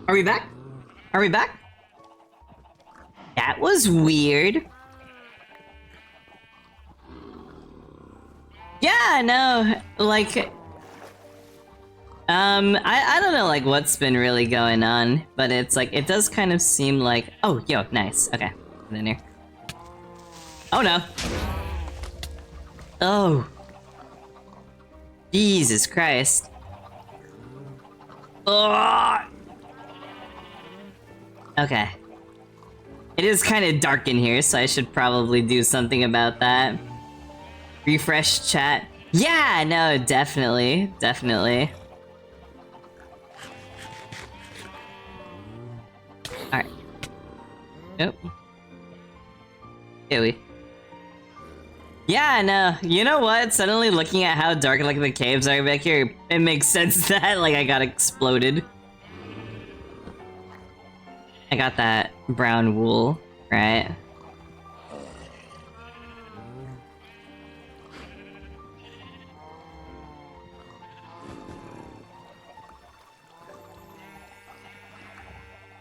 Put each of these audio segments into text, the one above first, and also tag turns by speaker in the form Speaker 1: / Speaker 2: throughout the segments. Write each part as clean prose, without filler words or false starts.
Speaker 1: Are we back? Are we back? That was weird. Yeah, no, like... I don't know, like, what's been really going on, but it's like, it does kind of seem like... Oh, yo, nice. Okay, get in here. Oh, no. Oh. Jesus Christ. Oh. Okay. It is kind of dark in here, so I should probably do something about that. Refresh chat. Yeah, no, definitely. Definitely. Alright. Nope. Ewy. Yeah, no, you know what? Suddenly looking at how dark like the caves are back here, it makes sense that like I got exploded. I got that brown wool, right?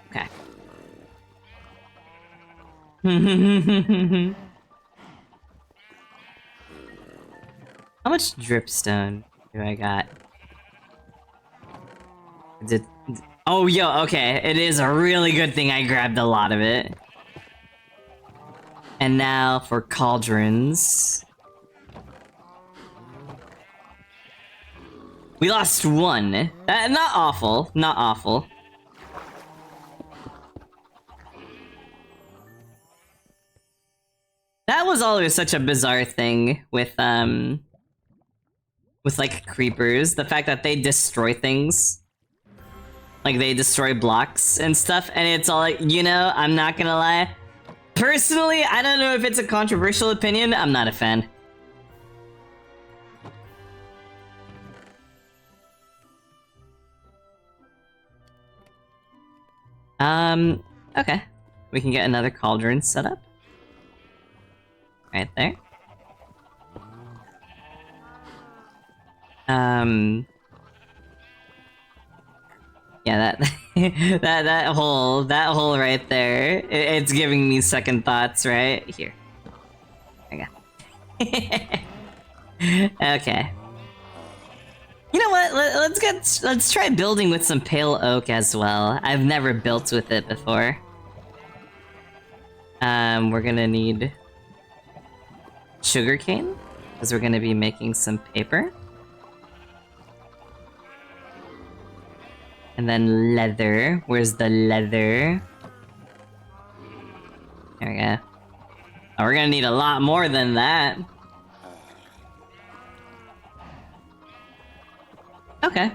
Speaker 1: Okay. How much dripstone do I got? Oh, yo, okay. It is a really good thing I grabbed a lot of it. And now for cauldrons. We lost one. Not awful. Not awful. That was always such a bizarre thing with like creepers. The fact that they destroy things. Like they destroy blocks and stuff, and it's all like, you know, I'm not gonna lie. Personally, I don't know if it's a controversial opinion, I'm not a fan. Okay. We can get another cauldron set up. Right there. Yeah, that hole right there. It's giving me second thoughts, right? Here. There we go. Okay. You know what? Let's try building with some pale oak as well. I've never built with it before. We're gonna need sugarcane, because we're gonna be making some paper. And then leather. Where's the leather? There we go. Oh, we're gonna need a lot more than that. Okay.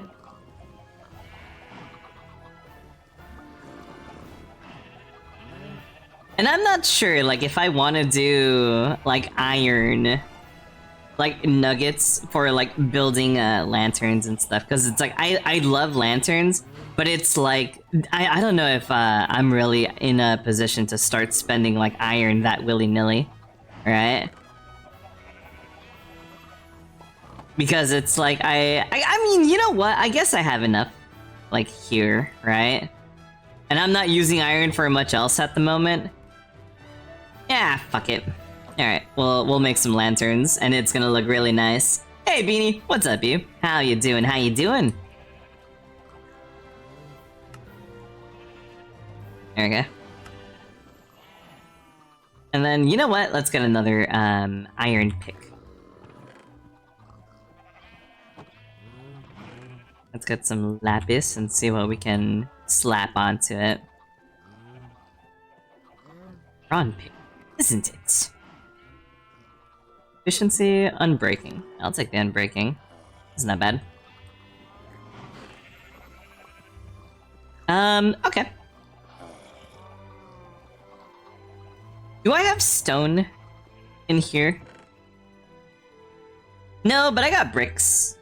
Speaker 1: And I'm not sure, like, if I want to do, like, iron, like, nuggets for, like, building, lanterns and stuff. Because it's like, I love lanterns, but it's like, I don't know if, I'm really in a position to start spending, like, iron that willy-nilly, right? Because it's like, I mean, you know what? I guess I have enough, like, here, right? And I'm not using iron for much else at the moment. Yeah, fuck it. Alright, we'll make some lanterns, and it's gonna look really nice. Hey, Beanie! What's up, you? How you doing? How you doing? There we go. And then, you know what? Let's get another, iron pick. Let's get some lapis and see what we can slap onto it. Prawn pick, isn't it? Efficiency, unbreaking. I'll take the unbreaking. Isn't that bad? Okay. Do I have stone in here? No, but I got bricks.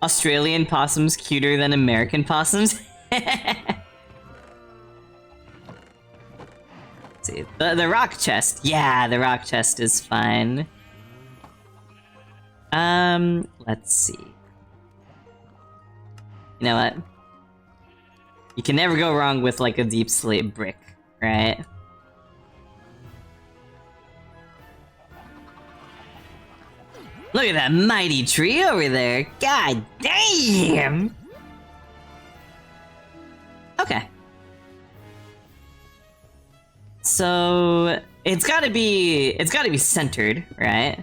Speaker 1: Australian possums cuter than American possums? See, the rock chest. Yeah, the rock chest is fine. Let's see. You know what? You can never go wrong with like a deep slate brick, right? Look at that mighty tree over there. God damn! Okay. So it's gotta be centered, right?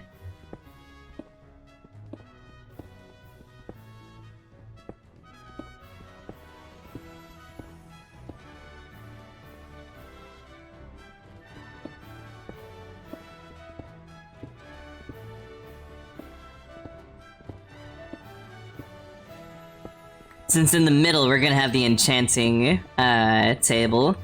Speaker 1: Since in the middle we're gonna have the enchanting table.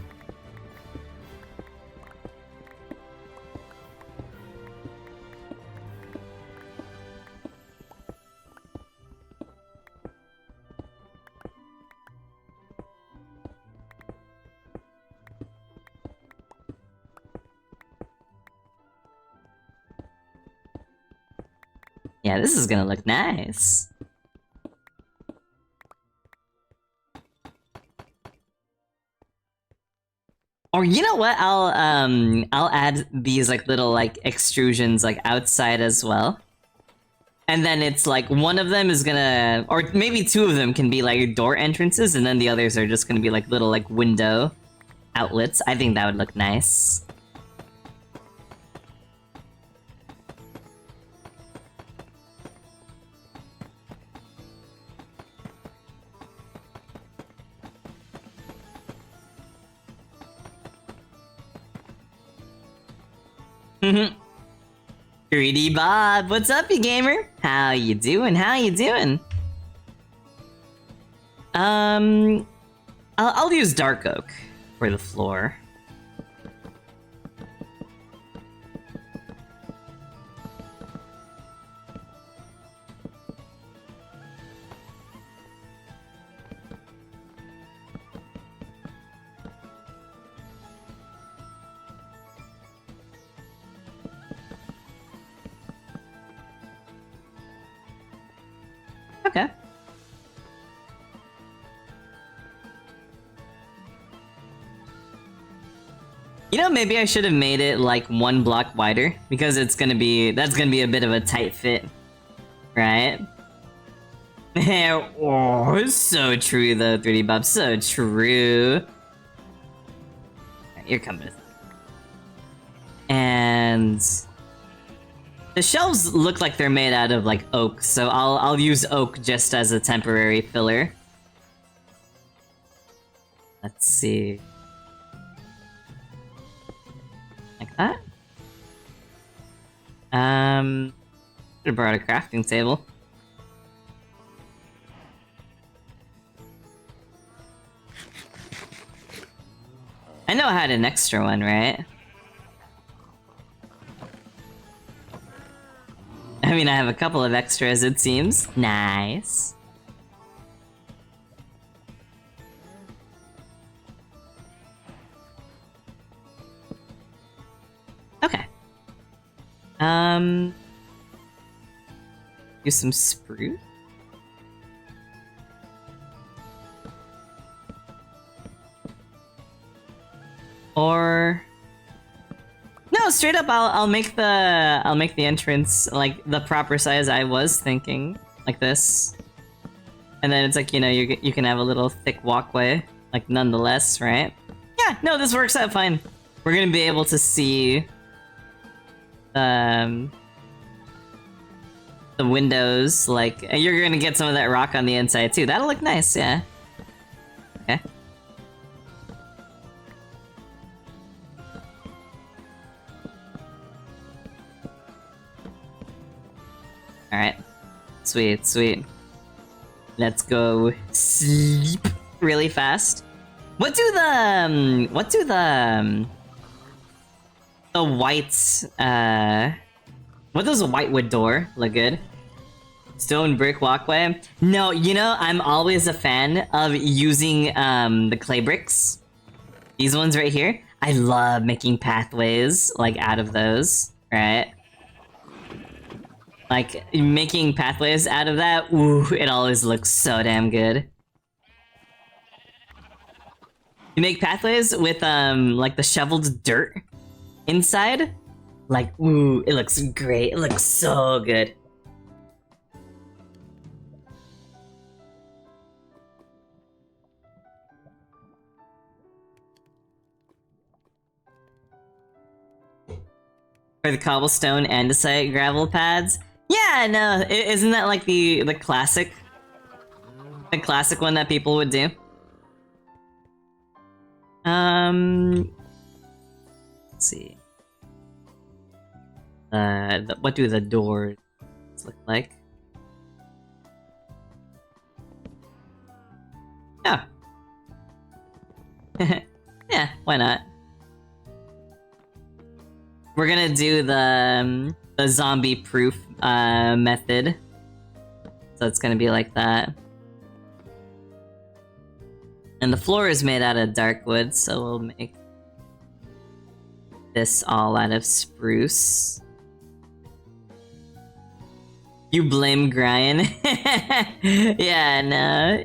Speaker 1: Yeah, this is gonna look nice. Or you know what? I'll add these like little like extrusions like outside as well. And then it's like one of them is gonna, or maybe two of them can be like door entrances, and then the others are just gonna be like little like window outlets. I think that would look nice. Mhm. 3D Bob, what's up, you gamer? How you doing? How you doing? I'll use dark oak for the floor. Okay. You know, maybe I should have made it like one block wider, because that's gonna be a bit of a tight fit, right? Oh, so true though, 3D Bob, so true. Right, you're coming. And the shelves look like they're made out of like oak, so I'll use oak just as a temporary filler. Let's see. Like that. Should have brought a crafting table. I know I had an extra one, right? I mean, I have a couple of extras, it seems. Nice. Okay. Use some spruce. Or no, straight up I'll make the entrance like the proper size I was thinking, like this. And then it's like, you know, you can have a little thick walkway, like nonetheless, right? Yeah, no, this works out fine. We're gonna be able to see the windows, like you're gonna get some of that rock on the inside too. That'll look nice, yeah. Okay. Alright. Sweet, sweet. Let's go sleep really fast. What do the whites, what does a whitewood door look good? Stone brick walkway? No, you know, I'm always a fan of using, the clay bricks. These ones right here. I love making pathways, like, out of those, right? Like, making pathways out of that, ooh, it always looks so damn good. You make pathways with like the shoveled dirt inside. Like, ooh, it looks great. It looks so good. For the cobblestone andesite gravel pads. Yeah, no, isn't that like the classic one that people would do? Let's see. What do the doors look like? Oh. Yeah, why not? We're gonna do the zombie-proof method. So it's gonna be like that. And the floor is made out of dark wood, so we'll make this all out of spruce. You blame Brian? Yeah, no.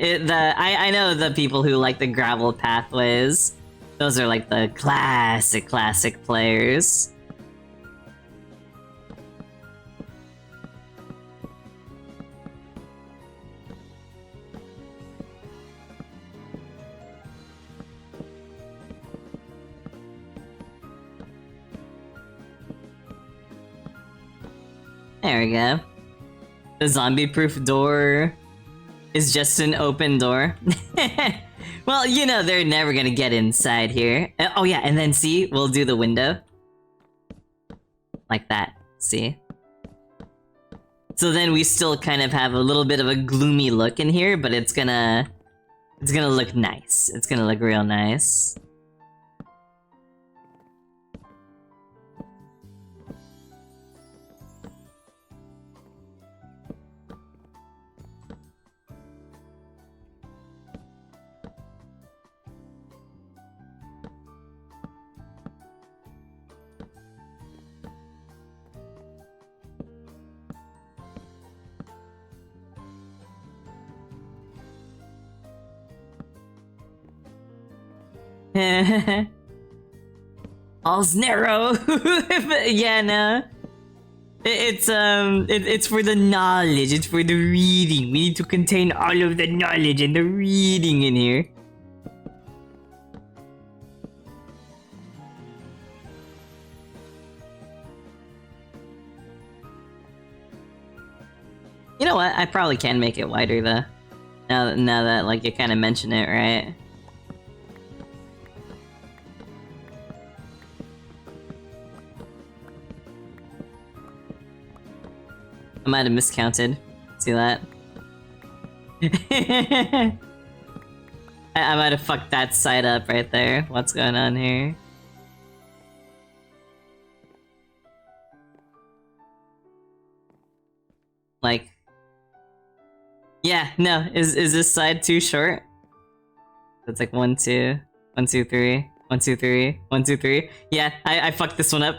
Speaker 1: I know the people who like the gravel pathways. Those are like the classic players. There we go. The zombie-proof door is just an open door. Well, you know they're never gonna get inside here. Oh yeah, and then see, we'll do the window. Like that, see? So then we still kind of have a little bit of a gloomy look in here, but it's gonna look nice. It's gonna look real nice. All's narrow. Yeah, no. It's for the knowledge. It's for the reading. We need to contain all of the knowledge and the reading in here. You know what? I probably can make it wider though. Now that like you kind of mention it, right? I might have miscounted. See that? I might have fucked that side up right there. What's going on here? Like... Yeah, no, is this side too short? It's like 1, 2, 1, 2, 3, 1, 2, 3, 1, 2, 3. Yeah, I fucked this one up.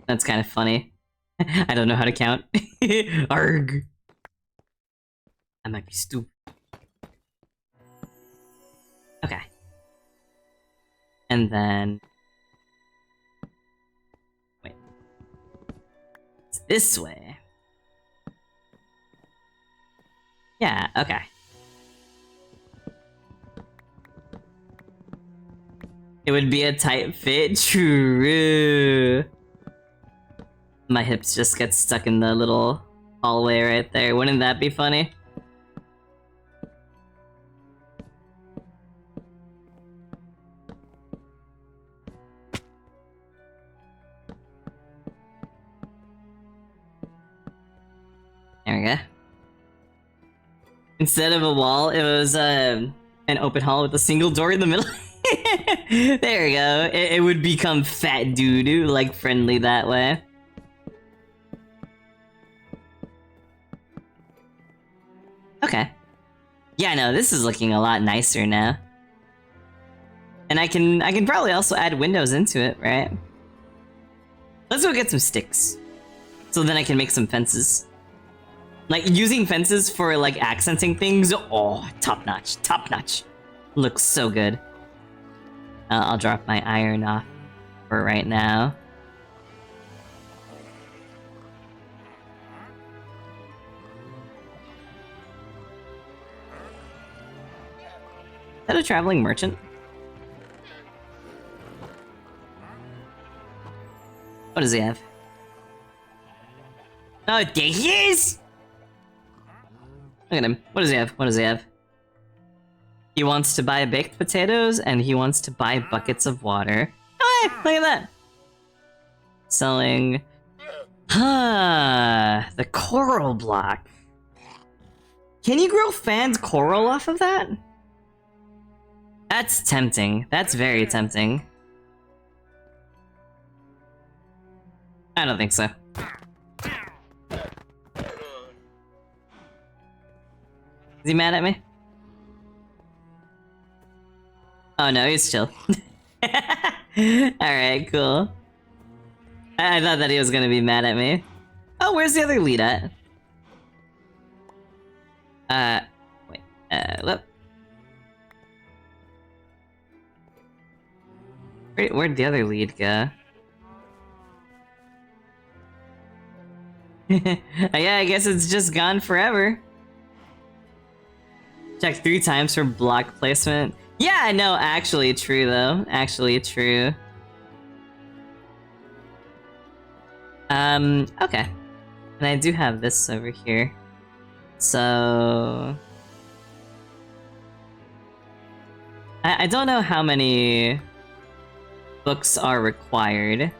Speaker 1: That's kind of funny. I don't know how to count. Arg. I might be stupid. Okay. And then... Wait. It's this way. Yeah, okay. It would be a tight fit? True. My hips just get stuck in the little hallway right there. Wouldn't that be funny? There we go. Instead of a wall, it was an open hall with a single door in the middle. There we go. It would become fat doo-doo, like friendly that way. Okay. Yeah, no, this is looking a lot nicer now. And I can probably also add windows into it, right? Let's go get some sticks. So then I can make some fences. Like, using fences for, like, accenting things, oh, top notch, top notch. Looks so good. I'll drop my iron off for right now. Is that a traveling merchant? What does he have? Oh, there he is! Look at him. What does he have? What does he have? He wants to buy baked potatoes, and he wants to buy buckets of water. Oh, hey, look at that! Selling... the coral block. Can you grow fanned coral off of that? That's tempting. That's very tempting. I don't think so. Is he mad at me? Oh no, he's chill. Alright, cool. I thought that he was gonna be mad at me. Oh, where's the other lead at? Wait, look. Where'd the other lead go? Yeah, I guess it's just gone forever. Check 3 times for block placement. Yeah, no, actually true though. Actually true. Okay. And I do have this over here. So... I don't know how many books are required.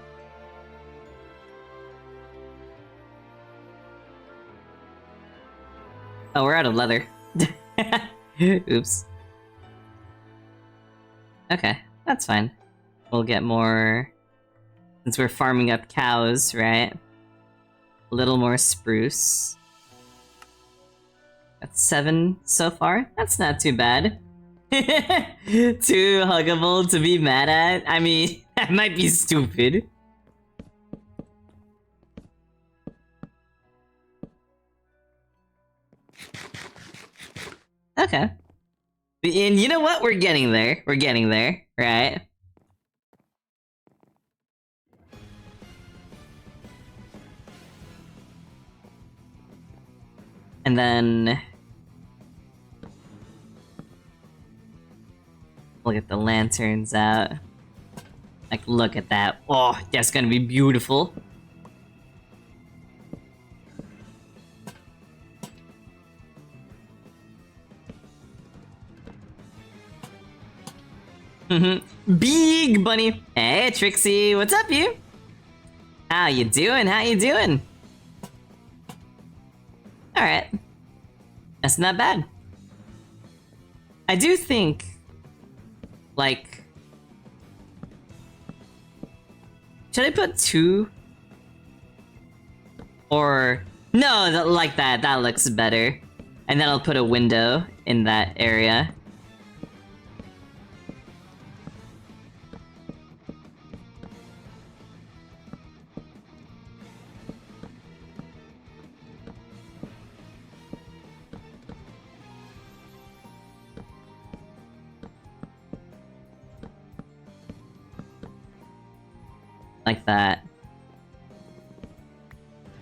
Speaker 1: Oh, we're out of leather. Oops. Okay, that's fine. We'll get more... Since we're farming up cows, right? A little more spruce. That's 7 so far. That's not too bad. Too huggable to be mad at? I mean, that might be stupid. Okay. And you know what? We're getting there. We're getting there, right? And then... we'll get the lanterns out. Like, look at that. Oh, that's gonna be beautiful. Big bunny. Hey, Trixie, what's up, you? How you doing? How you doing? All right, that's not bad. I do think, like, should I put 2? Or no, like that. That looks better. And then I'll put a window in that area. Like that.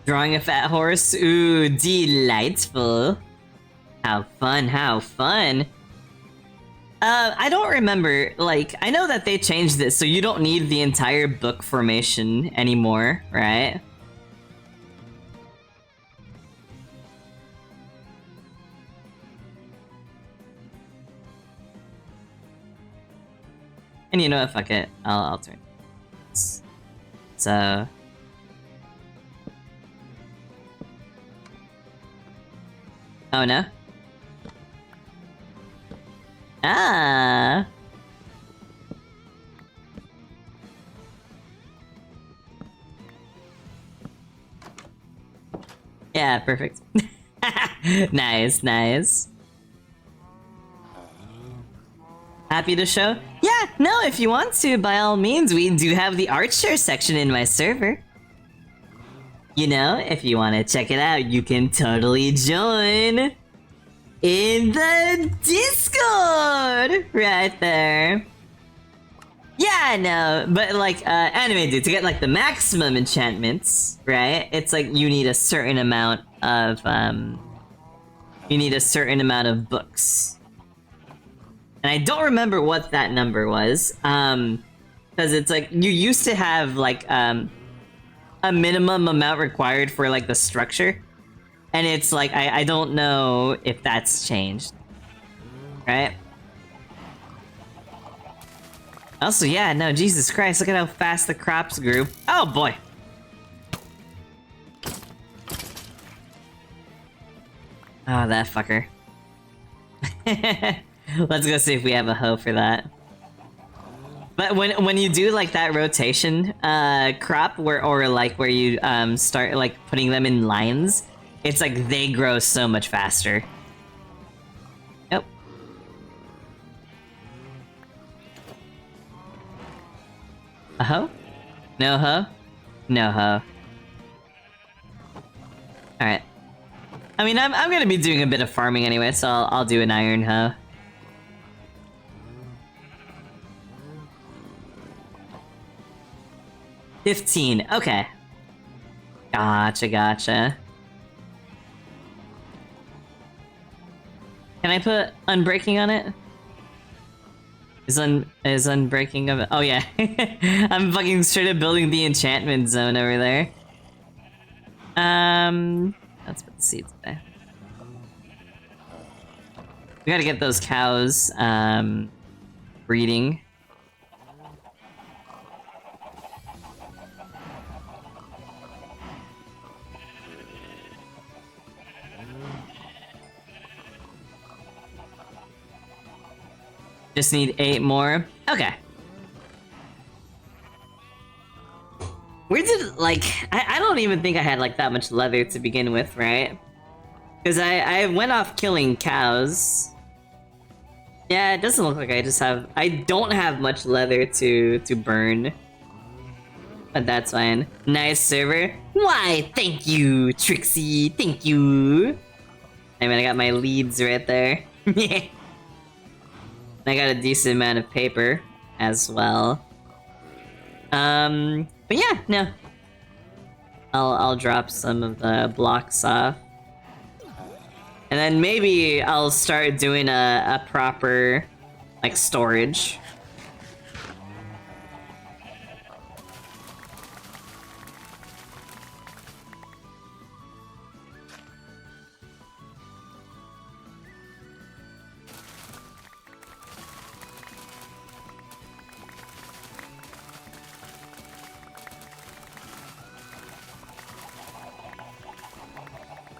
Speaker 1: Drawing a fat horse? Ooh, delightful. How fun, how fun. I don't remember, like, I know that they changed this, so you don't need the entire book formation anymore, right? And you know what, fuck it, I'll turn. So... oh no? Ah! Yeah, perfect. Nice, nice. Happy to show? Yeah, no, if you want to, by all means, we do have the art share section in my server. you know, if you want to check it out, you can totally join in the Discord right there. Yeah, no, but like anime dude, to get like the maximum enchantments, right? It's like you need a certain amount of books. And I don't remember what that number was. Because it's like you used to have like a minimum amount required for like the structure. And it's like I don't know if that's changed. Right? Also, yeah, no, Jesus Christ, look at how fast the crops grew. Oh boy. Oh, that fucker. Let's go see if we have a hoe for that. But when you do like that rotation crop or like where you start like putting them in lines, it's like they grow so much faster. Nope. A hoe? No hoe? No hoe. Alright. I mean, I'm gonna be doing a bit of farming anyway, so I'll do an iron hoe. $15. Okay. Gotcha. Can I put unbreaking on it? Is unbreaking of it? Oh yeah. I'm fucking straight up building the enchantment zone over there. Let's put the seeds away. We gotta get those cows breeding. Just need 8 more. Okay. Where did, like, I don't even think I had, like, that much leather to begin with, right? Because I went off killing cows. Yeah, it doesn't look like I don't have much leather to burn. But that's fine. Nice server. Why, thank you, Trixie, thank you. I mean, I got my leads right there. I got a decent amount of paper as well. But yeah, no. I'll drop some of the blocks off. And then maybe I'll start doing a proper, like, storage.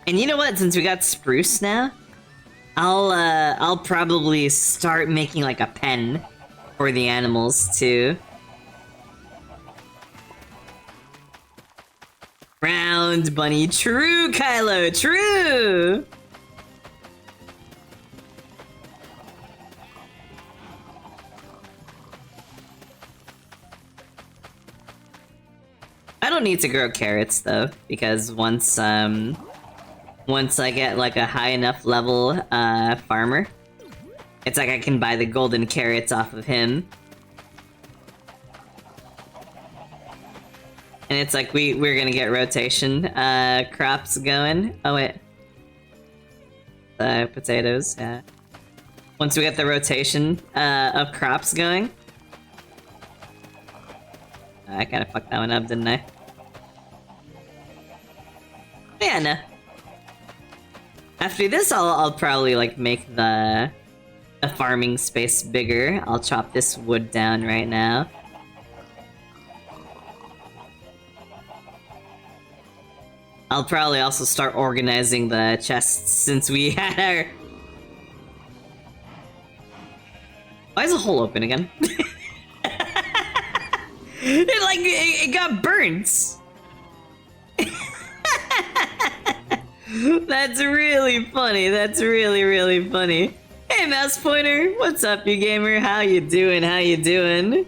Speaker 1: And you know what? Since we got spruce now, I'll probably start making like a pen for the animals too. Round bunny, true, Kylo, true. I don't need to grow carrots though, because once I get like a high enough level farmer, it's like I can buy the golden carrots off of him. And it's like we're gonna get rotation crops going. Oh wait. Potatoes, yeah. Once we get the rotation of crops going. I kinda fucked that one up, didn't I? Yeah, no. After this, I'll probably like make the farming space bigger. I'll chop this wood down right now. I'll probably also start organizing the chests since we had our... Why is the hole open again? it got burnt. That's really funny. That's really funny. Hey, Mouse Pointer. What's up, you gamer? How you doing? How you doing?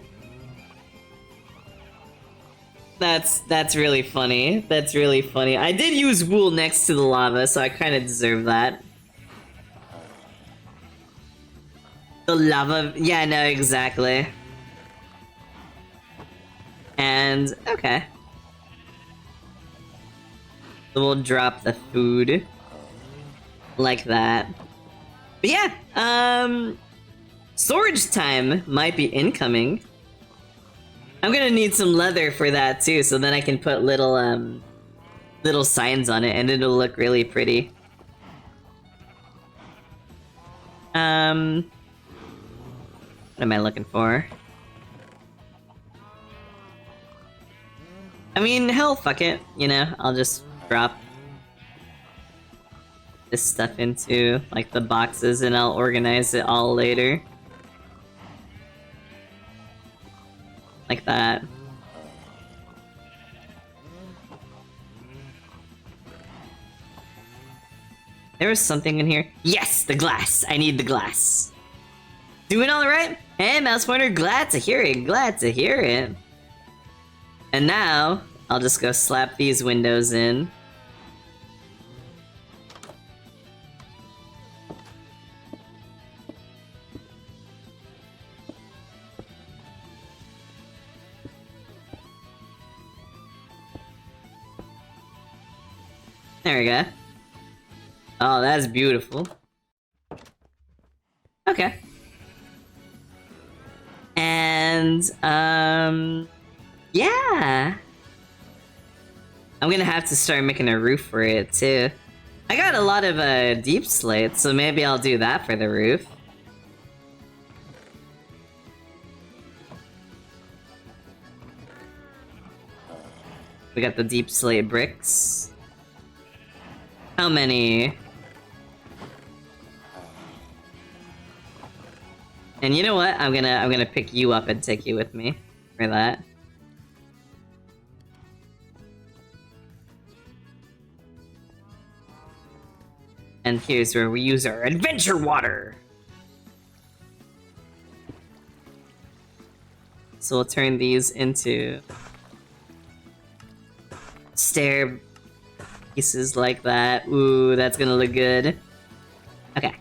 Speaker 1: That's really funny. That's really funny. I did use wool next to the lava, so I kind of deserve that. The lava, yeah, no, exactly. And okay, so we'll drop the food like that. But yeah, storage time might be incoming. I'm gonna need some leather for that too, so then I can put little signs on it, and it'll look really pretty. What am I looking for? I mean, hell, fuck it. You know, I'll just drop this stuff into, like, the boxes, and I'll organize it all later. Like that. There was something in here. Yes, the glass. I need the glass. Doing all right? Hey, Mouse Pointer, glad to hear it. Glad to hear it. And now, I'll just go slap these windows in. There we go. Oh, that's beautiful. Okay. And, yeah. I'm gonna have to start making a roof for it, too. I got a lot of, deep slate, so maybe I'll do that for the roof. We got the deep slate bricks. How many? And you know what? I'm gonna pick you up and take you with me for that. And here's where we use our adventure water. So we'll turn these into stair pieces like that. Ooh, that's gonna look good. Okay.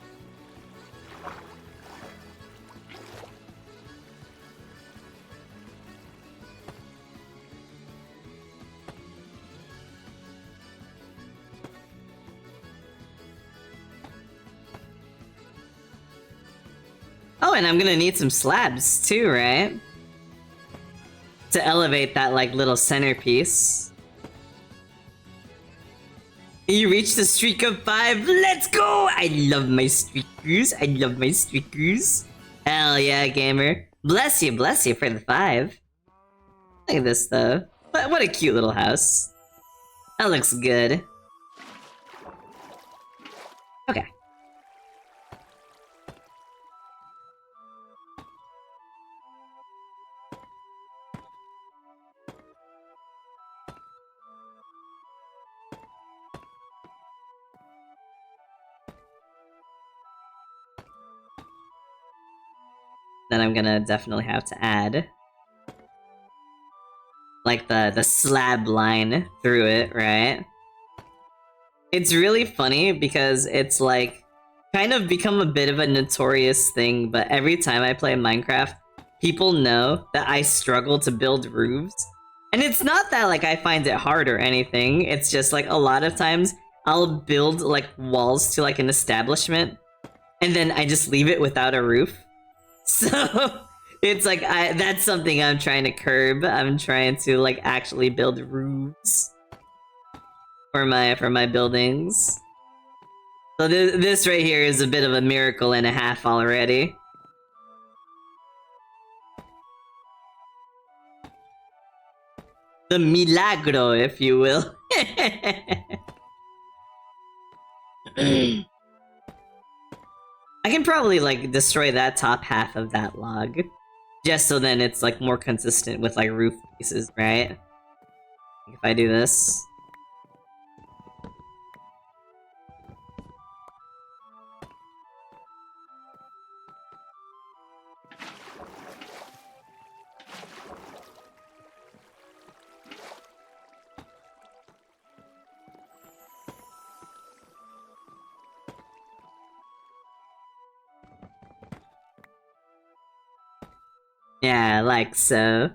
Speaker 1: Oh, and I'm gonna need some slabs too, right? To elevate that, like, little centerpiece. You reached the streak of 5. Let's go! I love my streakers. I love my streakers. Hell yeah, gamer. Bless you for the 5. Look at this, though. What a cute little house. That looks good. Okay. Then I'm gonna definitely have to add, like, the slab line through it, right? It's really funny because it's, like, kind of become a bit of a notorious thing, but every time I play Minecraft, people know that I struggle to build roofs. And it's not that, like, I find it hard or anything, it's just, like, a lot of times I'll build, like, walls to, like, an establishment, and then I just leave it without a roof. So, it's like, that's something I'm trying to curb. I'm trying to, like, actually build roofs for my buildings. So this right here is a bit of a miracle and a half already. The milagro, if you will. I can probably, like, destroy that top half of that log. Just so then it's, like, more consistent with, like, roof pieces, right? If I do this. Yeah, like so.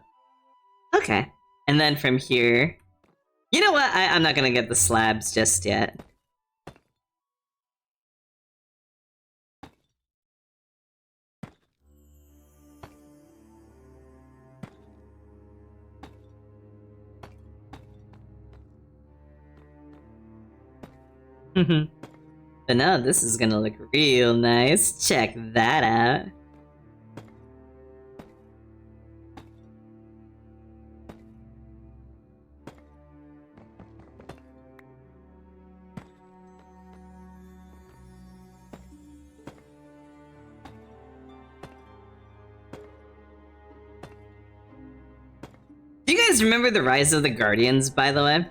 Speaker 1: Okay. And then from here... You know what? I'm not gonna get the slabs just yet. But no, this is gonna look real nice. Check that out. Do you guys remember the Rise of the Guardians, by the way?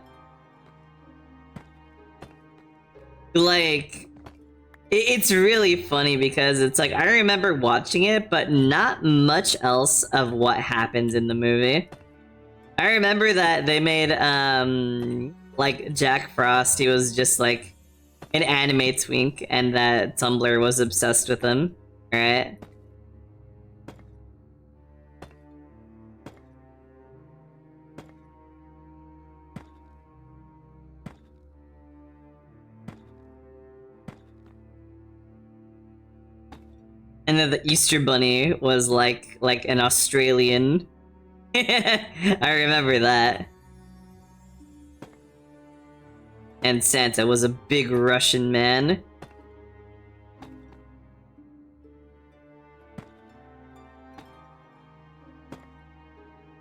Speaker 1: Like, it's really funny because it's like, I remember watching it, but not much else of what happens in the movie. I remember that they made, like, Jack Frost, he was just like an anime twink, and that Tumblr was obsessed with him, right? And then the Easter Bunny was like an Australian. I remember that. And Santa was a big Russian man.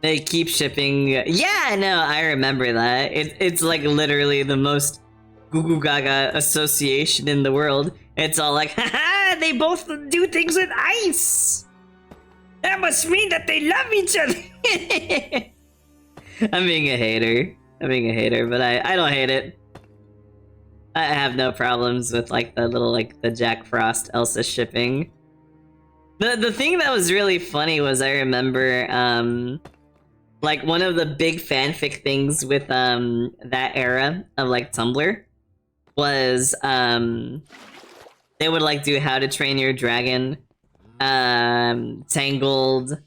Speaker 1: They keep shipping. Yeah, no, I remember that. It's like literally the most Goo Goo Gaga association in the world. It's all like, haha, they both do things with ice. That must mean that they love each other. I'm being a hater. But I don't hate it. I have no problems with like the little like the Jack Frost Elsa shipping. The thing that was really funny was I remember like one of the big fanfic things with that era of like Tumblr was they would like do How to Train Your Dragon, Tangled,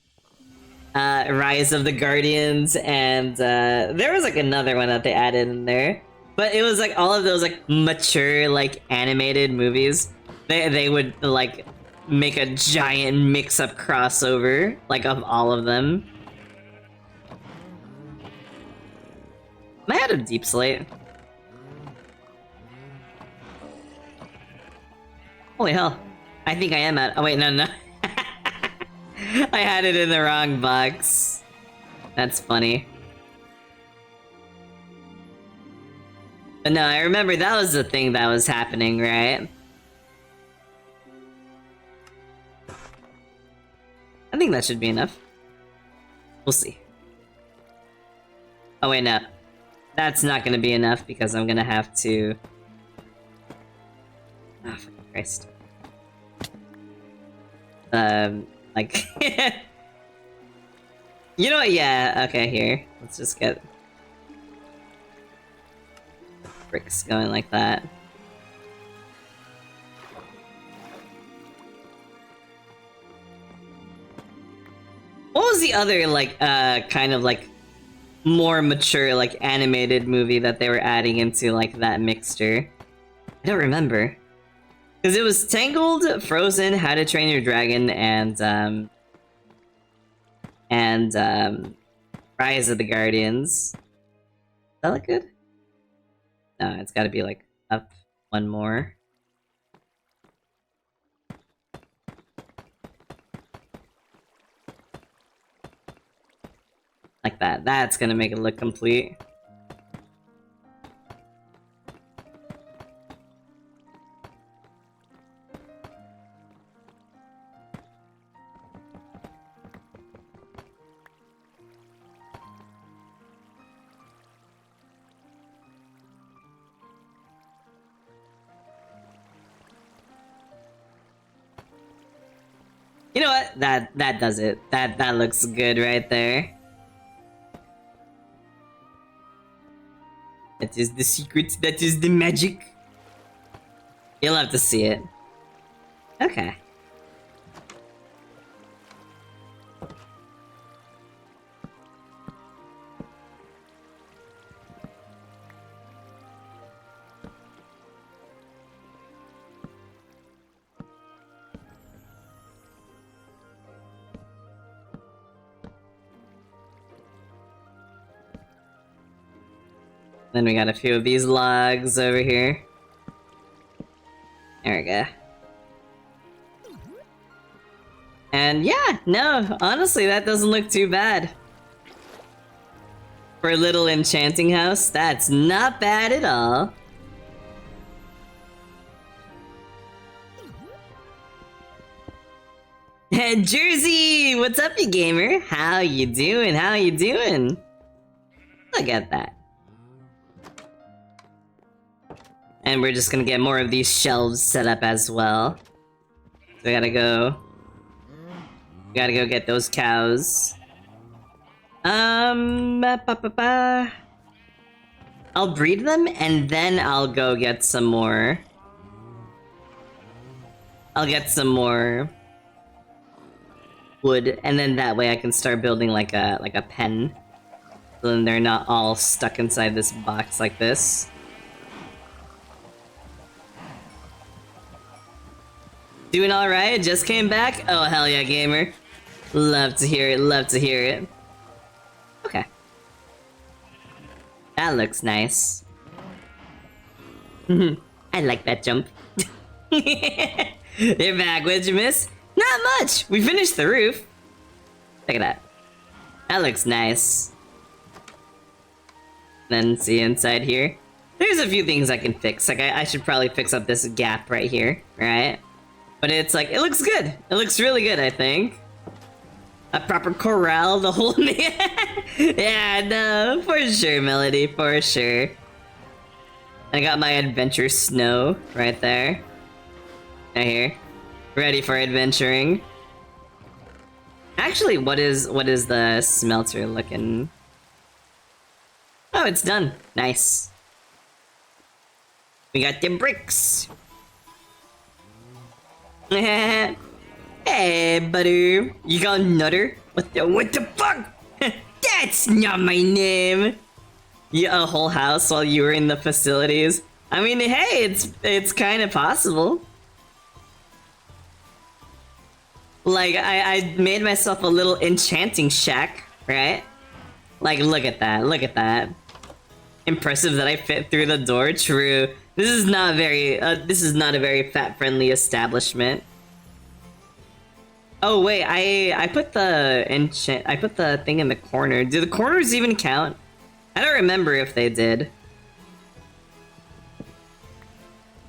Speaker 1: Rise of the Guardians, and there was like another one that they added in there. But it was like all of those like mature like animated movies. They would like make a giant mix-up crossover like of all of them. Am I out of Deep Slate? Holy hell. I think I am out. Oh wait, no. I had it in the wrong box. That's funny. But no, I remember that was the thing that was happening, right? I think that should be enough. We'll see. Oh wait, no. That's not gonna be enough because I'm gonna have to... Oh, fucking Christ. Like... You know what? Yeah, okay, here. Let's just get... bricks going like that. What was the other, like, kind of, like, more mature, like, animated movie that they were adding into, like, that mixture? I don't remember. Because it was Tangled, Frozen, How to Train Your Dragon, and Rise of the Guardians. Does that look good? No, it's gotta be, like, up one more. Like that. That's gonna make it look complete. You know what? That does it. That looks good right there. That is the secret. That is the magic. You'll have to see it. Okay. Then we got a few of these logs over here. There we go. And yeah, no, honestly, that doesn't look too bad. For a little enchanting house, that's not bad at all. Hey, Jersey! What's up, you gamer? How you doing? How you doing? Look at that. And we're just gonna get more of these shelves set up as well. So we gotta go get those cows. I'll breed them and then I'll go get some more. I'll get some more wood, and then that way I can start building like a pen. So then they're not all stuck inside this box like this. Doing alright? Just came back? Oh, hell yeah, gamer. Love to hear it, love to hear it. Okay. That looks nice. I like that jump. You're back, what'd you miss? Not much! We finished the roof. Look at that. That looks nice. Then see inside here. There's a few things I can fix. Like, I should probably fix up this gap right here, right? But it's like, it looks good. It looks really good, I think. A proper corral, the whole yeah, no, for sure, Melody, for sure. I got my adventure snow right there. Right here. Ready for adventuring. Actually, what is the smelter looking? Oh, it's done. Nice. We got the bricks. Hey, butter. You got Nutter? What the fuck? That's not my name. Yeah, a whole house while you were in the facilities. I mean, hey, it's kind of possible. Like, I made myself a little enchanting shack, right? Like, look at that, look at that. Impressive that I fit through the door, true. This is not a very fat-friendly establishment. Oh wait, I put the thing in the corner. Do the corners even count? I don't remember if they did.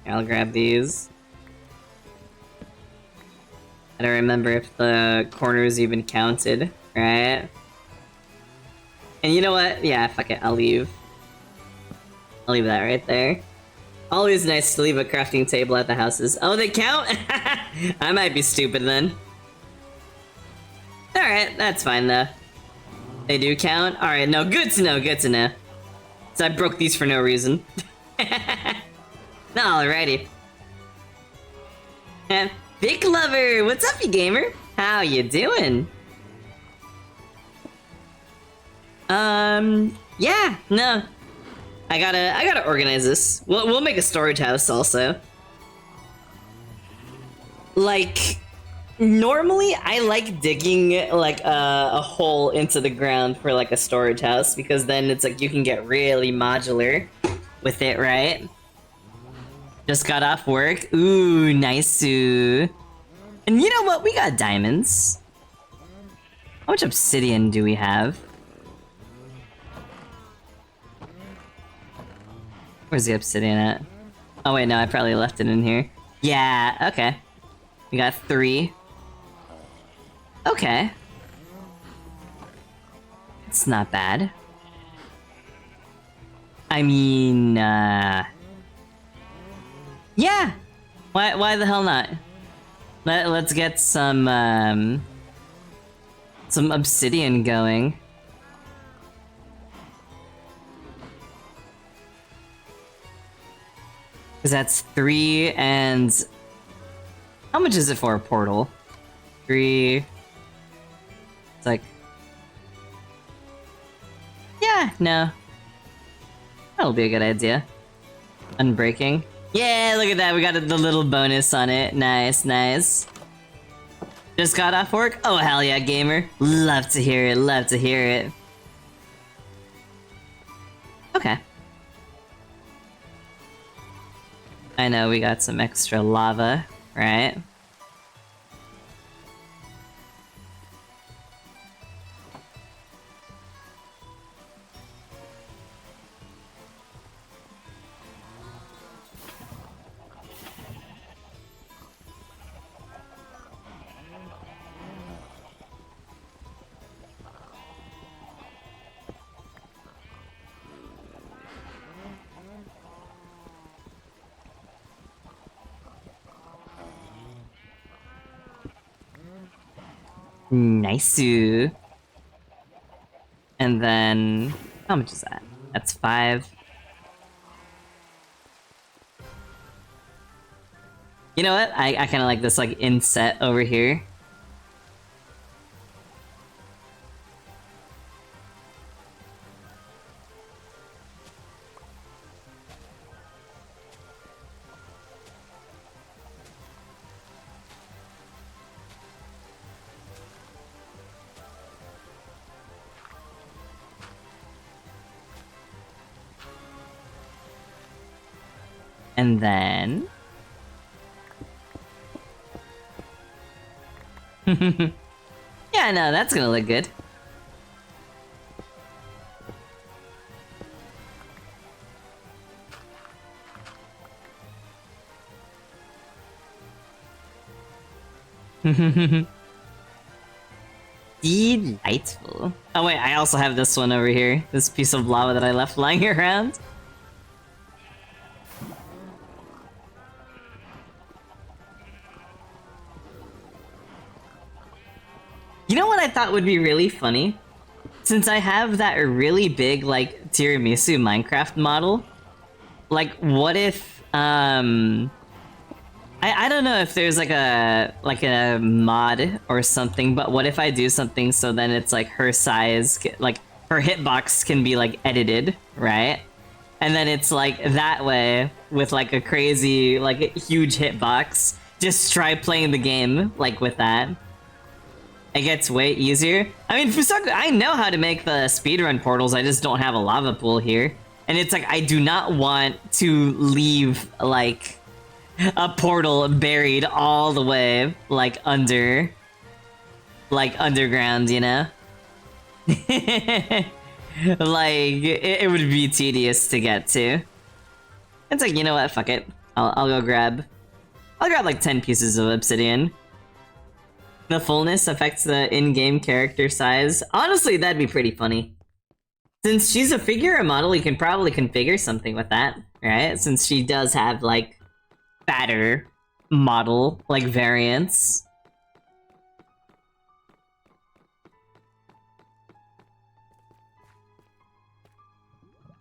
Speaker 1: I'll grab these. I don't remember if the corners even counted, right? And you know what? Yeah, fuck it, I'll leave. I'll leave that right there. Always nice to leave a crafting table at the houses. Oh, they count? I might be stupid then. Alright, that's fine though. They do count? Alright, no, good to know, good to know. So I broke these for no reason. Alrighty. Big Lover, what's up, you gamer? How you doing? Yeah, no. I gotta organize this. We'll make a storage house also. Like, normally I like digging like a hole into the ground for like a storage house because then it's like you can get really modular with it, right? Just got off work. Ooh, nice. And you know what? We got diamonds. How much obsidian do we have? Where's the obsidian at? Oh wait, no, I probably left it in here. Yeah, okay. We got 3. Okay. It's not bad. I mean, yeah! Why the hell not? Let's get some obsidian going. Cause that's 3 and... How much is it for a portal? 3... It's like... Yeah, no. That'll be a good idea. Unbreaking. Yeah, look at that, we got the little bonus on it. Nice, nice. Just got off work? Oh, hell yeah, gamer. Love to hear it, love to hear it. Okay. I know we got some extra lava, right? Nice. And then how much is that? That's 5. You know what? I kind of like this like inset over here. And then yeah, no, that's gonna look good. Delightful. Oh wait, I also have this one over here. This piece of lava that I left lying around. You know what I thought would be really funny? Since I have that really big, like, tiramisu Minecraft model, like, what if, I don't know if there's like a mod or something, but what if I do something so then it's like her size, like her hitbox can be like edited, right? And then it's like that way with like a crazy, like a huge hitbox. Just try playing the game like with that. It gets way easier. I mean, Fusaku, I know how to make the speedrun portals, I just don't have a lava pool here. And it's like, I do not want to leave, like, a portal buried all the way, like, underground, you know? Like, it would be tedious to get to. It's like, you know what, fuck it. I'll go grab... I'll grab like 10 pieces of obsidian. The fullness affects the in-game character size. Honestly, that'd be pretty funny. Since she's a figure model, you can probably configure something with that, right? Since she does have, like, fatter model, like, variants.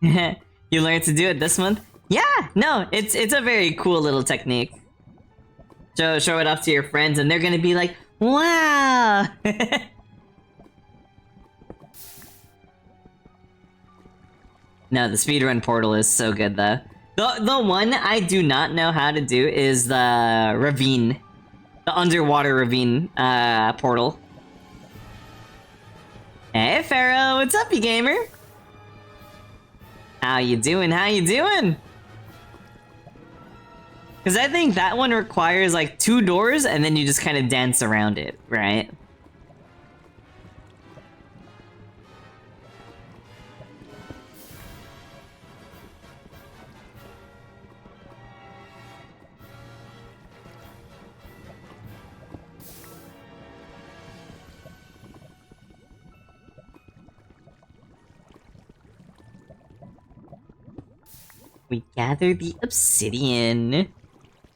Speaker 1: You learned to do it this month? Yeah! No, it's a very cool little technique. Show it off to your friends and they're gonna be like, wow! No, the speedrun portal is so good though. The one I do not know how to do is the ravine. The underwater ravine portal. Hey Pharaoh, what's up you gamer? How you doing? How you doing? Because I think that one requires like 2 doors and then you just kind of dance around it, right? We gather the obsidian.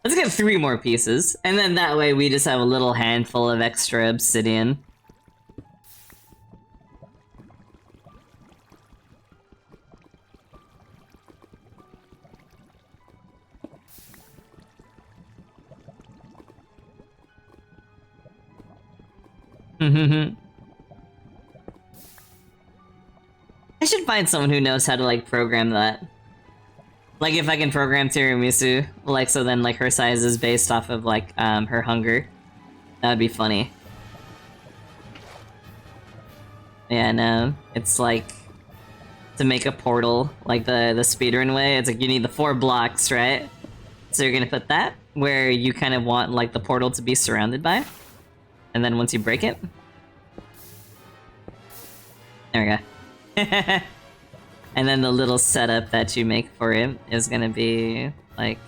Speaker 1: Let's get 3 more pieces, and then that way we just have a little handful of extra obsidian. I should find someone who knows how to, like, program that. Like, if I can program tiramisu, like, so then, like, her size is based off of, like, her hunger. That would be funny. Yeah, no. It's like... to make a portal, like the speedrun way, it's like you need the 4 blocks, right? So you're gonna put that where you kind of want like the portal to be surrounded by. And then once you break it... There we go. And then the little setup that you make for it is gonna be like...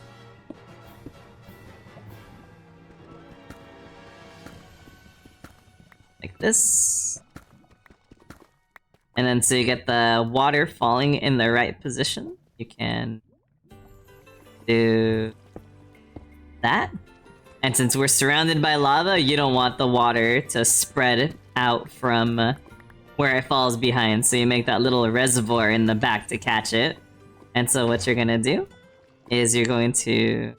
Speaker 1: like this. And then so you get the water falling in the right position. You can do that. And since we're surrounded by lava, you don't want the water to spread out from where it falls behind. So you make that little reservoir in the back to catch it. And so what you're gonna do is you're going to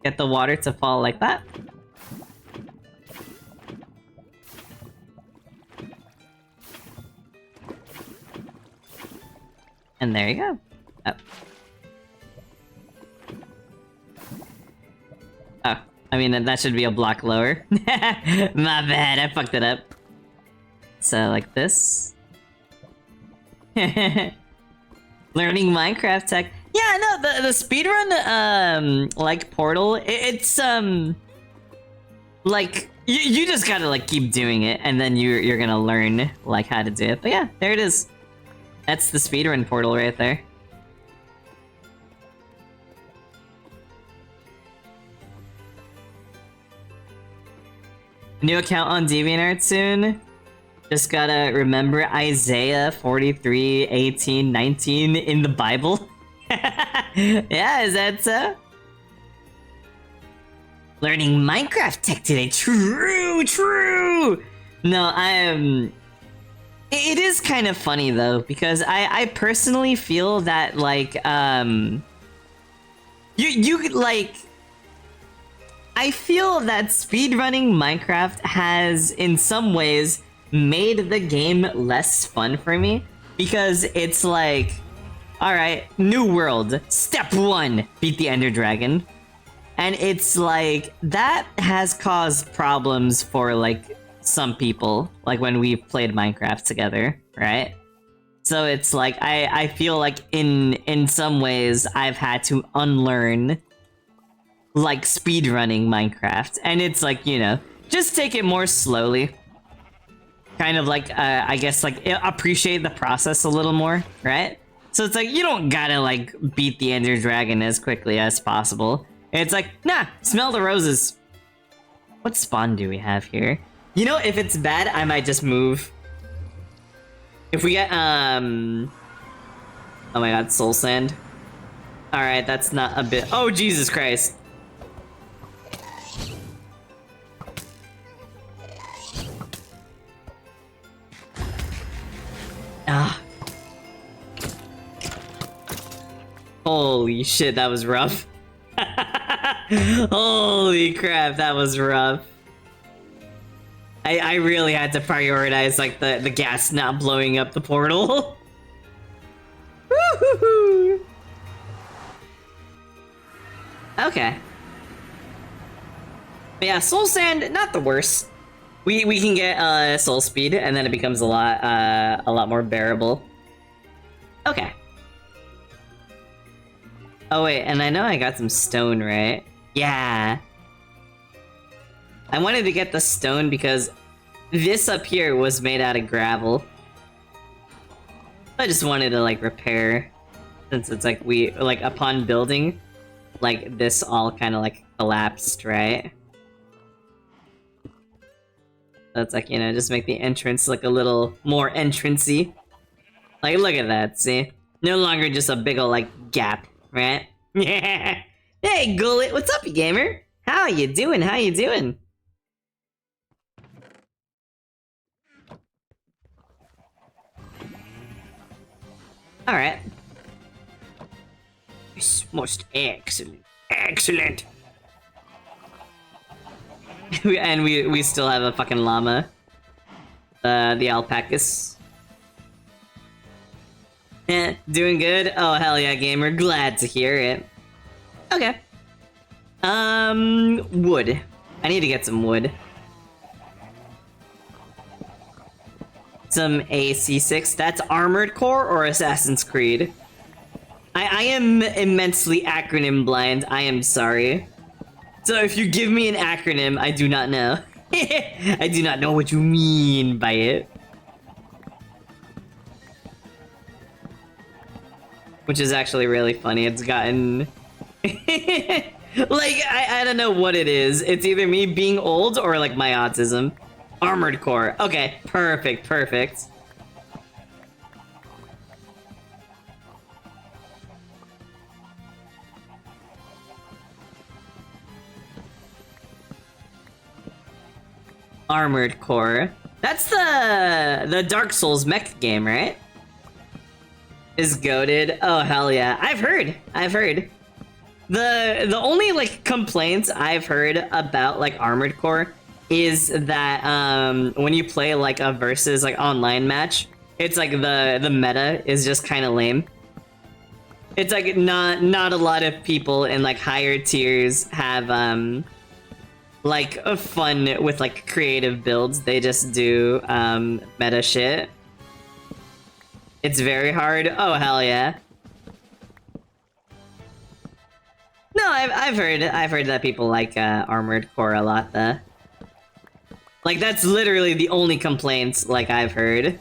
Speaker 1: get the water to fall like that. And there you go. Oh. Oh, I mean, that should be a block lower. My bad, I fucked it up. So, like this. Learning Minecraft tech. Yeah, no, the speedrun, like, portal, it's, like, you just gotta, like, keep doing it, and then you're gonna learn, like, how to do it. But yeah, there it is. That's the speedrun portal right there. New account on DeviantArt soon. Just gotta remember Isaiah 43, 18, 19 in the Bible. Yeah, is that so? Learning Minecraft tech today. True. No, I am... It is kind of funny though, because I personally feel that like you like I feel that speedrunning Minecraft has in some ways made the game less fun for me, because it's like, alright, new world, step 1, beat the Ender Dragon. And it's like, that has caused problems for like some people, like when we've played Minecraft together, right? So it's like, I feel like in some ways I've had to unlearn like speedrunning Minecraft, and it's like, you know, just take it more slowly. Kind of like, I guess like appreciate the process a little more, right? So it's like, you don't gotta like beat the Ender Dragon as quickly as possible. It's like, nah, smell the roses. What spawn do we have here? You know, if it's bad, I might just move. If we get, oh my god, soul sand. Alright, that's not a bit. Oh, Jesus Christ. Ah. Holy shit, that was rough. Holy crap, that was rough. I really had to prioritize like the gas not blowing up the portal. Woo-hoo-hoo. Okay. But yeah, soul sand, not the worst. We can get soul speed, and then it becomes a lot more bearable. Okay. Oh wait, and I know I got some stone, right? Yeah. I wanted to get the stone because this up here was made out of gravel. I just wanted to like repair, since it's like upon building, like this all kind of like collapsed, right? So it's like, you know, just make the entrance look a little more entrancey. Like, look at that, see? No longer just a big ol' like gap, right? Yeah. Hey, Gullet, what's up, you gamer? How you doing? How you doing? Alright. It's most excellent. Excellent! And we still have a fucking llama. The alpacas. Eh, doing good? Oh, hell yeah, gamer. Glad to hear it. Okay. Wood. I need to get some wood. Some AC6. That's Armored Core or Assassin's Creed? I am immensely acronym blind. I am sorry. So if you give me an acronym, I do not know. I do not know what you mean by it. Which is actually really funny. It's gotten... like, I don't know what it is. It's either me being old or, like, my autism. Armored Core. Okay, perfect, perfect. Armored Core. That's the Dark Souls mech game, right? Is goated. Oh hell yeah! I've heard. The only like complaints I've heard about like Armored Core is that when you play like a versus like online match, it's like the meta is just kind of lame. It's like not a lot of people in like higher tiers have like a fun with like creative builds. They just do meta shit. It's very hard. Oh hell yeah. No, I've heard that people like Armored Core a lot though. Like that's literally the only complaints like I've heard.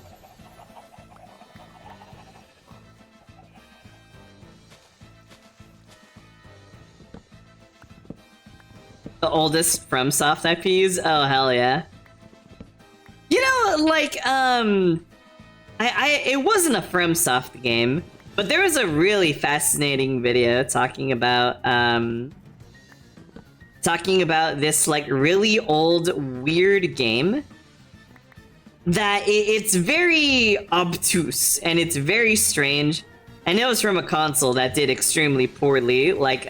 Speaker 1: The oldest FromSoft IPs? Oh hell yeah. You know, like it wasn't a FromSoft game, but there was a really fascinating video talking about this like really old weird game that it's very obtuse and it's very strange, and it was from a console that did extremely poorly, like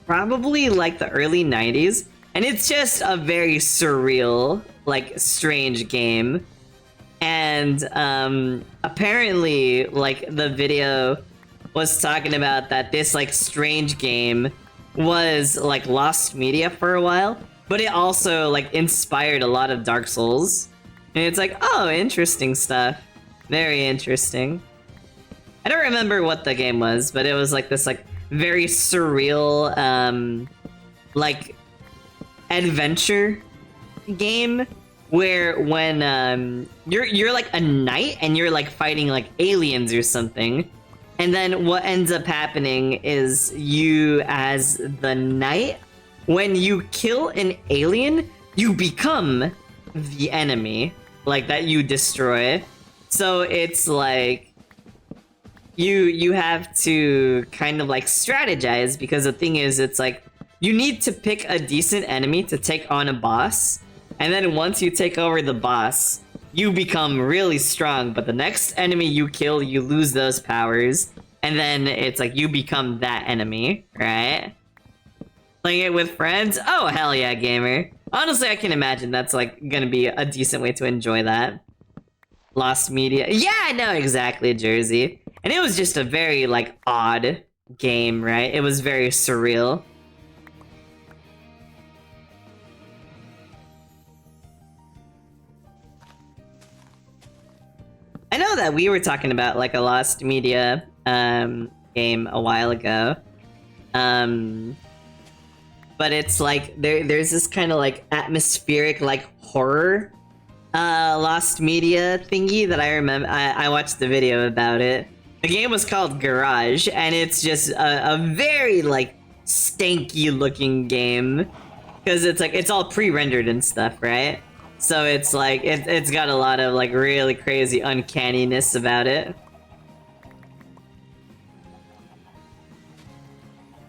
Speaker 1: probably like the early 90s, and it's just a very surreal, like strange game. And apparently like the video was talking about that this like strange game was like lost media for a while, but it also like inspired a lot of Dark Souls, and it's like, oh, interesting stuff, very interesting. I don't remember what the game was, but it was like this like very surreal like adventure game where when you're like a knight and you're like fighting like aliens or something, and then what ends up happening is you as the knight, when you kill an alien, you become the enemy like that you destroy. So it's like you have to kind of like strategize, because the thing is, it's like you need to pick a decent enemy to take on a boss. And then once you take over the boss, you become really strong, but the next enemy you kill, you lose those powers, and then it's like you become that enemy, right? Playing it with friends? Oh, hell yeah, gamer. Honestly, I can imagine that's like gonna be a decent way to enjoy that. Lost media. Yeah, I know exactly, Jersey. And it was just a very like odd game, right? It was very surreal. I know that we were talking about like a Lost Media game a while ago, but it's like there's this kind of like atmospheric like horror Lost Media thingy that I remember. I watched the video about it. The game was called Garage, and it's just a very like stanky looking game, because it's like it's all pre-rendered and stuff, right? So it's like it's got a lot of like really crazy uncanniness about it.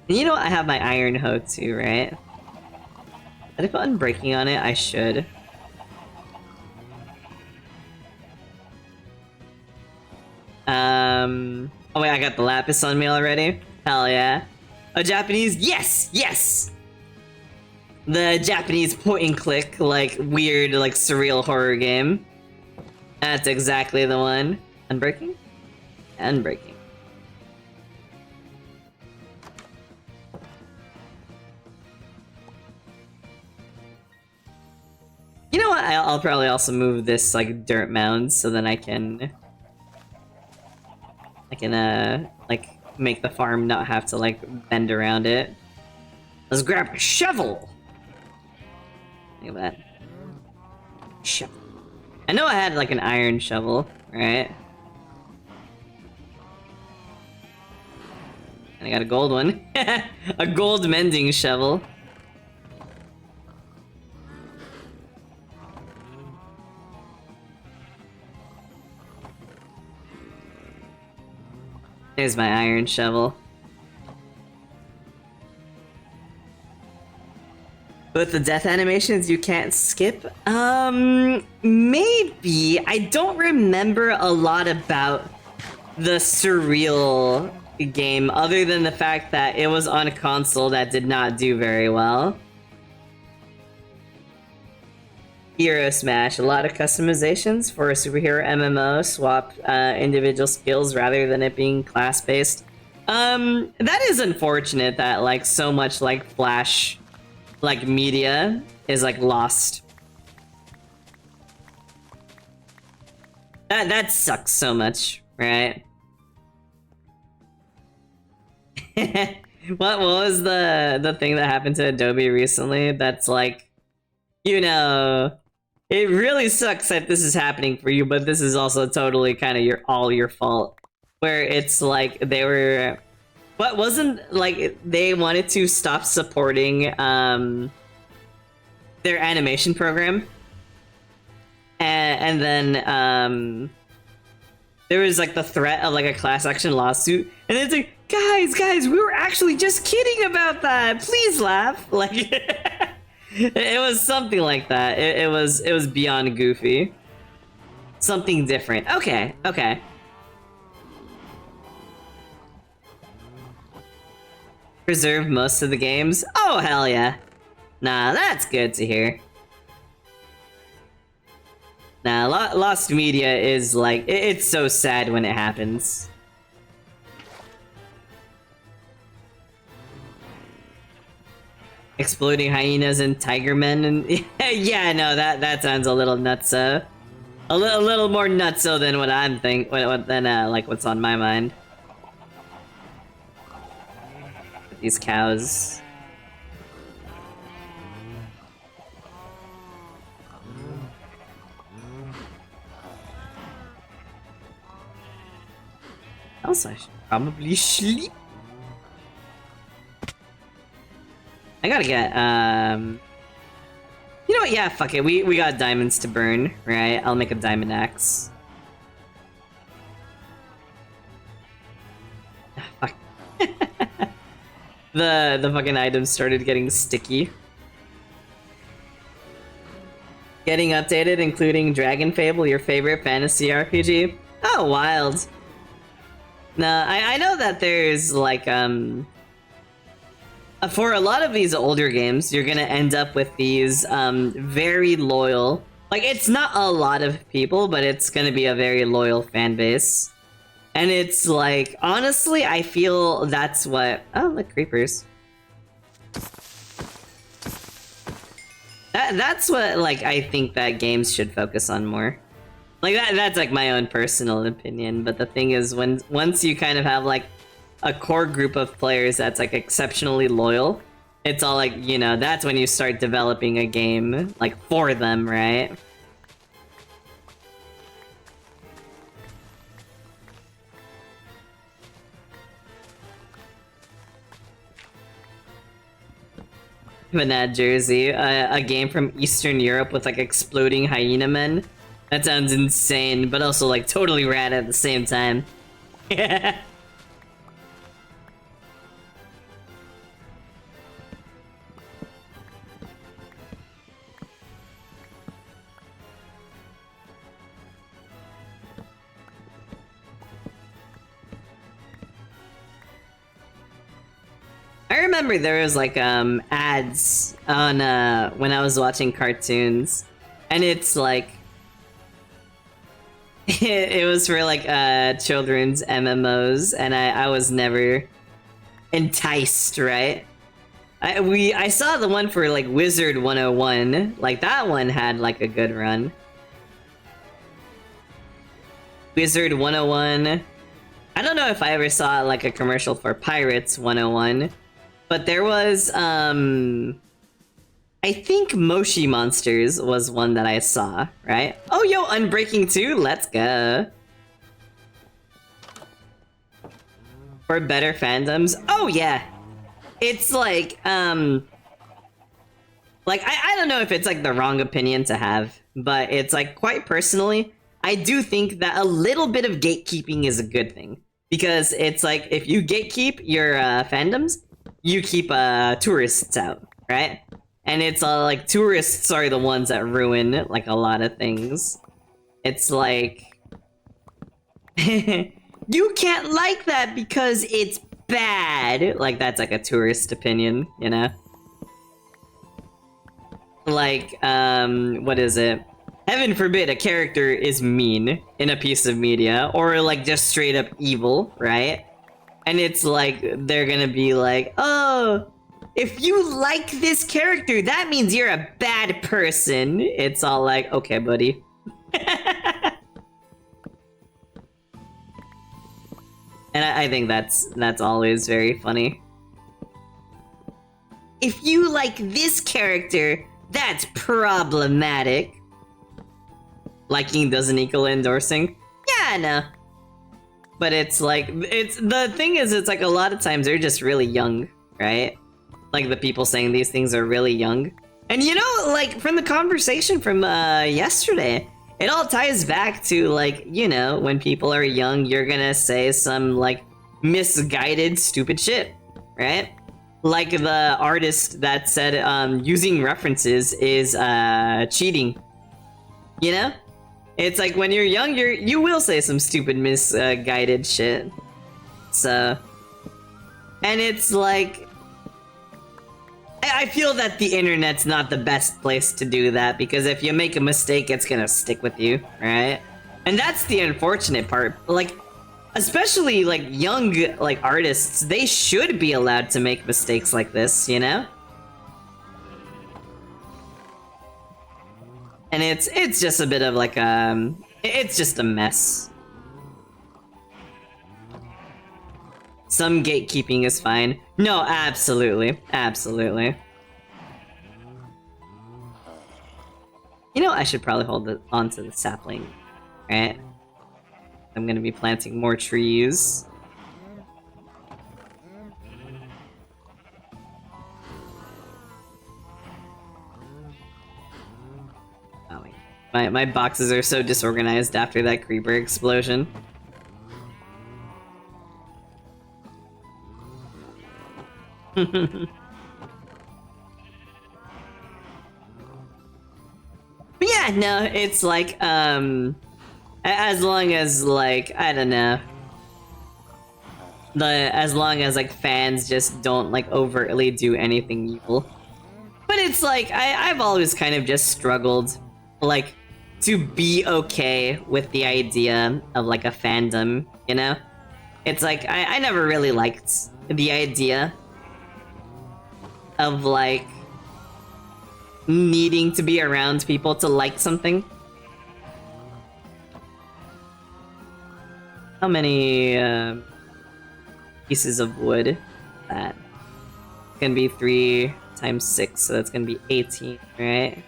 Speaker 1: And you know what? I have my Iron Hoe too, right? Did I put Unbreaking on it? I should. Oh wait, I got the Lapis on me already? Hell yeah. A Japanese? Yes! Yes! The Japanese point and click, like, weird, like, surreal horror game. That's exactly the one. Unbreaking? Unbreaking. You know what? I'll probably also move this, like, dirt mound so then I can can like make the farm not have to like bend around it. Let's grab a shovel. Look at that. Shovel. I know I had like an iron shovel, right? And I got a gold one. A gold mending shovel. There's my iron shovel. With the death animations you can't skip? Maybe. I don't remember a lot about the Surreal game other than the fact that it was on a console that did not do very well. Hero Smash, a lot of customizations for a superhero MMO, swap individual skills rather than it being class-based. That is unfortunate that like so much like Flash like media is like lost. That sucks so much, right? What was the thing that happened to Adobe recently that's like, you know, it really sucks that this is happening for you, but this is also totally kind of your fault. Where it's like they were, what wasn't like they wanted to stop supporting their animation program, and then there was like the threat of like a class action lawsuit, and it's like, guys, we were actually just kidding about that. Please laugh. Like. It was something like that. It was beyond goofy. Something different. Okay. Preserve most of the games? Oh, hell yeah. Nah, that's good to hear. Nah, Lost Media is like, it's so sad when it happens. Exploding hyenas and tigermen and yeah, no, that sounds a little nutso. A little more nutso than what I'm than like what's on my mind. These cows. Also, I should probably sleep. I gotta get, you know what, yeah, fuck it, we got diamonds to burn, right? I'll make a diamond axe. Fuck. The fucking items started getting sticky. Getting updated, including Dragon Fable, your favorite fantasy RPG? Oh, wild. Nah, I know that there's, like, for a lot of these older games, you're gonna end up with these very loyal, like, it's not a lot of people, but it's gonna be a very loyal fan base. And it's like, honestly, I feel that's what... Oh, look, creepers. That's what, like, I think that games should focus on more. Like, that's, like, my own personal opinion, but the thing is, once you kind of have, like, a core group of players that's, like, exceptionally loyal, it's all, like, you know, that's when you start developing a game, like, for them, right? Banana Jersey, a game from Eastern Europe with like exploding hyena men. That sounds insane, but also like totally rad at the same time. Yeah. I remember there was like ads on when I was watching cartoons, and it's like it was for like children's MMOs, and I was never enticed, right? I saw the one for like Wizard 101, like that one had like a good run. Wizard 101. I don't know if I ever saw like a commercial for Pirates 101, but there was I think Moshi Monsters was one that I saw, right? Oh yo, Unbreaking 2, let's go. For better fandoms? Oh yeah. It's like I don't know if it's like the wrong opinion to have, but it's like quite personally, I do think that a little bit of gatekeeping is a good thing. Because it's like, if you gatekeep your fandoms, you keep tourists out, right? And it's like, tourists are the ones that ruin like a lot of things. It's like... you can't like that because it's bad! Like, that's like a tourist opinion, you know? Like, what is it? Heaven forbid a character is mean in a piece of media, or like just straight up evil, right? And it's like, they're gonna be like, oh, if you like this character, that means you're a bad person. It's all like, okay, buddy. And I think that's always very funny. If you like this character, that's problematic. Liking doesn't equal endorsing. Yeah, I know. But it's like, the thing is, it's like a lot of times they're just really young, right? Like the people saying these things are really young. And you know, like from the conversation from yesterday, it all ties back to like, you know, when people are young, you're gonna say some like misguided, stupid shit, right? Like the artist that said using references is cheating. You know? It's like when you're young, you will say some stupid misguided shit. So... And it's like... I feel that the internet's not the best place to do that, because if you make a mistake, it's gonna stick with you, right? And that's the unfortunate part. Like, especially like young like artists, they should be allowed to make mistakes like this, you know? And it's just a bit of like it's just a mess. Some gatekeeping is fine. No, absolutely. Absolutely. You know, I should probably hold it onto the sapling, right? I'm gonna be planting more trees. Oh wait. My boxes are so disorganized after that creeper explosion. But yeah, no, it's like, as long as, like, I don't know, as long as, like, fans just don't, like, overtly do anything evil. But it's like, I've always kind of just struggled, like, to be okay with the idea of, like, a fandom, you know? It's like, I never really liked the idea of, like, needing to be around people to like something. How many pieces of wood? That can be 3 times 6, so that's gonna be 18, right?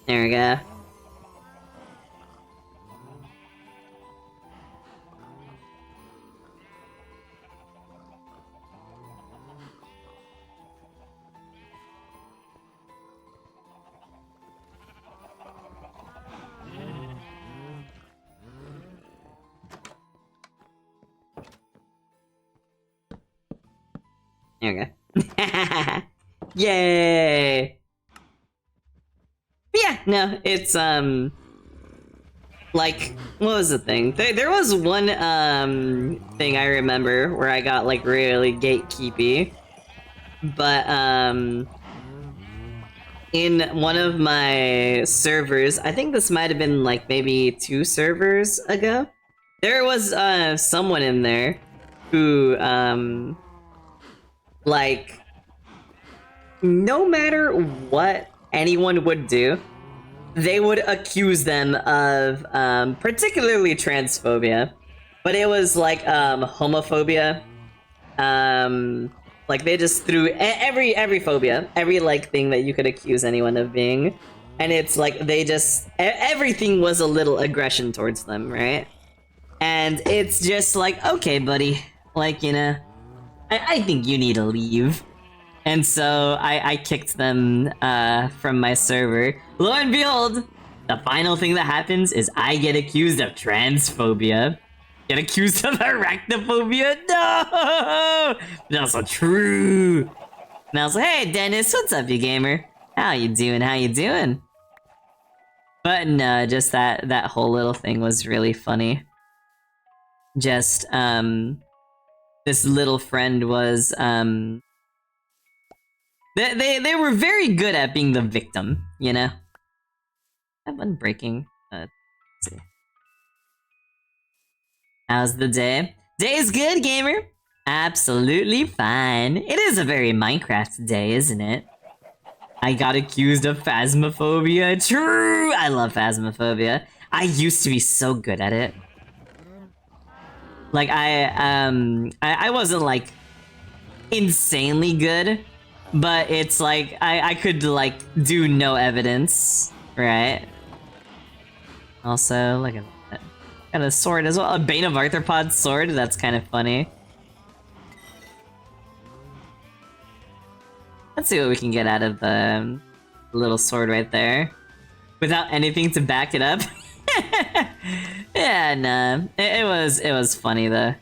Speaker 1: There we go. There we go. Yay! But yeah, no, it's, like, what was the thing? There was one, thing I remember where I got, like, really gatekeepy. But, in one of my servers, I think this might have been, like, maybe 2 servers ago, there was, someone in there who, like, no matter what anyone would do, they would accuse them of particularly transphobia, but it was like homophobia. Like they just threw every phobia, every like thing that you could accuse anyone of being, and it's like they just everything was a little aggression towards them, right? And it's just like, okay, buddy, like, you know, I think you need to leave. And so I kicked them from my server. Lo and behold, the final thing that happens is I get accused of transphobia. Get accused of arachnophobia? No! That's so true. And I was like, hey Dennis, what's up, you gamer? How you doing? How you doing? But no, just that whole little thing was really funny. Just this little friend was they were very good at being the victim, you know? I've been breaking. Let's see. How's the day? Day's good, gamer. Absolutely fine. It is a very Minecraft day, isn't it? I got accused of phasmophobia. True! I love phasmophobia. I used to be so good at it. Like, I wasn't, like, insanely good, but it's like, I could, like, do no evidence, right? Also, look at that. Got a sword as well. A Bane of Arthropod sword. That's kind of funny. Let's see what we can get out of the little sword right there. Without anything to back it up. Yeah, nah. It was funny though.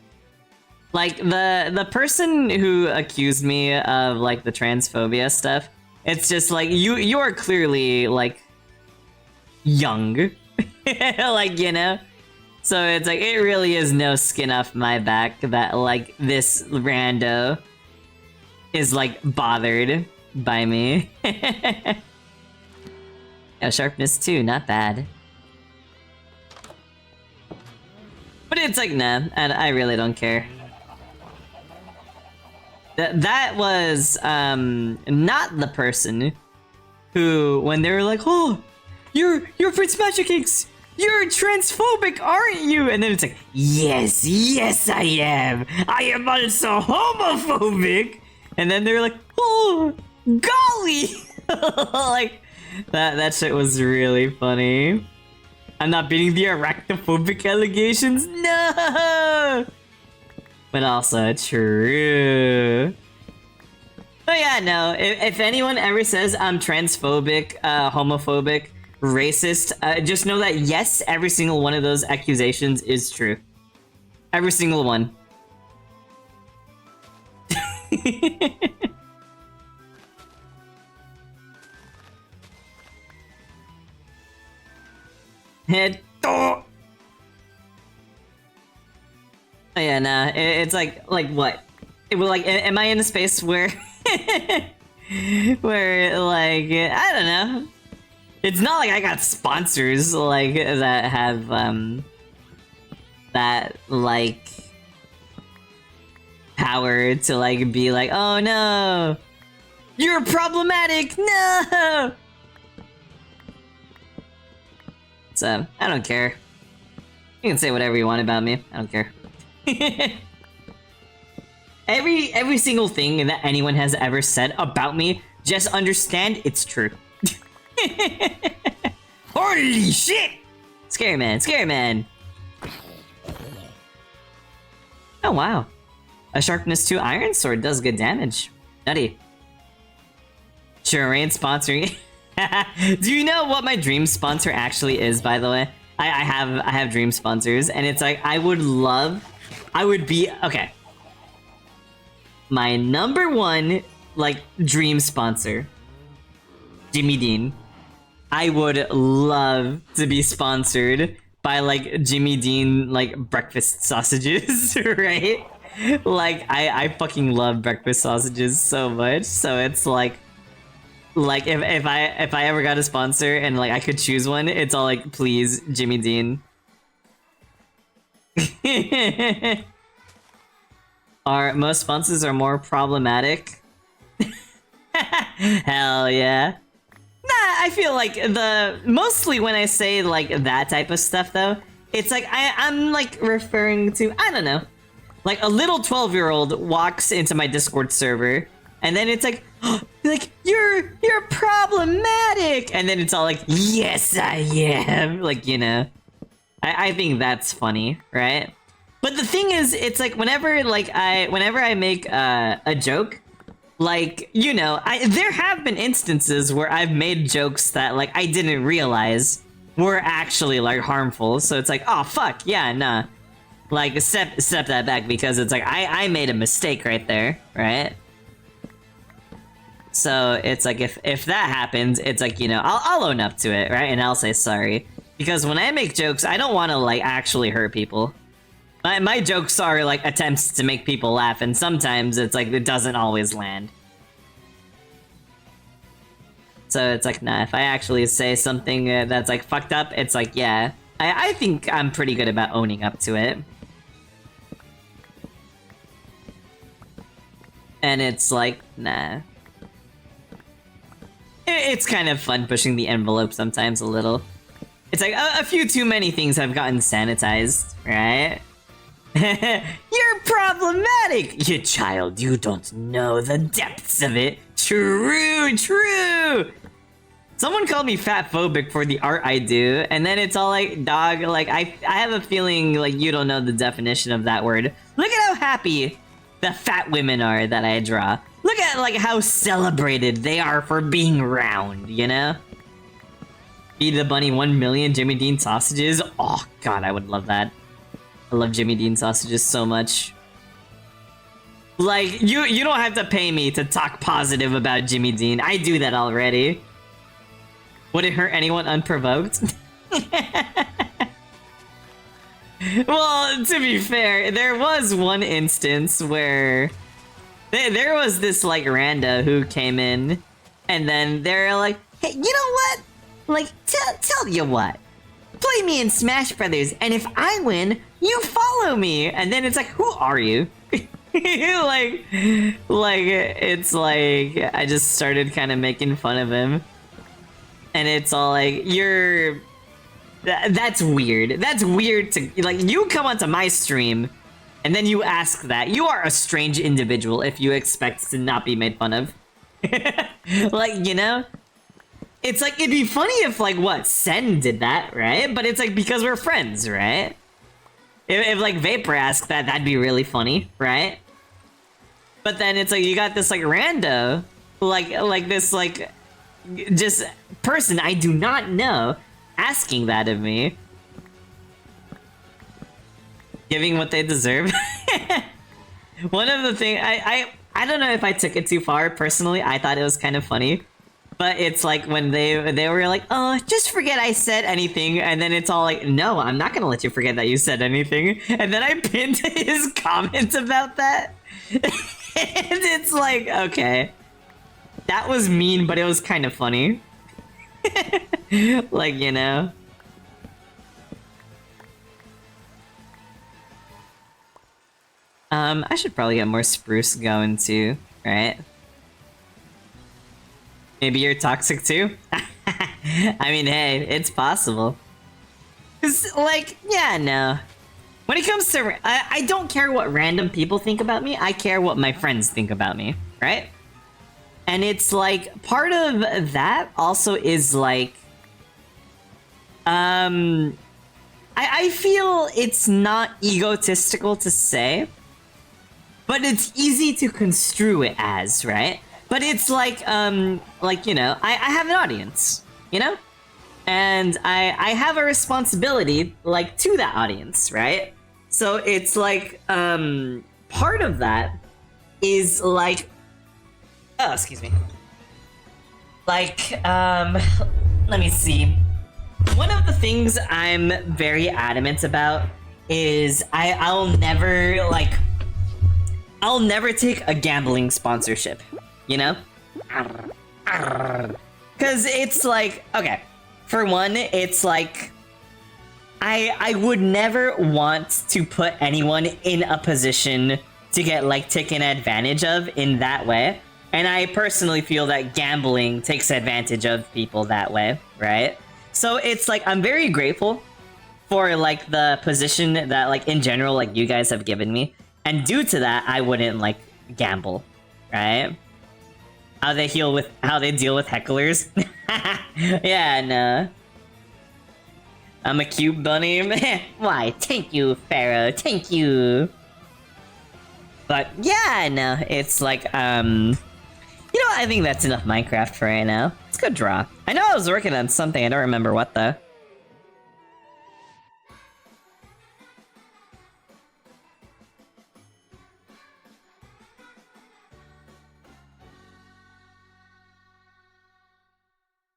Speaker 1: Like the person who accused me of like the transphobia stuff, it's just like you are clearly like young. Like, you know? So it's like it really is no skin off my back that like this rando is like bothered by me. Yeah, sharpness 2, not bad. But it's like, nah, I really don't care. That was not the person who, when they were like, oh, you're Prince Magic Inks, you're transphobic, aren't you? And then it's like, yes, I am. I am also homophobic. And then they're like, oh, golly! Like, that shit was really funny. I'm not beating the arachnophobic allegations, no! But also true. Oh yeah, no, if anyone ever says I'm transphobic, homophobic, racist, just know that yes, every single one of those accusations is true. Every single one. Oh yeah, nah, it's like what? It will like, am I in a space where, where like, I don't know. It's not like I got sponsors like that have that like power to like be like, oh no, you're problematic, no. So I don't care. You can say whatever you want about me. I don't care. Every single thing that anyone has ever said about me, just understand it's true. Holy shit! Scary man, scary man. Oh wow. A sharpness 2 iron sword does good damage. Nutty. Sure, ain't sponsoring. Do you know what my dream sponsor actually is, by the way? I have dream sponsors, and it's like I would be okay. My number one like dream sponsor, Jimmy Dean. I would love to be sponsored by like Jimmy Dean like breakfast sausages, right? Like I fucking love breakfast sausages so much, so it's like if I ever got a sponsor and like I could choose one, it's all like, please, Jimmy Dean. Most sponsors are more problematic? Hell yeah. I feel like mostly when I say like that type of stuff though, it's like I'm like referring to, I don't know, like a little 12-year-old walks into my Discord server and then it's like, like you're problematic, and then it's all like, yes I am, like, you know. I think that's funny, right? But the thing is, it's like whenever I make a joke, like, you know, there have been instances where I've made jokes that like I didn't realize were actually like harmful. So it's like, oh fuck, yeah, nah. Like step that back, because it's like I made a mistake right there, right? So it's like if that happens, it's like, you know, I'll own up to it, right? And I'll say sorry. Because when I make jokes, I don't want to like actually hurt people. My jokes are like attempts to make people laugh, and sometimes it's like it doesn't always land. So it's like, nah, if I actually say something that's like fucked up, it's like, yeah, I think I'm pretty good about owning up to it. And it's like, nah. It's kind of fun pushing the envelope sometimes a little. It's like a few too many things have gotten sanitized, right? You're problematic! You child, you don't know the depths of it. True, true! Someone called me fatphobic for the art I do, and then it's all like, dog, like, I have a feeling like you don't know the definition of that word. Look at how happy the fat women are that I draw. Look at like how celebrated they are for being round, you know? Feed the bunny 1 million Jimmy Dean sausages. Oh god, I would love that. I love Jimmy Dean sausages so much. Like, you don't have to pay me to talk positive about Jimmy Dean. I do that already. Would it hurt anyone unprovoked? Well, to be fair, there was one instance where there was this like rando who came in, and then they're like, hey, you know what? Like, tell you what. Play me in Smash Brothers, and if I win, you follow me. And then it's like, who are you? like, it's like, I just started kind of making fun of him. And it's all like, that's weird. That's weird to, like, you come onto my stream, and then you ask that. You are a strange individual if you expect to not be made fun of. Like, you know? It's like, it'd be funny if, like, what, Sen did that, right? But it's like, because we're friends, right? If like, Vapor asked that, that'd be really funny, right? But then it's like, you got this, like, rando, like this, like, just person I do not know asking that of me. Giving what they deserve. One of the things, I don't know if I took it too far, personally. I thought it was kind of funny. But it's like when they were like, oh, just forget I said anything. And then it's all like, no, I'm not going to let you forget that you said anything. And then I pinned his comment about that. And it's like, okay. That was mean, but it was kind of funny. Like, you know. I should probably get more spruce going too, right? Maybe you're toxic too? I mean, hey, it's possible. Cause, like, yeah, no. When it comes to, I don't care what random people think about me, I care what my friends think about me, right? And it's like, part of that also is like, I feel it's not egotistical to say, but it's easy to construe it as, right? But it's like, you know, I have an audience, you know? And I have a responsibility, like, to that audience, right? So it's like, part of that is like, oh, excuse me. Like, let me see. One of the things I'm very adamant about is I'll never take a gambling sponsorship. You know? Because it's like, okay, for one, it's like, I would never want to put anyone in a position to get, like, taken advantage of in that way. And I personally feel that gambling takes advantage of people that way, right? So it's like I'm very grateful for like the position that like in general like you guys have given me. And due to that, I wouldn't like gamble, right? How they deal with hecklers. Yeah, no. I'm a cute bunny. Why? Thank you, Pharaoh. Thank you. But yeah, no, it's like you know, I think that's enough Minecraft for right now. Let's go draw. I know I was working on something, I don't remember what though.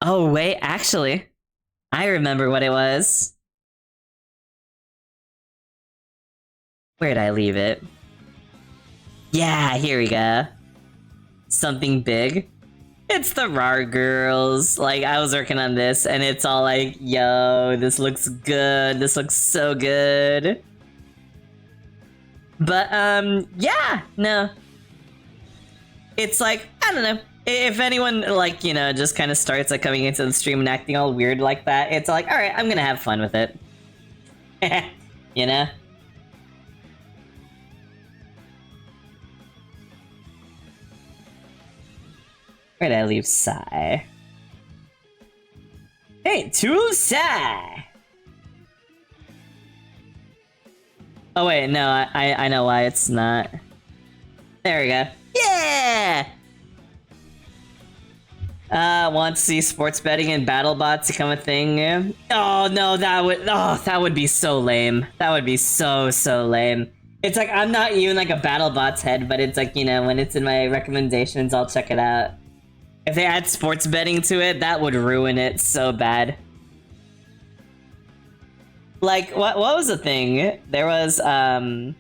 Speaker 1: Oh wait, actually, I remember what it was. Where'd I leave it? Yeah, here we go. Something big. It's the RAR girls. Like, I was working on this, and it's all like, yo, this looks good. This looks so good. But, yeah, no. It's like, I don't know. If anyone, like, you know, just kind of starts, like, coming into the stream and acting all weird like that, it's like, alright, I'm gonna have fun with it. You know? Where'd I leave Sai? Hey, to Sai! Oh wait, no, I know why it's not. There we go. Yeah! Want to see sports betting and BattleBots become a thing? Oh no, that would be so lame. That would be so lame. It's like, I'm not even like a BattleBots head, but it's like, you know, when it's in my recommendations, I'll check it out. If they add sports betting to it, that would ruin it so bad. Like, what was the thing? There was, wasn't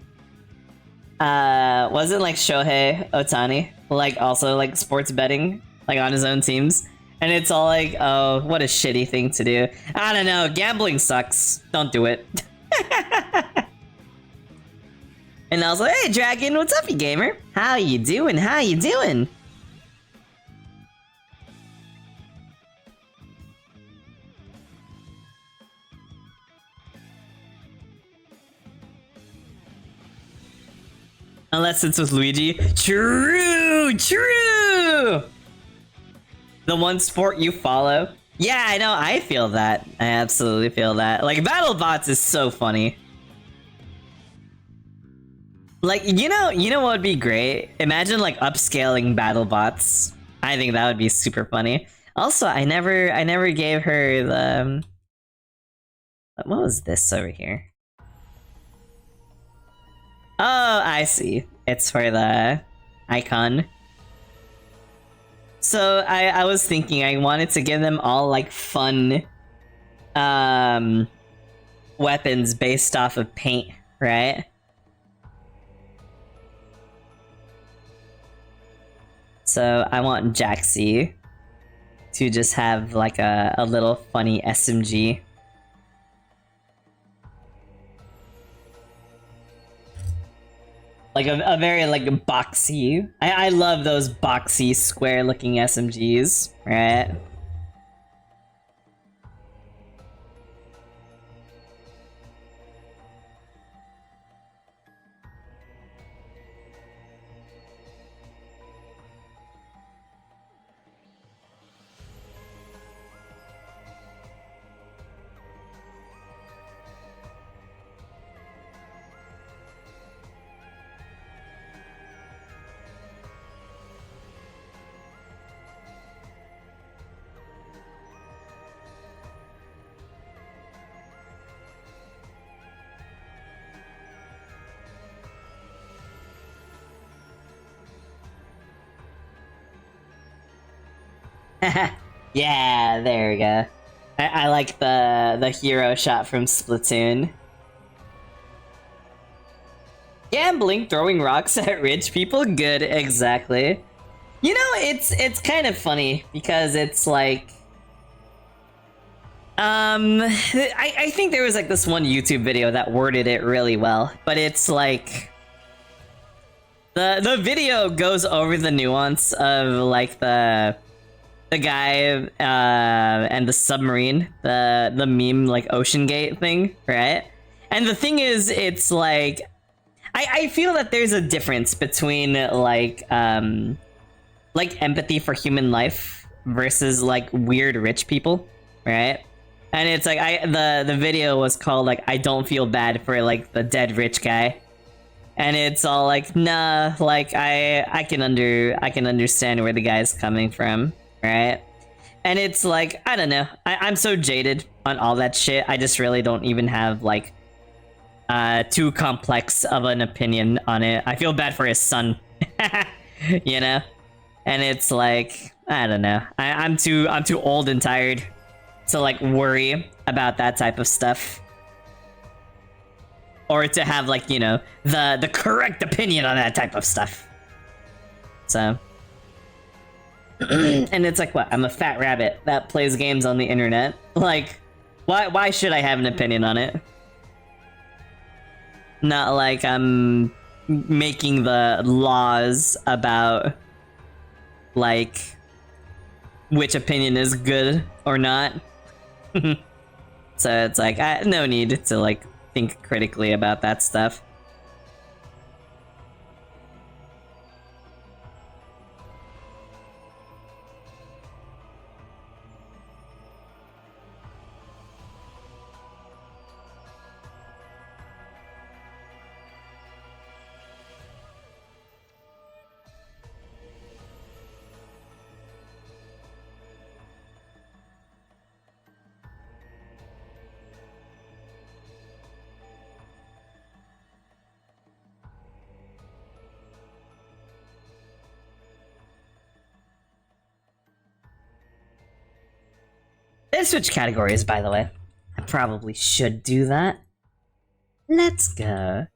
Speaker 1: like Shohei Ohtani, like, also, like, sports betting, like, on his own teams? And it's all like, oh, what a shitty thing to do. I don't know, gambling sucks. Don't do it. And I was like, hey, Dragon, what's up, you gamer? How you doing? How you doing? Unless it's with Luigi. True! True! The one sport you follow. Yeah, I know, I feel that. I absolutely feel that. Like, BattleBots is so funny. Like, you know what would be great? Imagine, like, upscaling BattleBots. I think that would be super funny. Also, I never gave her the... What was this over here? Oh, I see. It's for the icon. So I was thinking I wanted to give them all like fun weapons based off of paint, right? So I want Jaxi to just have like a little funny SMG. Like a very like boxy. I love those boxy square looking SMGs, right? Yeah, there we go. I like the hero shot from Splatoon. Gambling, throwing rocks at rich people, good, exactly. You know, it's kind of funny because it's like I think there was like this one YouTube video that worded it really well, but it's like The video goes over the nuance of like the guy and the submarine, the meme like Ocean Gate thing, right? And the thing is, it's like I feel that there's a difference between like empathy for human life versus like weird rich people, right? And it's like the video was called like I don't feel bad for like the dead rich guy. And it's all like, nah, like I can understand where the guy's coming from, right? And it's like, I don't know. I'm so jaded on all that shit. I just really don't even have like too complex of an opinion on it. I feel bad for his son. You know? And it's like, I don't know. I'm too old and tired to like worry about that type of stuff. Or to have like, you know, the correct opinion on that type of stuff. So and it's like, what? I'm a fat rabbit that plays games on the internet. Like, why should I have an opinion on it? Not like I'm making the laws about like which opinion is good or not. So it's like, no need to like think critically about that stuff. Let's switch categories, by the way. I probably should do that. Let's go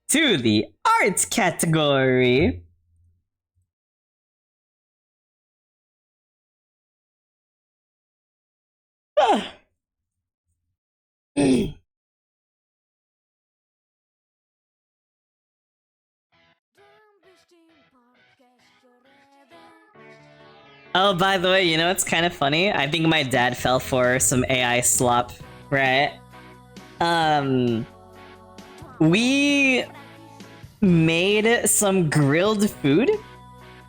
Speaker 1: to the arts category. Oh, by the way, you know, it's kind of funny. I think my dad fell for some AI slop, right? We made some grilled food.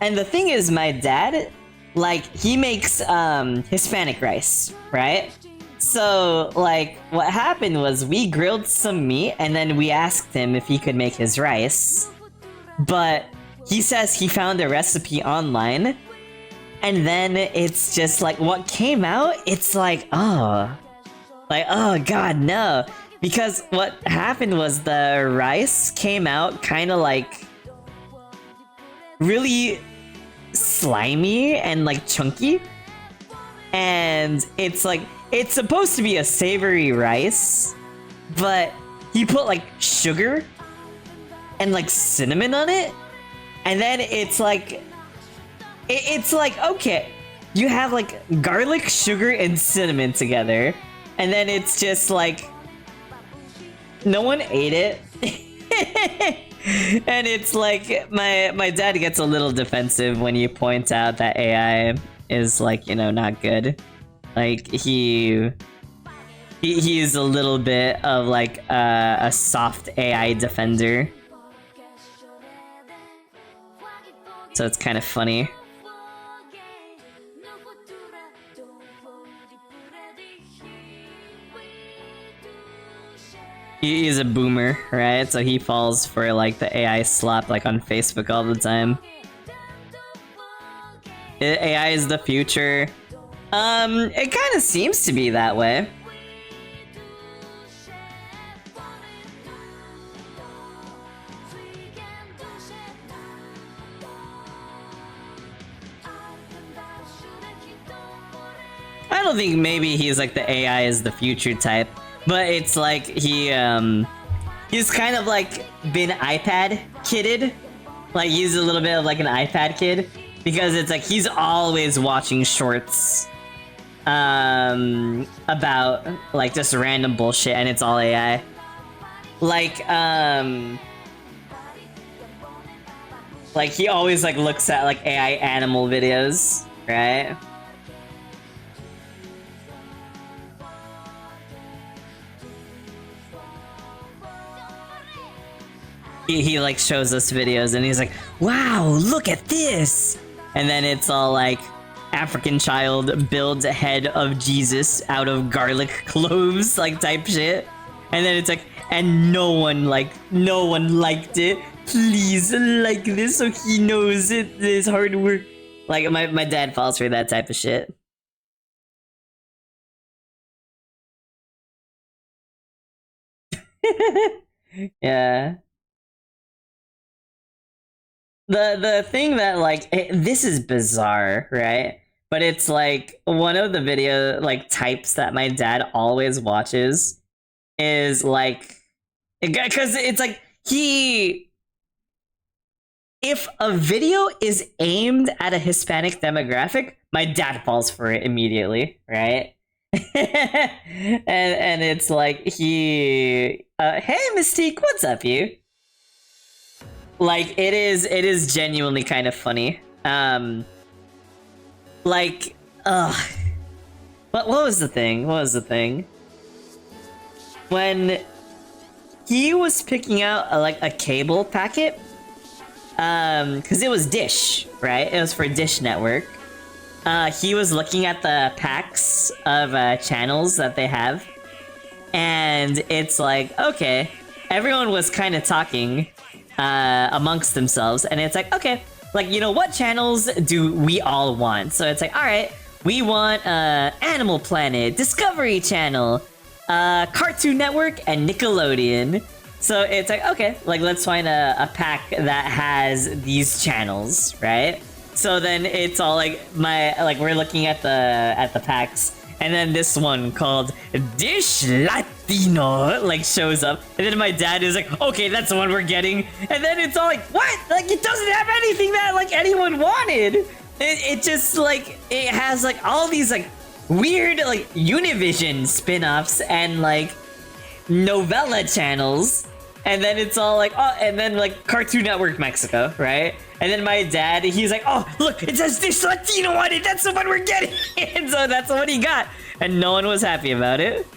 Speaker 1: And the thing is, my dad, like, he makes Hispanic rice, right? So, like, what happened was we grilled some meat and then we asked him if he could make his rice. But he says he found a recipe online. And then it's just like, what came out, it's like, oh god, no. Because what happened was the rice came out kind of like really slimy and like chunky. And it's like, it's supposed to be a savory rice, but he put like sugar and like cinnamon on it. And then it's like, it's like, okay, you have like garlic, sugar, and cinnamon together, and then it's just like, no one ate it. And it's like, my dad gets a little defensive when you point out that AI is like, you know, not good. Like, he's a little bit of like a soft AI defender. So it's kind of funny. He's a boomer, right? So he falls for like the AI slop like on Facebook all the time. AI is the future. It kind of seems to be that way. I don't think maybe he's like the AI is the future type. But it's like he's kind of like been iPad kidded. Like he's a little bit of like an iPad kid. Because it's like he's always watching shorts about like just random bullshit and it's all AI. Like Like, he always, like, looks at, like, AI animal videos, right? He like, shows us videos, and he's like, wow, look at this! And then it's all, like, African child builds a head of Jesus out of garlic cloves, like, type shit. And then it's like, and no one liked it. Please like this so he knows it is hard work. Like, my dad falls for that type of shit. Yeah. The thing that, like, this is bizarre, right? But it's like one of the video, like, types that my dad always watches is like, because it's like, if a video is aimed at a Hispanic demographic, my dad falls for it immediately, right? and it's like, hey Mystique, what's up, you? Like, it is genuinely kind of funny. Like, what was the thing? When he was picking out a cable packet, because it was Dish, right? It was for Dish Network. He was looking at the packs of channels that they have, and it's like, okay, everyone was kind of talking amongst themselves, and it's like, okay, like, you know, what channels do we all want? So it's like, all right, we want Animal Planet, Discovery Channel, Cartoon Network, and Nickelodeon. So it's like, okay, like, let's find a pack that has these channels, right? So then it's all like, we're looking at the packs, and then this one called Dish Latino, like, shows up. And then my dad is like, okay, that's the one we're getting. And then it's all like, what? Like, it doesn't have anything that, like, anyone wanted. It just, like, it has, like, all these, like, weird, like, Univision spin-offs and, like, novella channels. And then it's all like, oh, and then, like, Cartoon Network Mexico, right? And then my dad, he's like, oh, look, it says Dish Latino on it, that's the one we're getting! And so that's what he got. And no one was happy about it.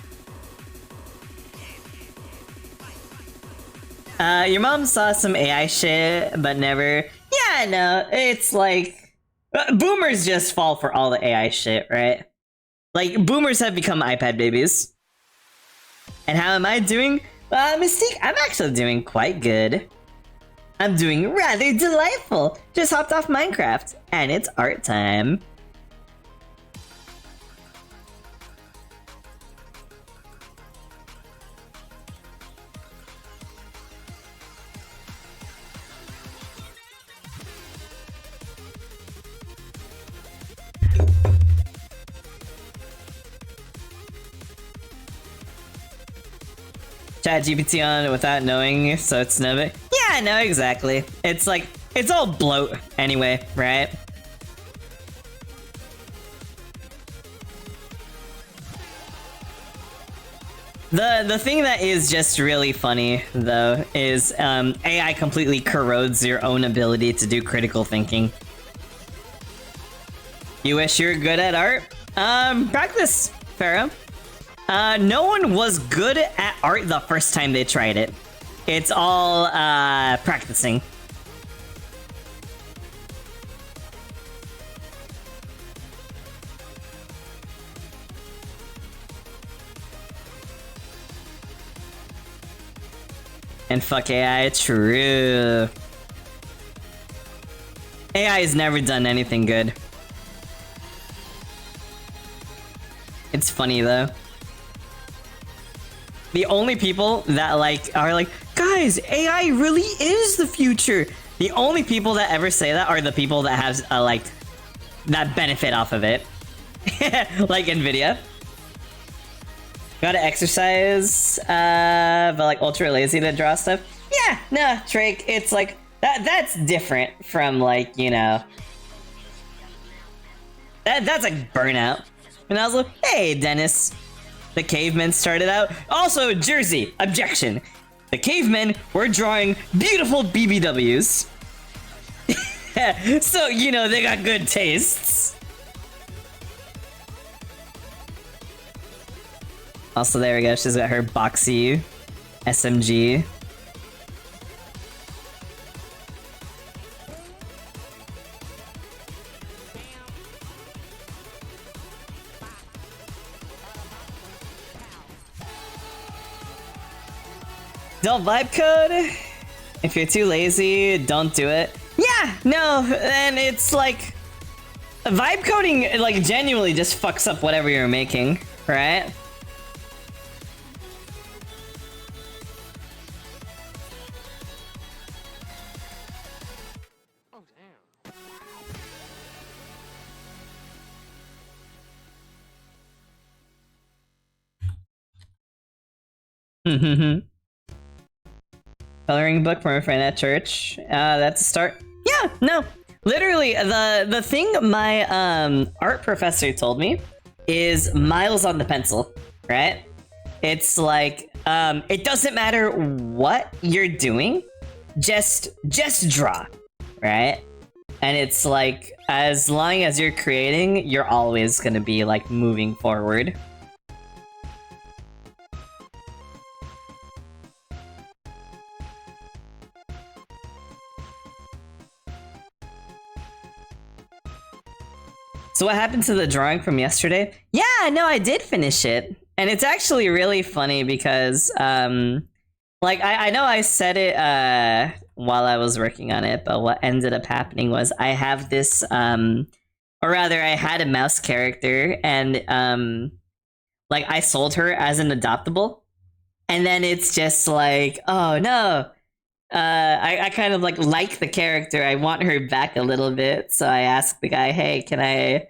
Speaker 1: Your mom saw some AI shit, but never... Yeah, no, it's like... boomers just fall for all the AI shit, right? Like, boomers have become iPad babies. And how am I doing? Mystique, I'm actually doing quite good. I'm doing rather delightful. Just hopped off Minecraft, and it's art time. Chat GPT on without knowing, so it's never... Yeah, no, exactly. It's like, it's all bloat anyway, right? The thing that is just really funny, though, is AI completely corrodes your own ability to do critical thinking. You wish you were good at art? Practice, Pharaoh. No one was good at art the first time they tried it. It's all, practicing. And fuck AI, true. AI has never done anything good. It's funny, though. The only people that, like, are like, guys, AI really is the future. The only people that ever say that are the people that have, like, that benefit off of it. Like Nvidia. Gotta exercise, but, like, ultra lazy to draw stuff. Yeah, no, Drake, it's like, that's different from, like, you know... That's like burnout. And I was like, hey, Dennis. The cavemen started out. Also, Jersey, objection. The cavemen were drawing beautiful BBWs. So, you know, they got good tastes. Also, there we go. She's got her boxy SMG. Don't vibe code. If you're too lazy, don't do it. Yeah, no, and it's like vibe coding like genuinely just fucks up whatever you're making, right? Coloring book from a friend at church. That's a start. Yeah, no. Literally, the thing my art professor told me is miles on the pencil, right? It's like, it doesn't matter what you're doing, just draw, right? And it's like, as long as you're creating, you're always gonna be like moving forward. So what happened to the drawing from yesterday? Yeah, no, I did finish it. And it's actually really funny because, like, I know I said it while I was working on it, but what ended up happening was I have this, or rather, I had a mouse character, and, like, I sold her as an adoptable. And then it's just like, oh no, I kind of like the character. I want her back a little bit. So I asked the guy, hey, can I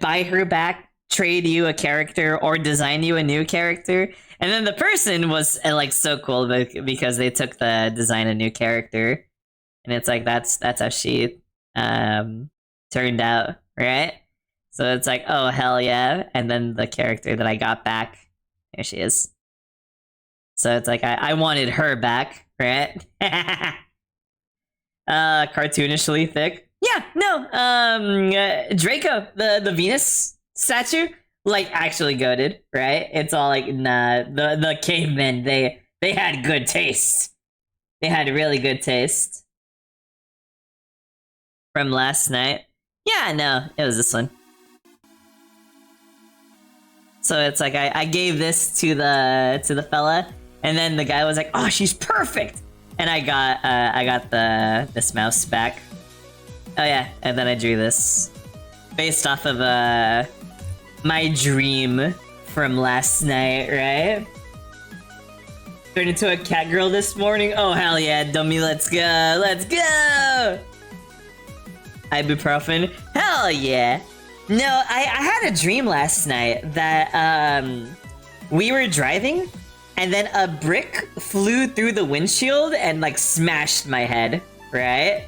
Speaker 1: buy her back, trade you a character, or design you a new character? And then the person was like so cool because they took the design a new character. And it's like, that's how she turned out, right? So it's like, oh, hell yeah. And then the character that I got back, here she is. So it's like, I wanted her back, right? Cartoonishly thick. Yeah, no, Draco, the Venus statue, like, actually goated, right? It's all like, nah, the cavemen, they had good taste. They had really good taste. From last night. Yeah, no, it was this one. So it's like, I gave this to the fella, and then the guy was like, oh, she's perfect! And I got this mouse back. Oh yeah, and then I drew this. Based off of my dream from last night, right? Turned into a cat girl this morning. Oh hell yeah, dummy, let's go! Let's go! Ibuprofen. Hell yeah! No, I had a dream last night that we were driving, and then a brick flew through the windshield and like smashed my head, right?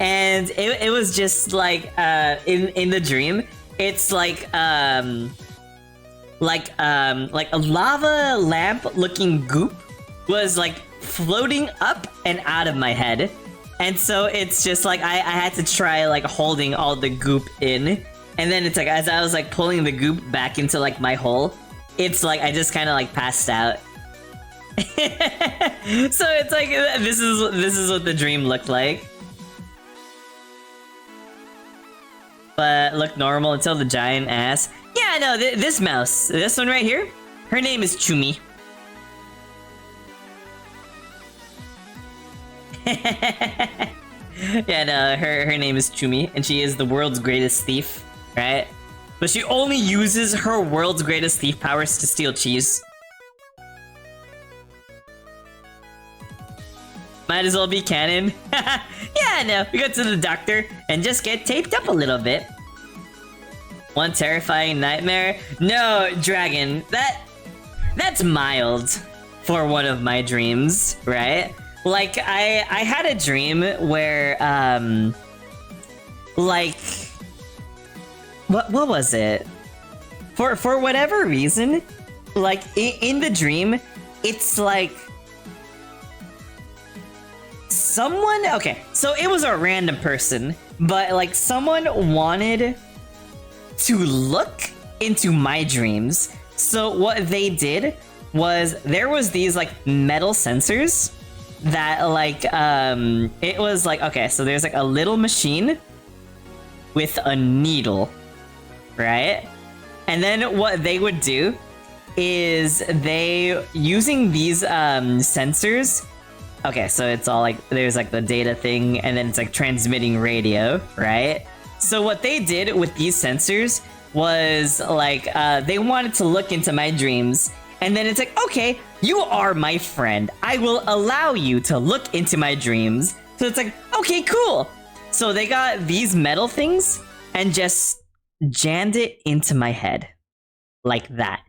Speaker 1: And it was just like in the dream, it's like a lava lamp looking goop was like floating up and out of my head. And so it's just like I had to try like holding all the goop in. And then it's like as I was like pulling the goop back into like my hole, it's like I just kind of like passed out. So it's like this is what the dream looked like. But looked normal until the giant ass. Yeah, no, this mouse, this one right here, her name is Chumi. Yeah, no, her name is Chumi, and she is the world's greatest thief, right? But she only uses her world's greatest thief powers to steal cheese. Might as well be canon. Yeah, no, we go to the doctor and just get taped up a little bit. One terrifying nightmare? No, Dragon, that's mild for one of my dreams, right? Like, I had a dream where, like, what was it? For whatever reason, like, in the dream, it's like someone, okay, so it was a random person, but like someone wanted to look into my dreams. So what they did was there was these like metal sensors that like it was like, okay, so there's like a little machine with a needle, right? And then what they would do is they using these sensors. Okay, so it's all like there's like the data thing and then it's like transmitting radio, right? So what they did with these sensors was like they wanted to look into my dreams, and then it's like, okay, you are my friend, I will allow you to look into my dreams. So it's like, okay, cool. So they got these metal things and just jammed it into my head like that.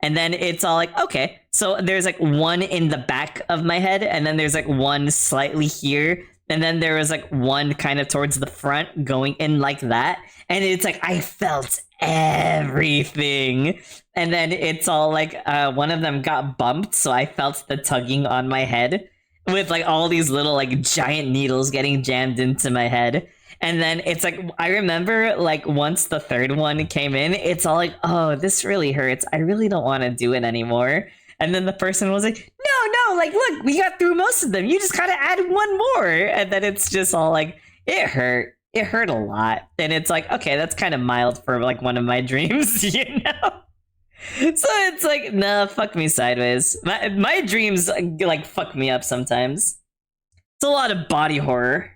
Speaker 1: And then it's all like, okay, so there's like one in the back of my head, and then there's like one slightly here, and then there was like one kind of towards the front going in like that. And it's like, I felt everything. And then it's all like, one of them got bumped, so I felt the tugging on my head with like all these little like giant needles getting jammed into my head. And then it's like, I remember like once the third one came in, it's all like, oh, this really hurts. I really don't want to do it anymore. And then the person was like, no, like, look, we got through most of them. You just gotta add one more. And then it's just all like, it hurt. It hurt a lot. And it's like, okay, that's kind of mild for like one of my dreams, you know? So it's like, nah, fuck me sideways. My dreams like fuck me up sometimes. It's a lot of body horror.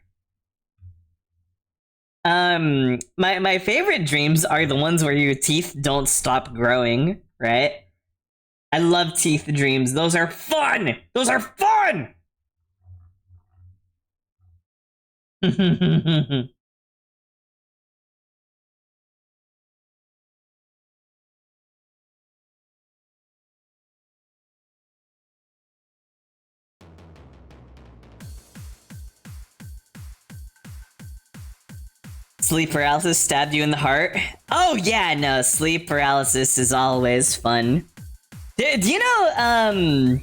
Speaker 1: My favorite dreams are the ones where your teeth don't stop growing, right? I love teeth dreams. Those are fun! Those are fun! Sleep paralysis stabbed you in the heart? Oh yeah, no, sleep paralysis is always fun. Do you know,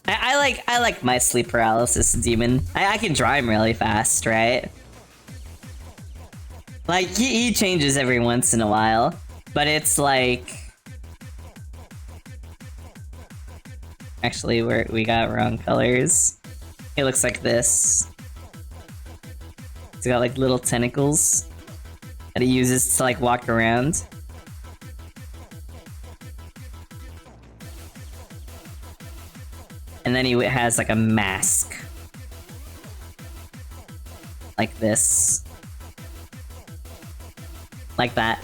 Speaker 1: I like my sleep paralysis demon. I can draw him really fast, right? Like, he changes every once in a while, but it's like... Actually, we got wrong colors. It looks like this. It's got like little tentacles that he uses to like walk around. And then he has like a mask. Like this. Like that.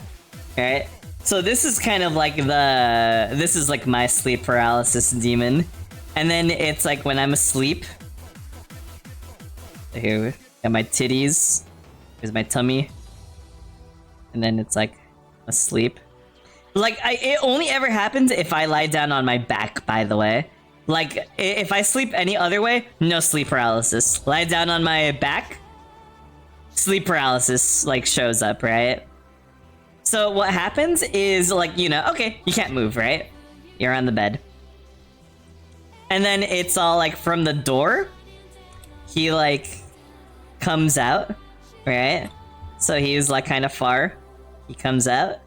Speaker 1: Right? So this is kind of like this is like my sleep paralysis demon. And then it's like when I'm asleep. Here, got my titties. Here's my tummy. And then it's like asleep. Like, it only ever happens if I lie down on my back, by the way. Like, if I sleep any other way, no sleep paralysis. Lie down on my back, sleep paralysis, like, shows up, right? So what happens is, like, you know, okay, you can't move, right? You're on the bed. And then it's all, like, from the door, he, like, comes out, right? So he's, like, kind of far. He comes out.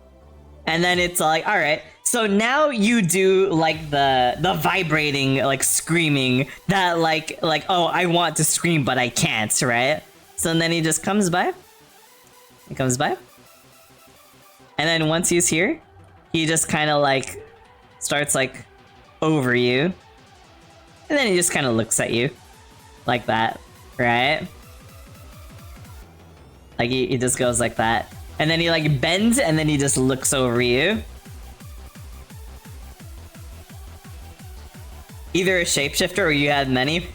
Speaker 1: And then it's like, alright, so now you do, like, the vibrating, like, screaming that, like, oh, I want to scream, but I can't, right? So then he just comes by. He comes by. And then once he's here, he just kind of, like, starts, like, over you. And then he just kind of looks at you. Like that, right? Like, he just goes like that. And then he, like, bends, and then he just looks over you. Either a shapeshifter or you had many.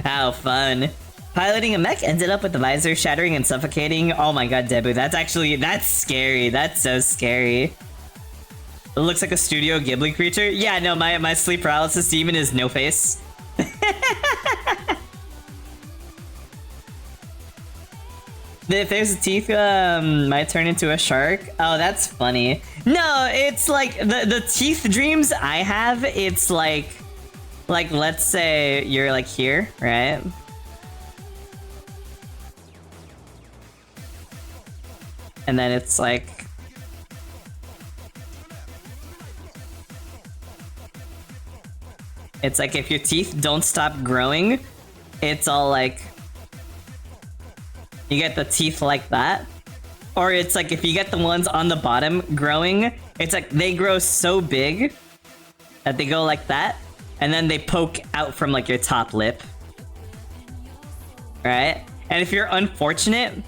Speaker 1: How fun. Piloting a mech ended up with the visor shattering and suffocating. Oh my god, Debu, that's scary. That's so scary. It looks like a Studio Ghibli creature. Yeah, no, my sleep paralysis demon is no face. If there's teeth, might turn into a shark. Oh, that's funny. No, it's like the teeth dreams I have. It's like let's say you're like here, right? And then it's like if your teeth don't stop growing, it's all like you get the teeth like that. Or it's like if you get the ones on the bottom growing, it's like they grow so big that they go like that, and then they poke out from like your top lip. Right? And if you're unfortunate,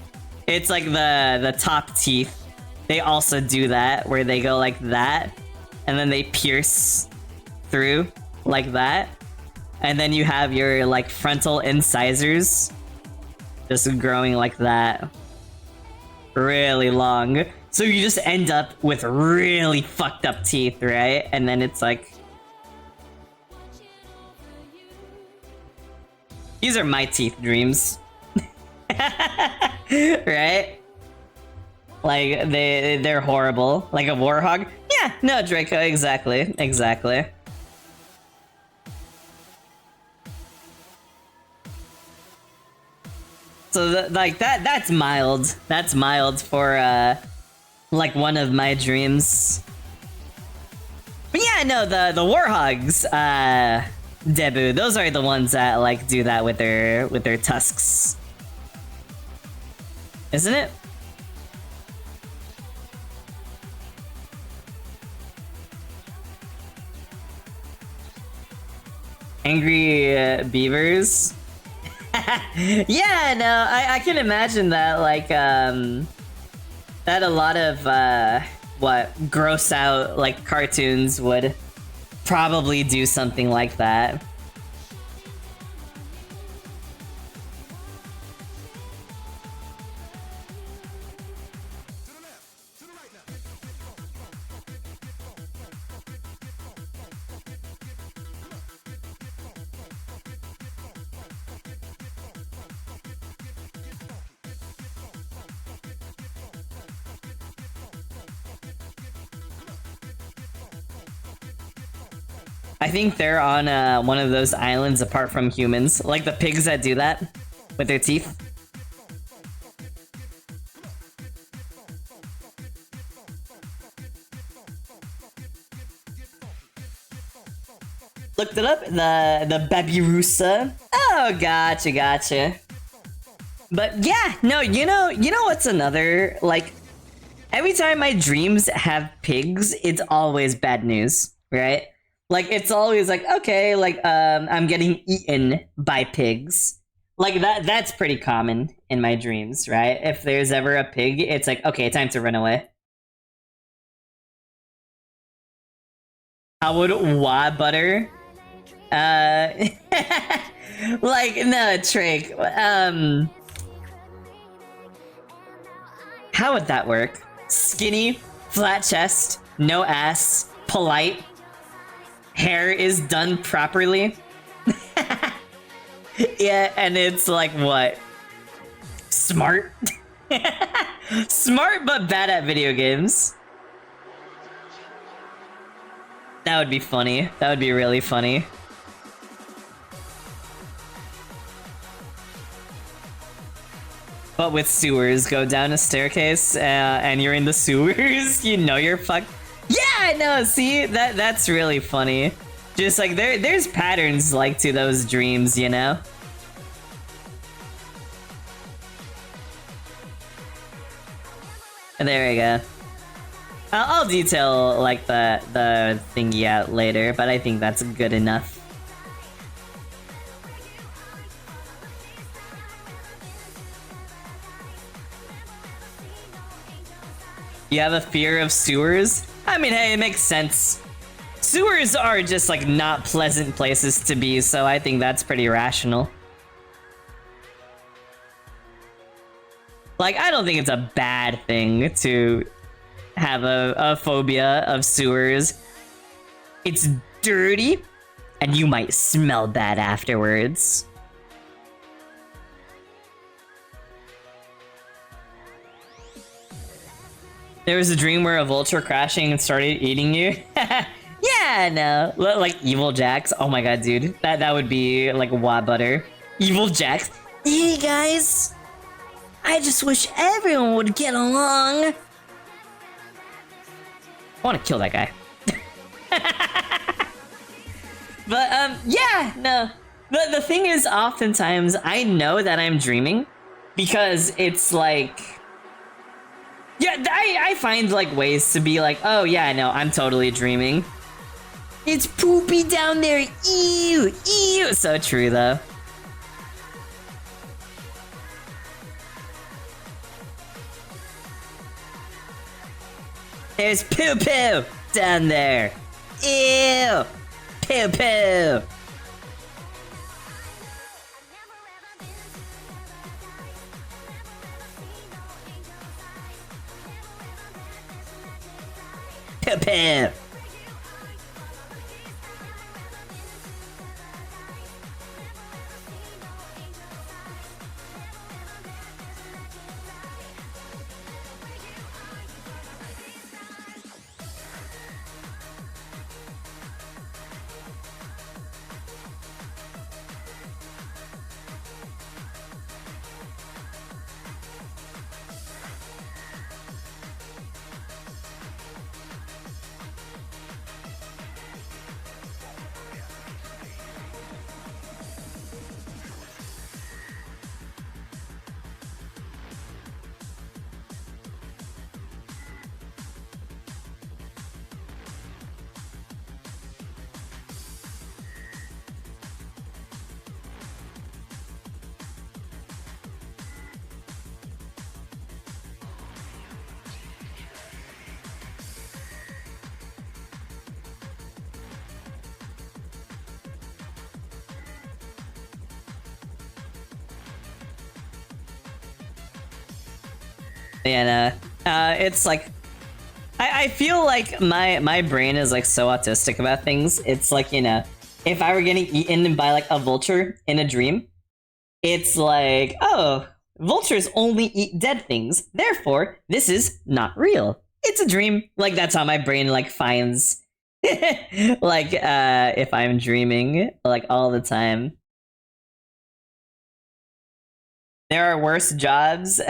Speaker 1: it's like the top teeth. They also do that, where they go like that, and then they pierce through like that. And then you have your like frontal incisors just growing like that. Really long. So you just end up with really fucked up teeth, right? And then it's like... These are my teeth dreams. Right? Like, they're horrible. Like a warhog? Yeah, no, Draco, exactly. Exactly. So, like, that's mild. That's mild for, like, one of my dreams. But yeah, no, the warhogs, Debu, those are the ones that, like, do that with their tusks. Isn't it? Angry beavers? Yeah, no, I can imagine that, like, that a lot of, what, gross out, like, cartoons would probably do something like that. I think they're on one of those islands apart from humans, like the pigs that do that with their teeth. Looked it up, the Babirusa. Oh, gotcha. But yeah, no, you know what's another, like, every time my dreams have pigs, it's always bad news, right? Like, it's always like, okay, like, I'm getting eaten by pigs. Like, that's pretty common in my dreams, right? If there's ever a pig, it's like, okay, time to run away. How would Wa butter? Like, no, Trick. How would that work? Skinny, flat chest, no ass, polite. Hair is done properly. Yeah, and it's like what? Smart? Smart but bad at video games. That would be funny. That would be really funny. But with sewers, go down a staircase and you're in the sewers, you know you're fucked. Yeah, no, see, that's really funny. Just like there's patterns like to those dreams, you know? And there we go. I'll detail like the thingy out later, but I think that's good enough. You have a fear of sewers? I mean, hey, it makes sense. Sewers are just like not pleasant places to be, so I think that's pretty rational. Like, I don't think it's a bad thing to have a phobia of sewers. It's dirty, and you might smell bad afterwards. There was a dream where a vulture crashing and started eating you. Yeah, no. Like Evil Jacks. Oh my god, dude. That would be like Wa Butter. Evil Jacks. Hey guys! I just wish everyone would get along. I want to kill that guy. But yeah, no. The thing is, oftentimes I know that I'm dreaming because it's like, yeah, I find like ways to be like, oh yeah, no, I'm totally dreaming. It's poopy down there. Ew, ew. So true though. There's poo poo down there. Ew, poo poo. Poo poo. Yeah, it's like I feel like my brain is like so autistic about things. It's like, you know, if I were getting eaten by like a vulture in a dream, it's like, oh, vultures only eat dead things. Therefore, this is not real. It's a dream. Like that's how my brain like finds like if I'm dreaming like all the time. There are worse jobs.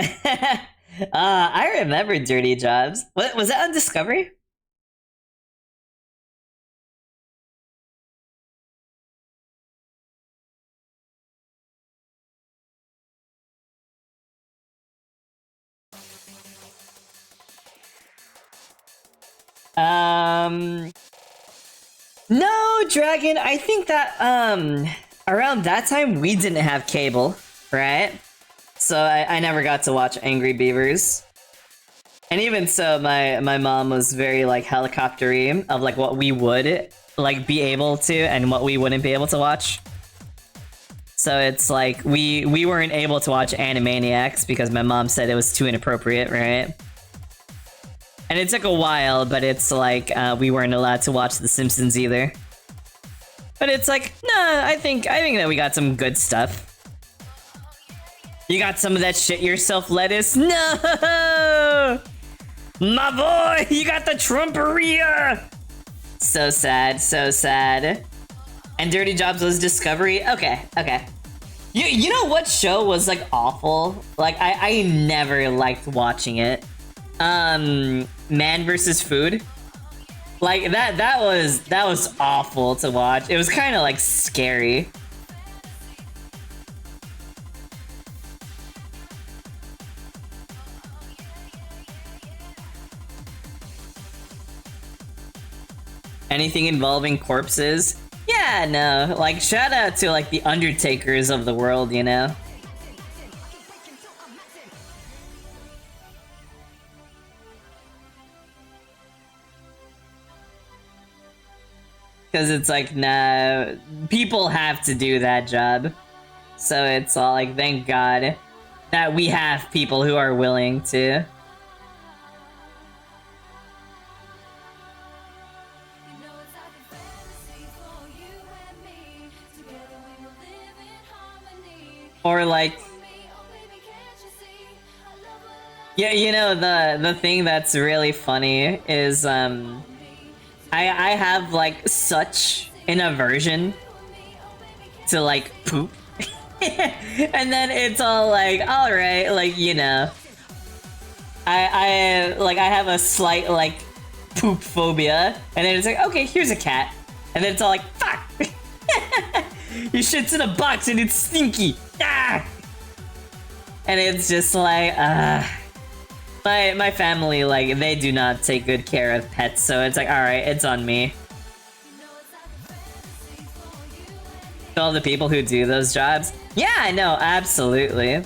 Speaker 1: I remember Dirty Jobs. What was that on Discovery? Um, no, Dragon. I think that around that time we didn't have cable, right? So I never got to watch Angry Beavers. And even so, my mom was very like helicoptery of like what we would like be able to and what we wouldn't be able to watch. So it's like we weren't able to watch Animaniacs because my mom said it was too inappropriate, right? And it took a while, but it's like we weren't allowed to watch The Simpsons either. But it's like, nah, I think that we got some good stuff. You got some of that shit yourself lettuce? No! My boy, you got the Trumperia! So sad, so sad. And Dirty Jobs was Discovery? Okay, okay. You know what show was like awful? Like I never liked watching it. Man vs. Food. Like that was awful to watch. It was kind of like scary. Anything involving corpses? Yeah, no. Like shout out to like the Undertakers of the world, you know? Because it's like, nah, people have to do that job. So it's all like, thank God that we have people who are willing to. Or like, Yeah, you know, the thing that's really funny is I have like such an aversion to like poop. And then it's all like, all right, like, you know, I have a slight like poop phobia, and then it's like, okay, here's a cat, and then it's all like, fuck, your shit's in a box and it's stinky, ah, and it's just like, my family, like, they do not take good care of pets, so it's like, all right, it's on me. All the people who do those jobs, yeah, I know, absolutely.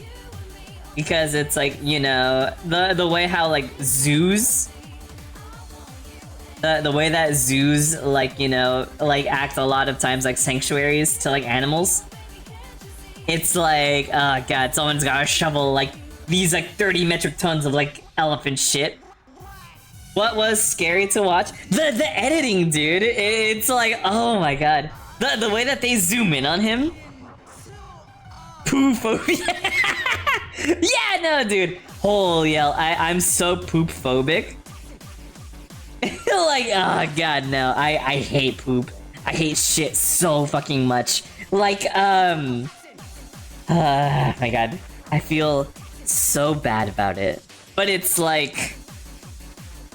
Speaker 1: Because it's like, you know, the way how like zoos, the way that zoos like, you know, like act a lot of times like sanctuaries to like animals. It's like, oh god, someone's gotta shovel like these like 30 metric tons of like elephant shit. What was scary to watch? The editing, dude. It's like, oh my god, the way that they zoom in on him. Poo phobia. Yeah, no, dude. Holy hell, I'm so poop phobic. Like, oh god, no. I hate poop. I hate shit so fucking much. Like, my god. I feel so bad about it. But it's like,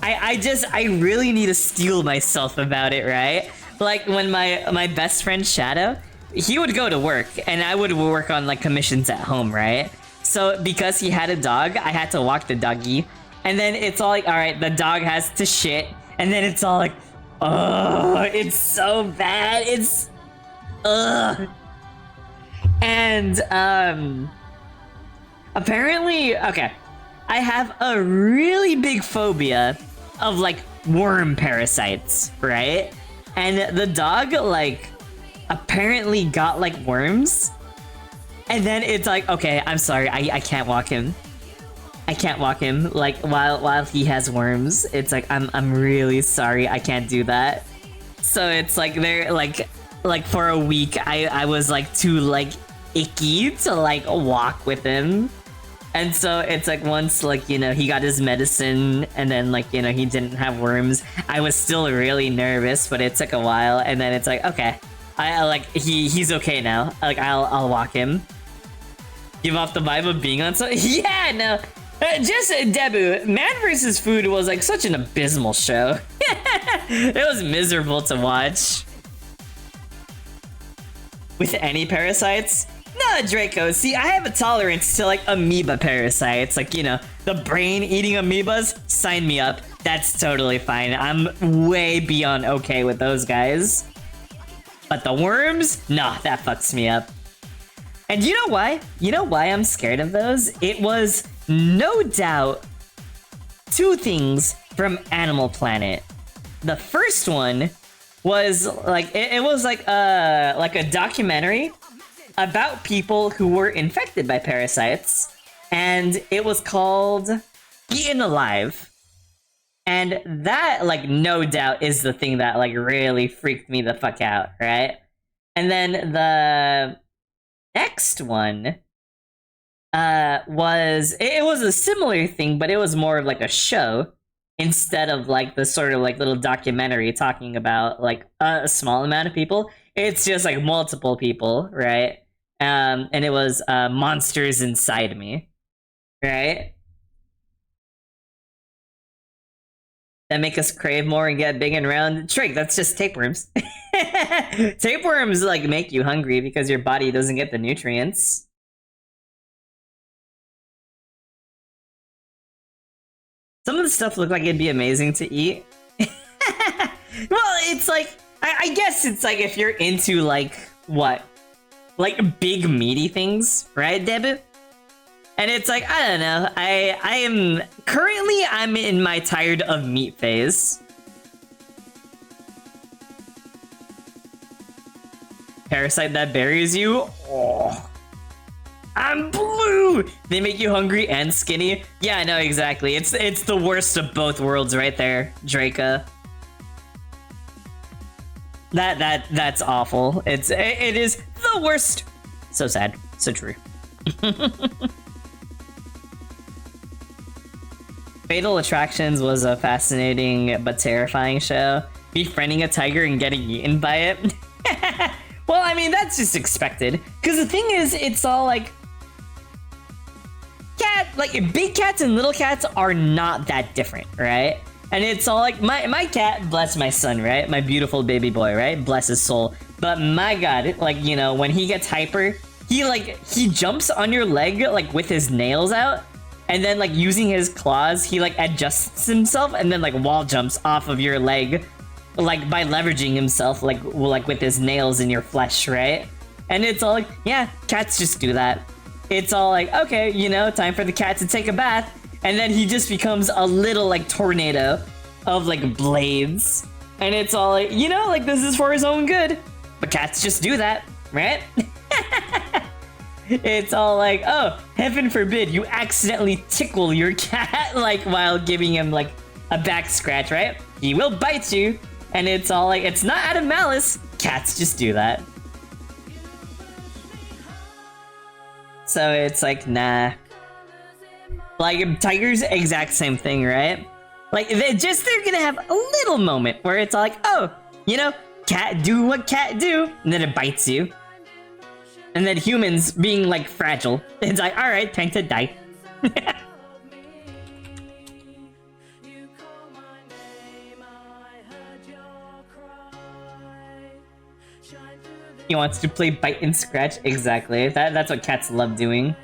Speaker 1: I really need to steel myself about it, right? Like when my best friend Shadow, he would go to work and I would work on like commissions at home, right? So because he had a dog, I had to walk the doggy. And then it's all like, all right, the dog has to shit. And then it's all like, oh, it's so bad. It's, ugh. And, apparently, okay, I have a really big phobia of like worm parasites, right? And the dog, like, apparently got like worms, and then it's like, okay, I'm sorry, I can't walk him. I can't walk him like while he has worms. It's like, I'm really sorry, I can't do that. So it's like they're like for a week I was like too like icky to like walk with him. And so it's like once like, you know, he got his medicine and then like, you know, he didn't have worms, I was still really nervous, but it took a while, and then it's like, okay, I like he's okay now. Like I'll walk him. Give off the vibe of being on something. Yeah, no. Just Debu, Man vs. Food was like such an abysmal show. It was miserable to watch. With any parasites? No, Draco. See, I have a tolerance to like amoeba parasites. Like, you know, the brain eating amoebas. Sign me up. That's totally fine. I'm way beyond okay with those guys. But the worms? Nah, that fucks me up. And you know why? You know why I'm scared of those? It was no doubt two things from Animal Planet. The first one was like it was like a documentary about people who were infected by parasites, and it was called Eaten Alive. And that, like, no doubt is the thing that, like, really freaked me the fuck out, right? And then the next one was a similar thing, but it was more of like a show instead of like the sort of like little documentary talking about like a small amount of people. It's just like multiple people, right? And it was Monsters Inside Me, right? That make us crave more and get big and round. Trick, that's just tapeworms. Tapeworms like make you hungry because your body doesn't get the nutrients. Some of the stuff looked like it'd be amazing to eat. Well, it's like, I guess it's like if you're into like, what? Like big meaty things, right, Debu? And it's like, I don't know, I'm in my tired of meat phase. Parasite that buries you? Oh. I'm blue! They make you hungry and skinny? Yeah, I know, exactly. It's the worst of both worlds right there, Draca. That's awful. It is the worst. So sad. So true. Fatal Attractions was a fascinating but terrifying show. Befriending a tiger and getting eaten by it. Well, I mean, that's just expected. Because the thing is, it's all like... big cats and little cats are not that different, right? And it's all like, my cat, bless my son, right? My beautiful baby boy, right? Bless his soul. But my god, like, you know, when he gets hyper, he jumps on your leg, like, with his nails out. And then, like, using his claws, he, like, adjusts himself and then, like, wall jumps off of your leg. Like, by leveraging himself, like with his nails in your flesh, right? And it's all like, yeah, cats just do that. It's all like, okay, you know, time for the cat to take a bath. And then he just becomes a little, like, tornado of, like, blades. And it's all like, you know, like, this is for his own good. But cats just do that, right? It's all like, oh, heaven forbid you accidentally tickle your cat, like, while giving him, like, a back scratch, right? He will bite you. And it's all like, it's not out of malice. Cats just do that. So it's like, nah. Like, tigers, exact same thing, right? Like, they're gonna have a little moment where it's all like, oh, you know, cat do what cat do, and then it bites you. And then humans being, like, fragile. It's like, alright, time to die. He wants to play bite and scratch. Exactly. That's what cats love doing.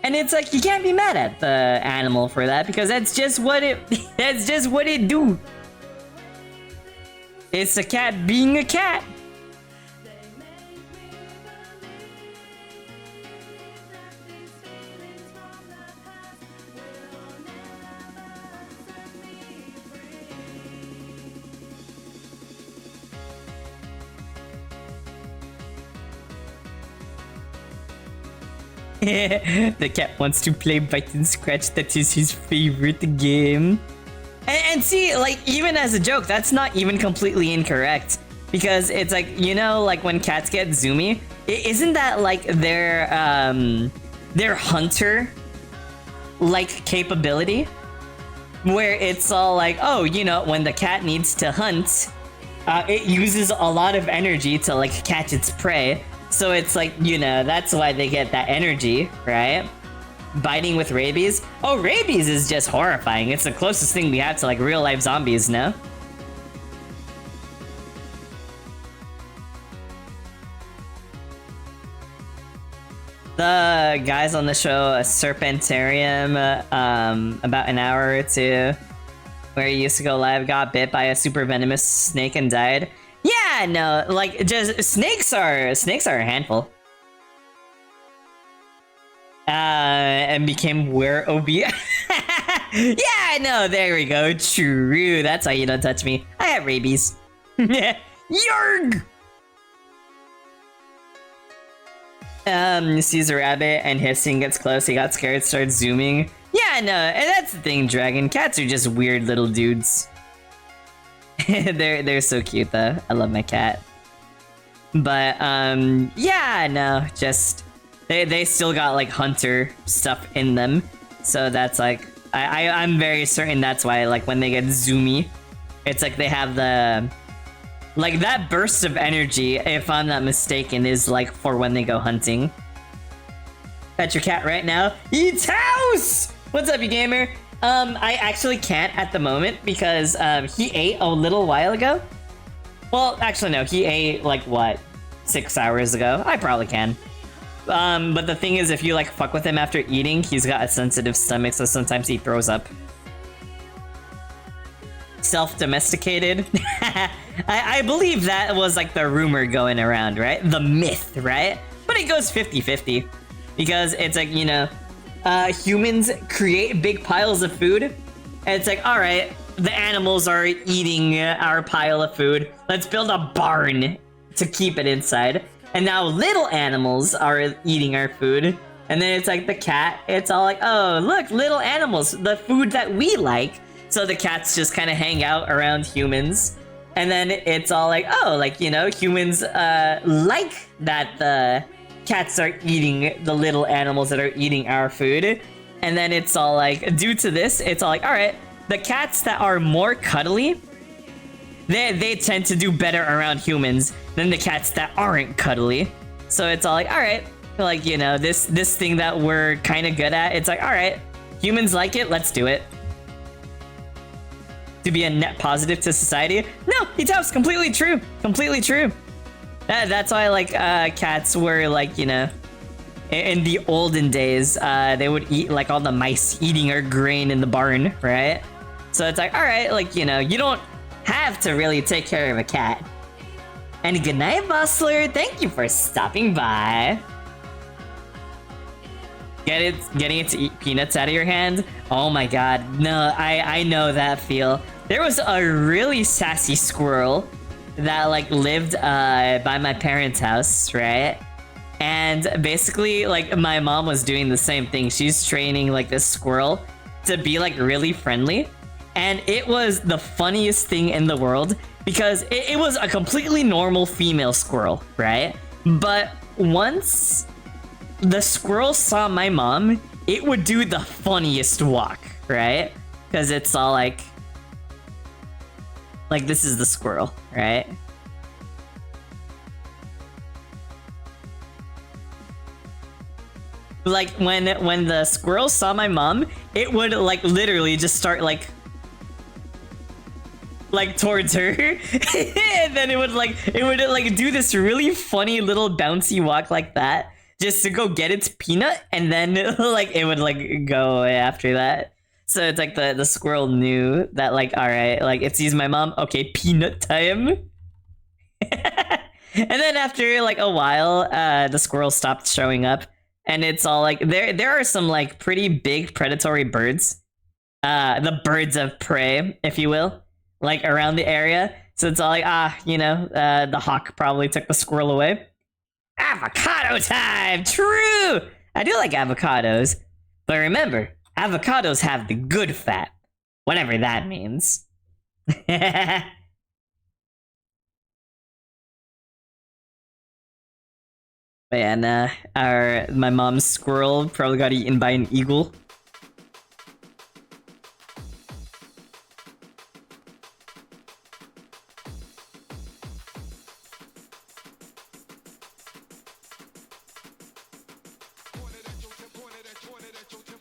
Speaker 1: And it's like, you can't be mad at the animal for that, because that's just what it that's just what it do. It's a cat being a cat. The cat wants to play bite and scratch. That is his favorite game. And see, like, even as a joke, that's not even completely incorrect. Because it's like, you know, like when cats get zoomy, isn't that like their hunter like capability? Where it's all like, oh, you know, when the cat needs to hunt, it uses a lot of energy to like catch its prey. So it's like, you know, that's why they get that energy, right? Biting with rabies? Oh, rabies is just horrifying. It's the closest thing we have to, like, real-life zombies, no? The guys on the show, Serpentarium, about an hour or two, where he used to go live, got bit by a super venomous snake and died. Yeah, no, like, just snakes are a handful. And became were-OB. Yeah, no, there we go. True, that's why you don't touch me. I have rabies. Yarg! Sees a rabbit and hissing, gets close, he got scared, starts zooming. Yeah, no, and that's the thing, Dragon. Cats are just weird little dudes. They're so cute though. I love my cat. But yeah, no, just they still got like hunter stuff in them. So that's like I'm very certain that's why, like, when they get zoomy, it's like they have the like that burst of energy, if I'm not mistaken, is like for when they go hunting. That's your cat right now. Eats house! What's up, you gamer? I actually can't at the moment because he ate a little while ago. Well, actually no, he ate like what, 6 hours ago. I probably can. But the thing is, if you like fuck with him after eating, he's got a sensitive stomach, so sometimes he throws up. Self-domesticated. I believe that was like the rumor going around, right? The myth, right? But it goes 50-50 because it's like, you know, humans create big piles of food, and it's like, all right, the animals are eating our pile of food. Let's build a barn to keep it inside. And now little animals are eating our food. And then it's like the cat, it's all like, oh, look, little animals, the food that we like. So the cats just kind of hang out around humans. And then it's all like, oh, like, you know, humans like that the cats are eating the little animals that are eating our food. And then it's all like, due to this, it's all like, all right, the cats that are more cuddly, they tend to do better around humans than the cats that aren't cuddly. So it's all like, all right, like, you know, this thing that we're kind of good at, it's like, all right, humans like it, let's do it. To be a net positive to society? No, Hitao's completely true. Completely true. That's why, like, cats were, like, you know, in the olden days, they would eat, like, all the mice eating our grain in the barn, right? So it's like, all right, like, you know, you don't have to really take care of a cat. And good night, Bustler. Thank you for stopping by. Getting it to eat peanuts out of your hand? Oh my god. No, I know that feel. There was a really sassy squirrel that like lived by my parents' house, right? And basically, like, my mom was doing the same thing. She's training like this squirrel to be like really friendly. And it was the funniest thing in the world because it was a completely normal female squirrel, right? But once the squirrel saw my mom, it would do the funniest walk, right? Because it's all like this is the squirrel, right? Like when the squirrel saw my mom, it would like literally just start like towards her, and then it would do this really funny little bouncy walk like that, just to go get its peanut, and then like it would like go away after that. So it's like the squirrel knew that like, all right, like it sees my mom, okay, peanut time. And then after like a while, the squirrel stopped showing up, and it's all like there are some like pretty big predatory birds, the birds of prey, if you will, like around the area. So it's all like, you know, the hawk probably took the squirrel away. Avocado time! True! I do like avocados. But remember, avocados have the good fat. Whatever that means. But yeah, nah, my mom's squirrel probably got eaten by an eagle.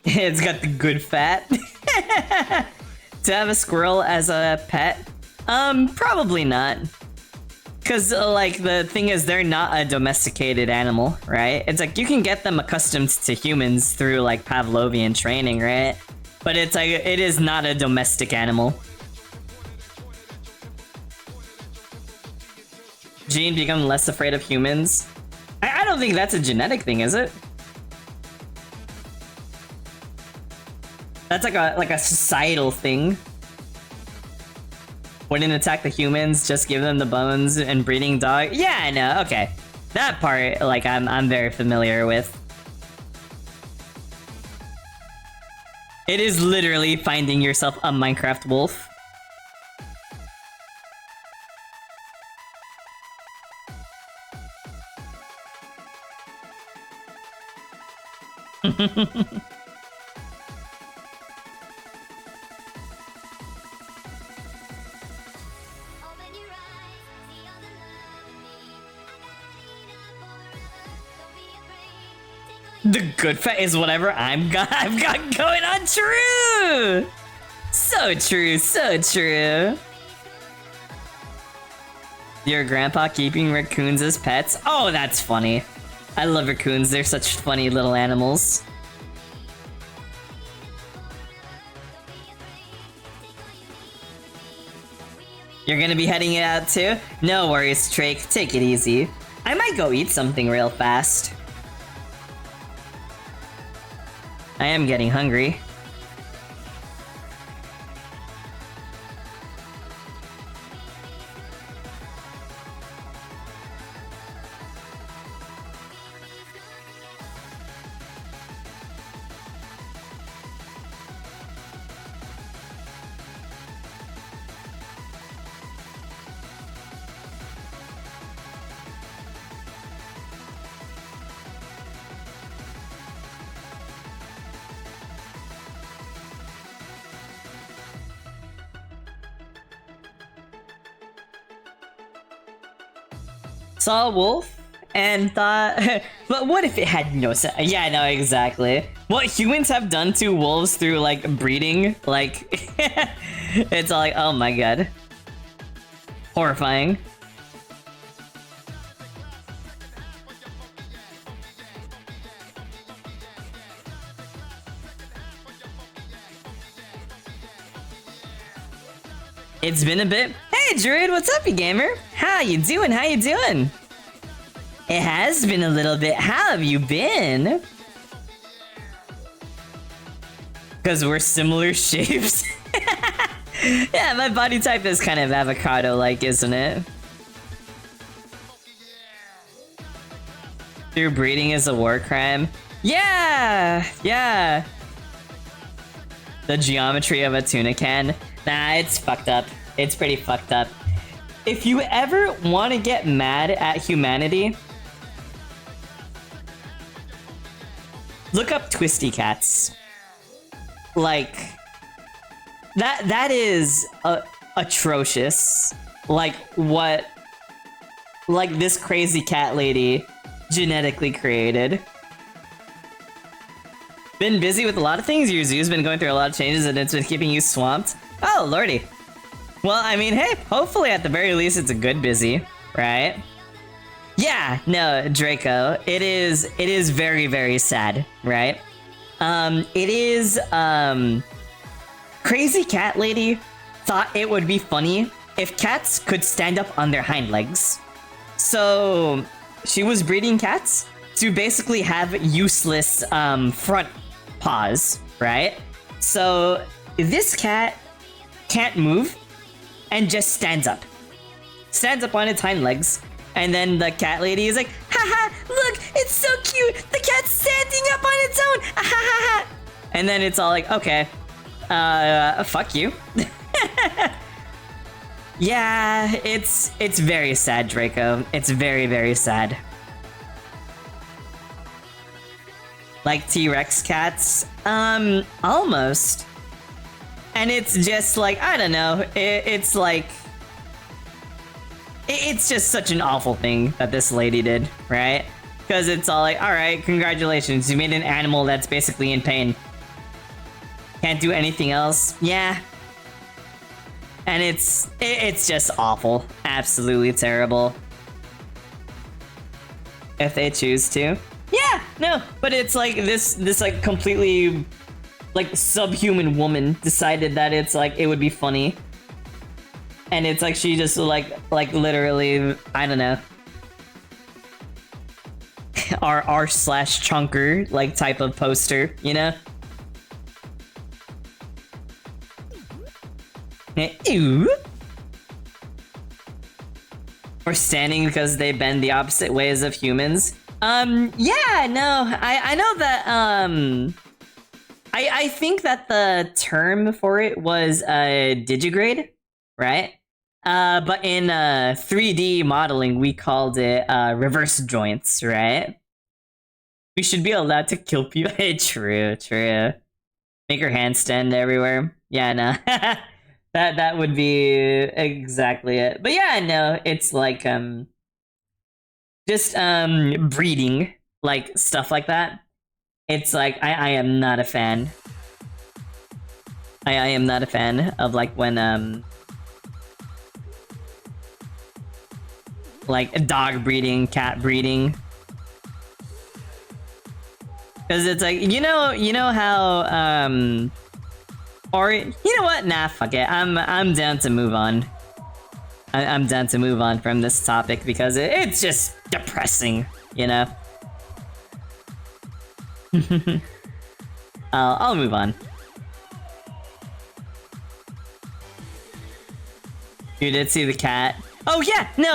Speaker 1: It's got the good fat. To have a squirrel as a pet? Probably not. Because, like, the thing is, they're not a domesticated animal, right? It's like, you can get them accustomed to humans through, like, Pavlovian training, right? But it's like, it is not a domestic animal. Gene become less afraid of humans? I don't think that's a genetic thing, is it? That's like a societal thing. Wouldn't attack the humans, just give them the bones and breeding dog. Yeah, I know. Okay, that part, like, I'm very familiar with. It is literally finding yourself a Minecraft wolf. The good fat is whatever I've got going on. True! So true, so true. Your grandpa keeping raccoons as pets? Oh, that's funny. I love raccoons, they're such funny little animals. You're gonna be heading it out too? No worries, Drake, take it easy. I might go eat something real fast. I am getting hungry. saw a wolf and thought, but what if it had no sense? Yeah, no, exactly. What humans have done to wolves through like breeding, like it's all like, oh my god, horrifying. It's been a bit. Hey, Druid, what's up, you gamer? How you doing? How you doing? It has been a little bit. How have you been? Because we're similar shapes. Yeah, my body type is kind of avocado-like, isn't it? Through breeding is a war crime. Yeah, yeah. The geometry of a tuna can. Nah, it's fucked up. It's pretty fucked up. If you ever want to get mad at humanity, look up Twisty Cats. Like, that is atrocious. Like, what, like, this crazy cat lady genetically created. Been busy with a lot of things. Your zoo's been going through a lot of changes and it's been keeping you swamped. Oh, lordy. Well, I mean, hey, hopefully at the very least it's a good busy, right? Yeah, no, Draco, it is very, very sad, right? It is, Crazy Cat Lady thought it would be funny if cats could stand up on their hind legs. So, she was breeding cats to basically have useless, front paws, right? So, this cat can't move and just stands up. Stands up on its hind legs. And then the cat lady is like, haha, look, it's so cute. The cat's standing up on its own. Ha ha ha. And then it's all like, okay, fuck you. Yeah, it's very sad, Draco. It's very, very sad. Like T-Rex cats? Almost. And it's just like, I don't know, it's like... It's just such an awful thing that this lady did, right? Because it's all like, alright, congratulations, you made an animal that's basically in pain. Can't do anything else. Yeah. And it's just awful. Absolutely terrible. If they choose to. Yeah, no, but it's like this like completely like subhuman woman decided that it's like it would be funny. And it's like she just like literally, I don't know, r/chunker like type of poster, you know? Ew. Or standing because they bend the opposite ways of humans. Yeah, no, I know that, I think that the term for it was, digigrade, right? But in, 3D modeling, we called it, reverse joints, right? We should be allowed to kill people. True, true. Make her handstand everywhere. Yeah, no. That would be exactly it. But yeah, no, it's like, just, breeding, like, stuff like that. It's like, I am not a fan. I am not a fan of, like, when, like, dog breeding, cat breeding. Because it's like, you know how, or, you know what? Nah, fuck it. I'm down to move on. I'm down to move on from this topic because it's just depressing, you know? I'll move on. You did see the cat? Oh yeah, no,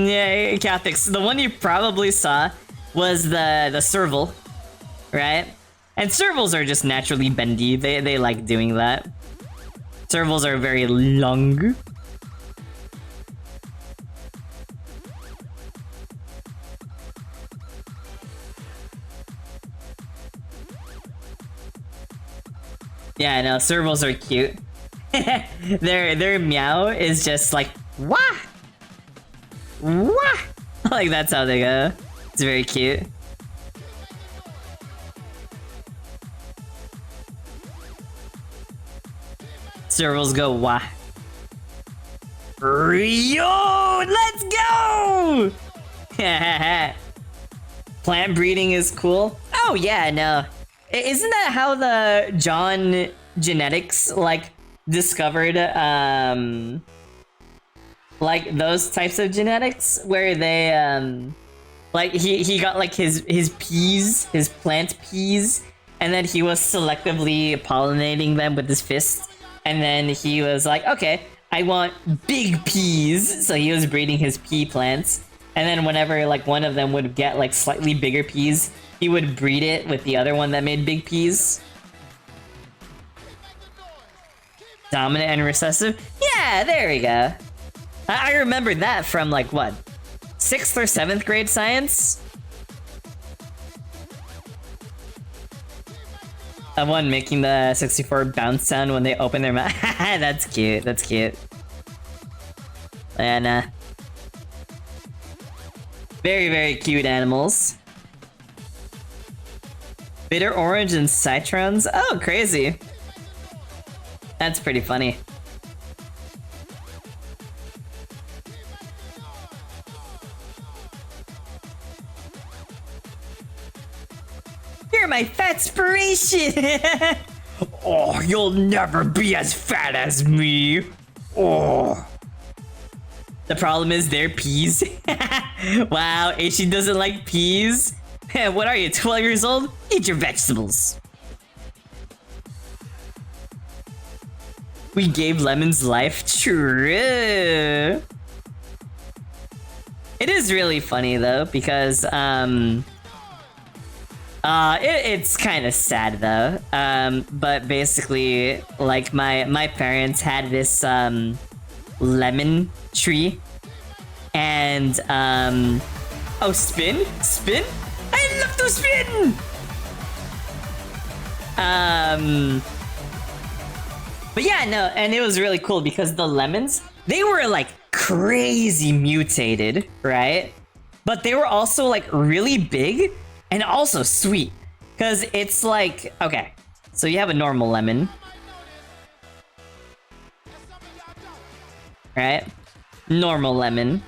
Speaker 1: yeah, Catholics. The one you probably saw was the serval, right? And servals are just naturally bendy. They like doing that. Servals are very long. Yeah, no, servals are cute. their meow is just like wah, wah, Like, that's how they go. It's very cute. Servals go, wah. Yo, let's go! Plant breeding is cool. Oh yeah, no. Isn't that how the John Genetics, like, discovered, like, those types of genetics? Where they, like, he got, like, his peas, his plant peas, and then he was selectively pollinating them with his fist. And then he was like, okay, I want big peas. So he was breeding his pea plants. And then whenever, like, one of them would get, like, slightly bigger peas, he would breed it with the other one that made big peas. Dominant and recessive? Yeah, there we go. I remember that from, like, what? 6th or 7th grade science? Someone making the 64 bounce sound when they open their mouth. That's cute, that's cute. And, very, very cute animals. Bitter orange and citrons? Oh, crazy. That's pretty funny. You're my fatspiration! Oh, you'll never be as fat as me! Oh. The problem is they're peas. Wow, Aishi doesn't like peas? What are you, 12 years old? Eat your vegetables. We gave lemons life. True. It is really funny though, because it's kind of sad though. But basically, like my parents had this lemon tree, and oh, spin. I love to spin. But yeah, no, and it was really cool because the lemons, they were like crazy mutated, right? But they were also like really big and also sweet. Because it's like, okay, so you have a normal lemon, right? Normal lemon.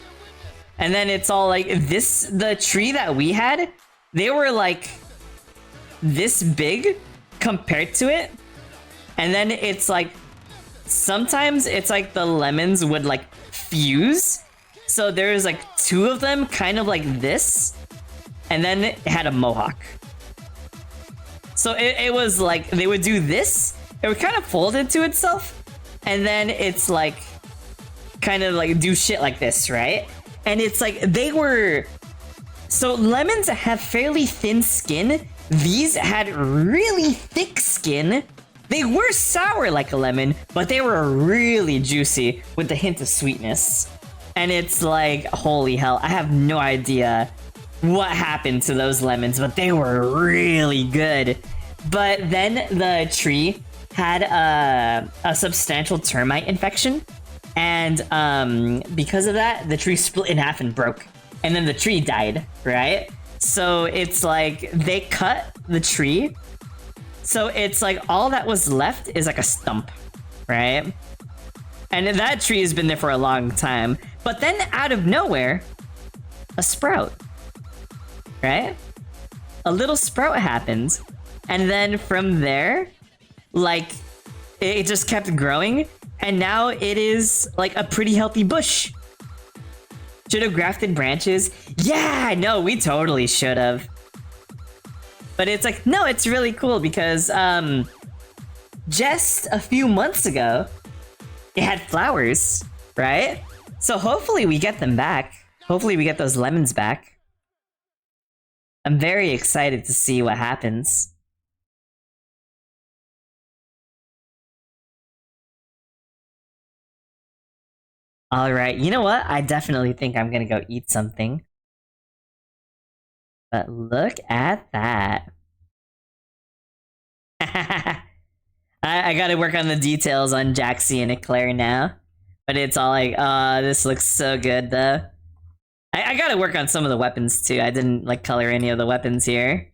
Speaker 1: And then it's all like this, the tree that we had, they were like this big compared to it. And then it's like, sometimes it's like the lemons would like fuse. So there's like two of them kind of like this. And then it had a mohawk. So it was like, they would do this. It would kind of fold into itself. And then it's like, kind of like do shit like this, right? And it's like, they were... So lemons have fairly thin skin. These had really thick skin. They were sour like a lemon, but they were really juicy with a hint of sweetness. And it's like, holy hell, I have no idea what happened to those lemons, but they were really good. But then the tree had a substantial termite infection. And because of that, the tree split in half and broke. And then the tree died, right? So it's like, they cut the tree. So it's like, all that was left is like a stump, right? And that tree has been there for a long time. But then out of nowhere, a sprout, right? A little sprout happens. And then from there, like, it just kept growing. And now it is like a pretty healthy bush. Should have grafted branches. Yeah, no, we totally should have. But it's like, no, it's really cool because just a few months ago, it had flowers, right? So hopefully we get them back. Hopefully we get those lemons back. I'm very excited to see what happens. Alright, you know what? I definitely think I'm gonna go eat something. But look at that. I gotta work on the details on Jaxie and Eclair now. But it's all like, this looks so good though. I gotta work on some of the weapons too. I didn't like color any of the weapons here.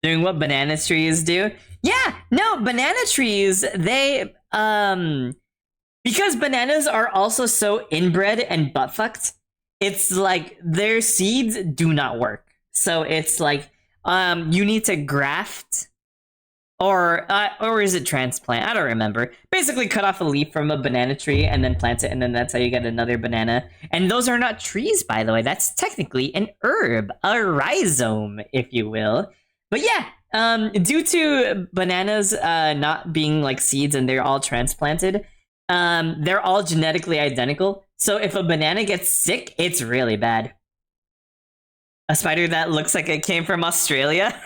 Speaker 1: Doing what banana trees do. Yeah, no, banana trees, they because bananas are also so inbred and butt fucked, it's like their seeds do not work. So it's like you need to graft or is it transplant? I don't remember. Basically cut off a leaf from a banana tree and then plant it, and then that's how you get another banana. And those are not trees, by the way. That's technically an herb, a rhizome, if you will. But yeah, due to bananas not being like seeds and they're all transplanted, they're all genetically identical. So if a banana gets sick, it's really bad. A spider that looks like it came from Australia?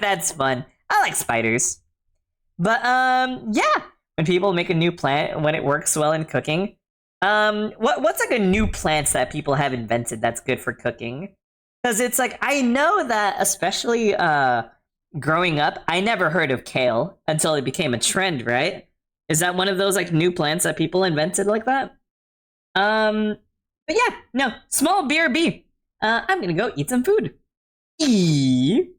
Speaker 1: That's fun. I like spiders. But yeah, when people make a new plant, when it works well in cooking, what's like a new plant that people have invented that's good for cooking? Because it's like, I know that especially growing up, I never heard of kale until it became a trend, right? Is that one of those like new plants that people invented like that? But yeah, no, small BRB. I'm gonna go eat some food. Eee.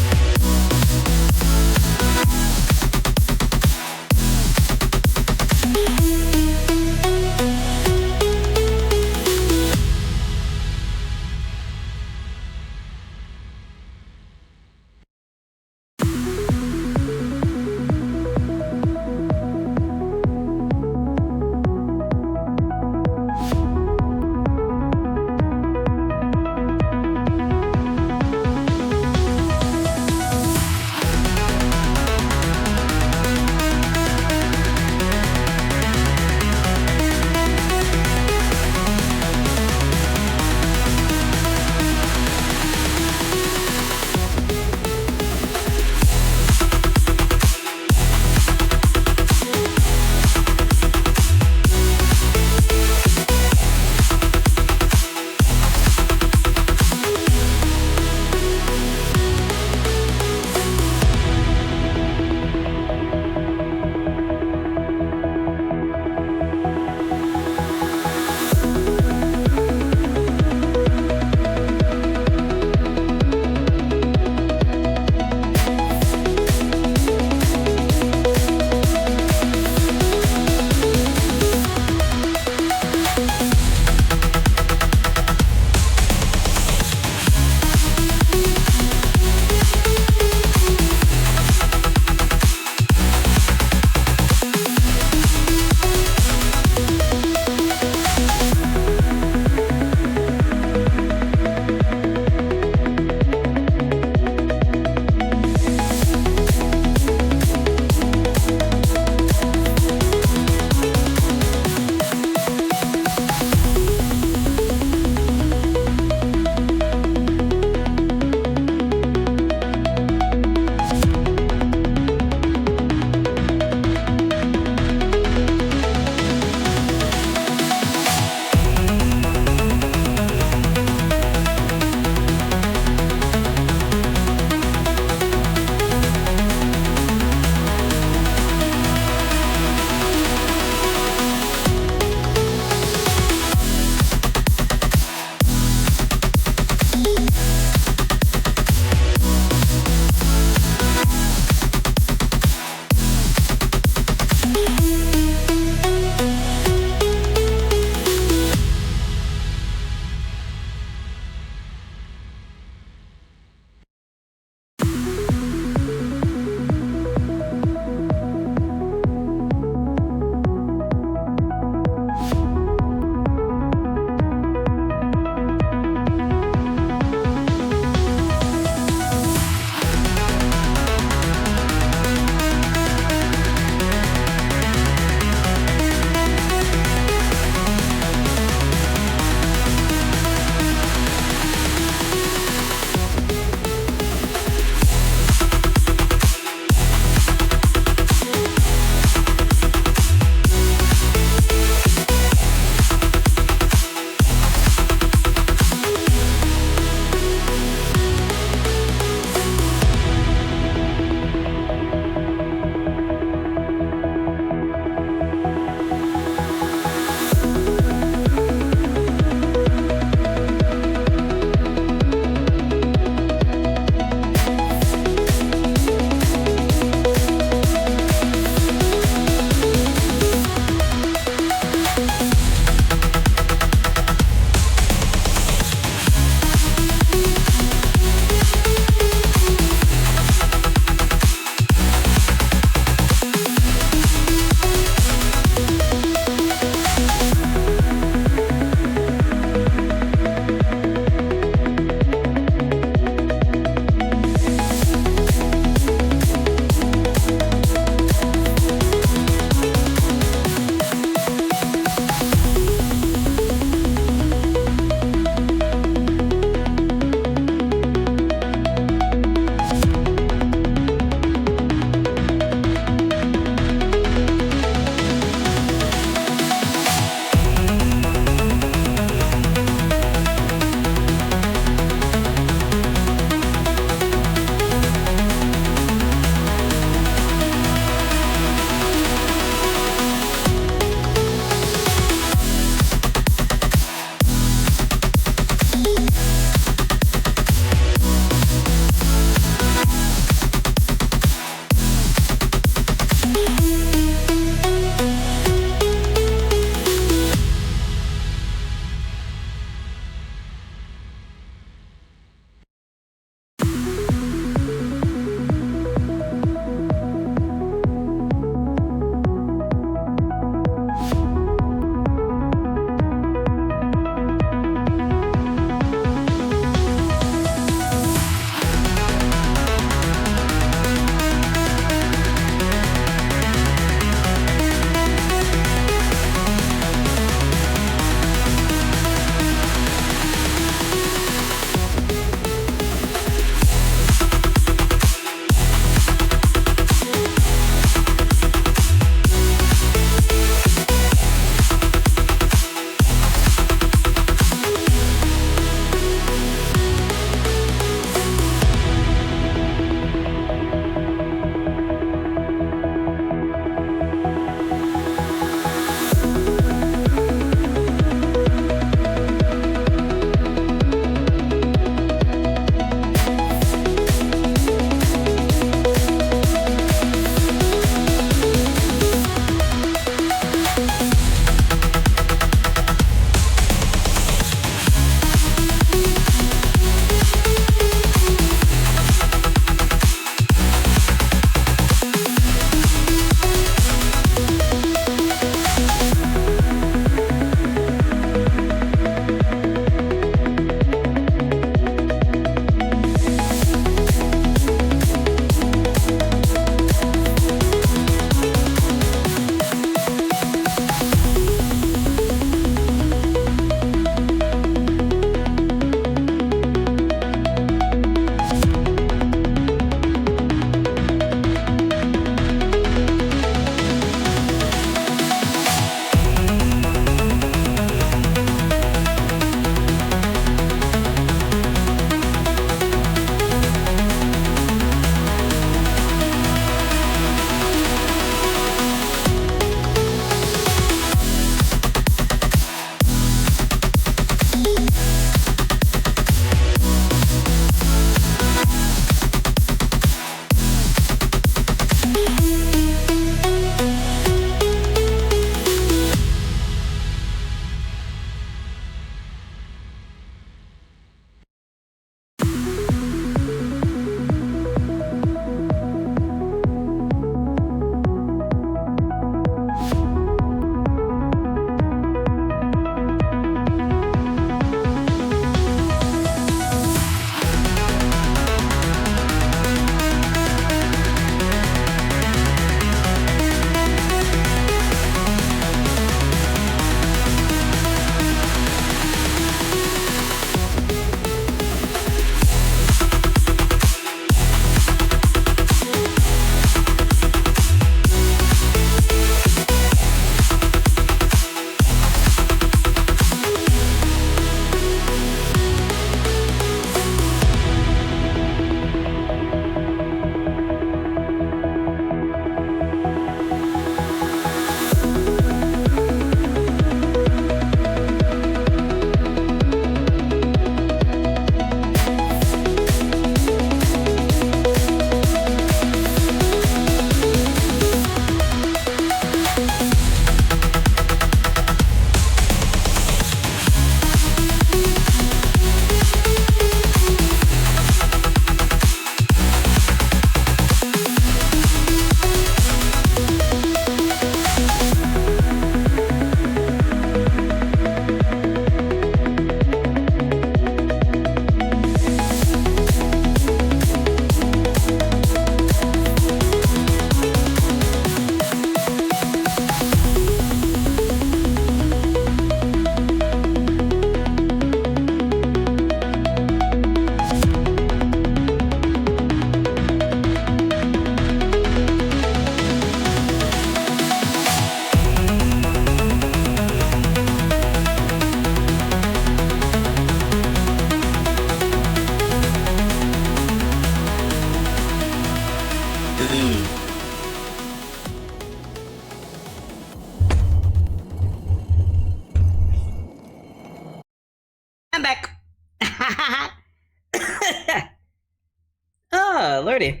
Speaker 1: lordy.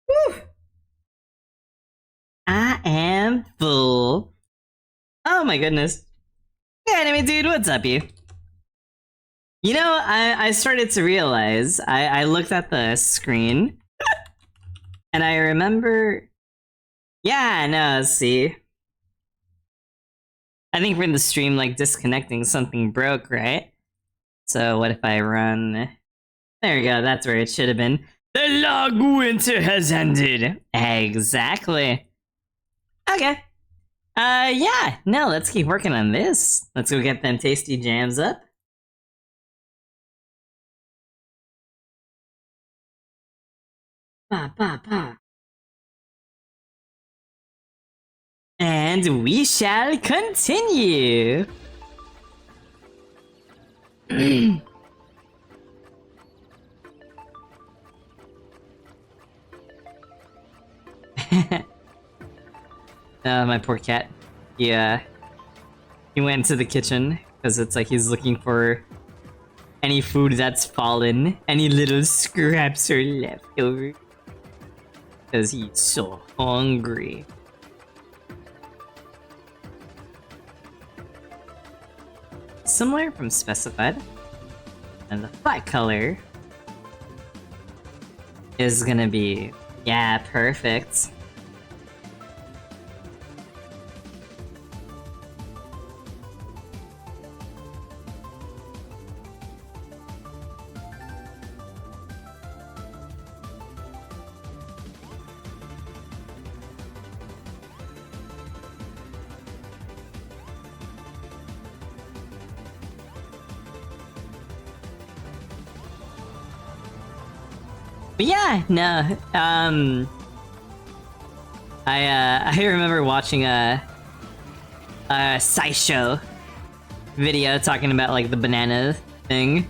Speaker 1: Woo! I am full. Oh my goodness. Hey, anime dude, what's up, you? You know, I started to realize, I looked at the screen, and I remember... Yeah, no, see. I think from the stream, like, disconnecting, something broke, right? So what if I run... There we go, that's where it should have been. The long winter has ended! Exactly. Okay. Yeah, no, let's keep working on this. Let's go get them tasty jams up. Pa, pa, pa. And we shall continue. My poor cat. Yeah. He went into the kitchen because it's like he's looking for any food that's fallen, any little scraps are left over. Because he's so hungry. Similar from Specified. And the flat color is gonna be, yeah, perfect. But yeah, no, I remember watching a SciShow video talking about like the banana thing.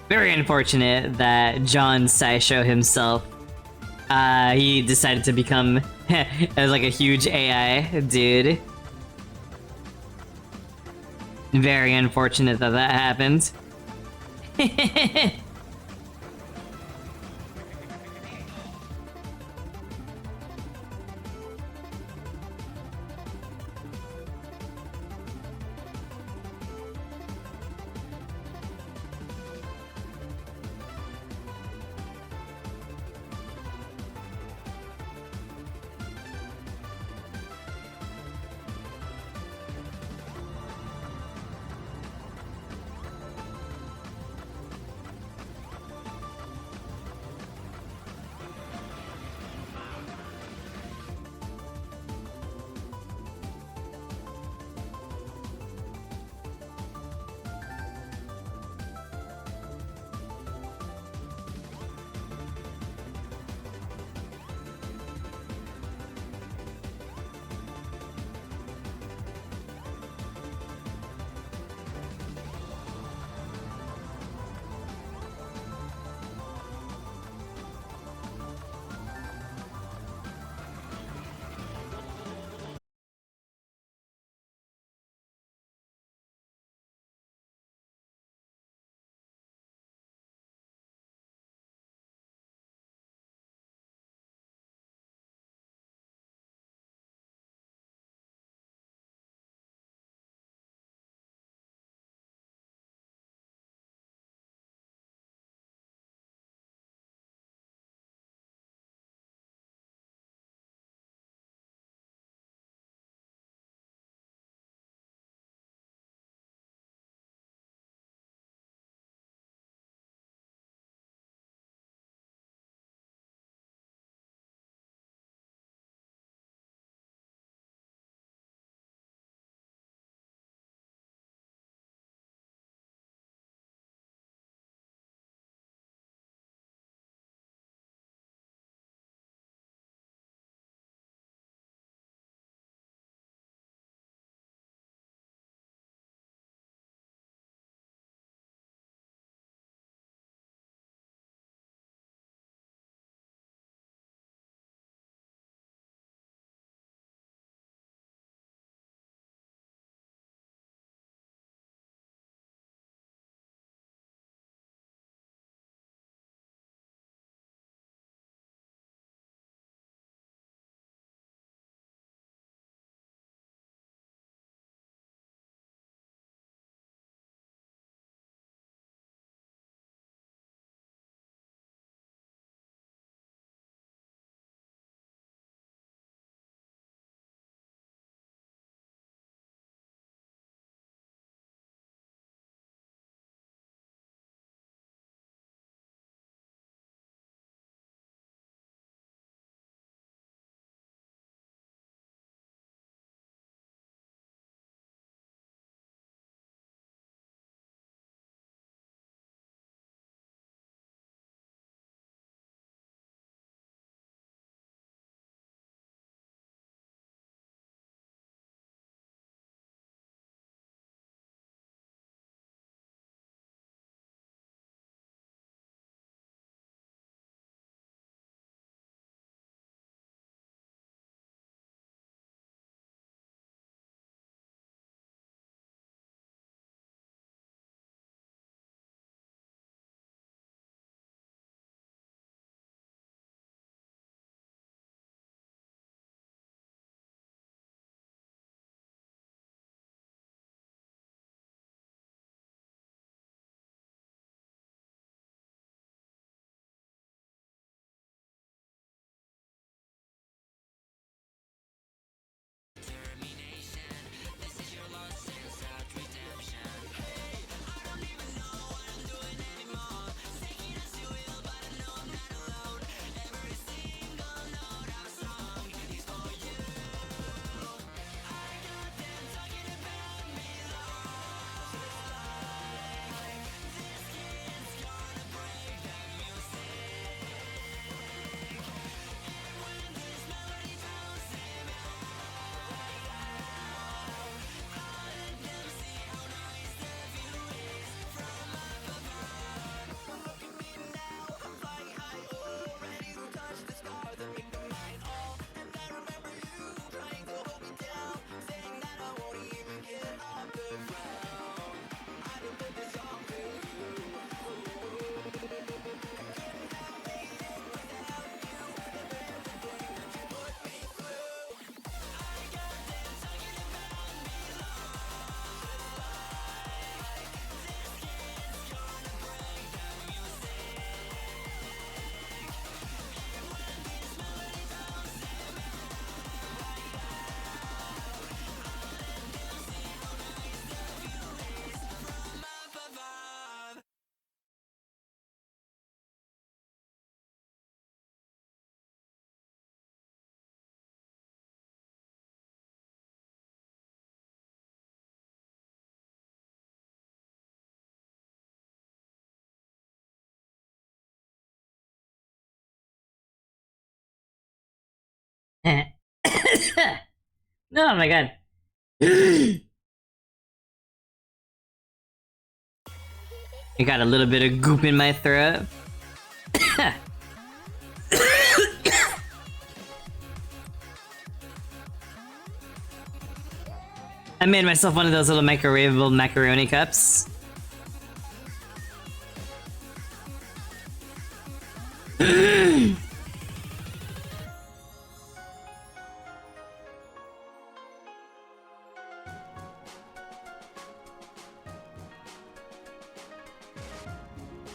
Speaker 1: Very unfortunate that John SciShow himself, he decided to become like a huge AI dude. Very unfortunate that that happened. Oh my god. I got a little bit of goop in my throat. I made myself one of those little microwavable macaroni cups.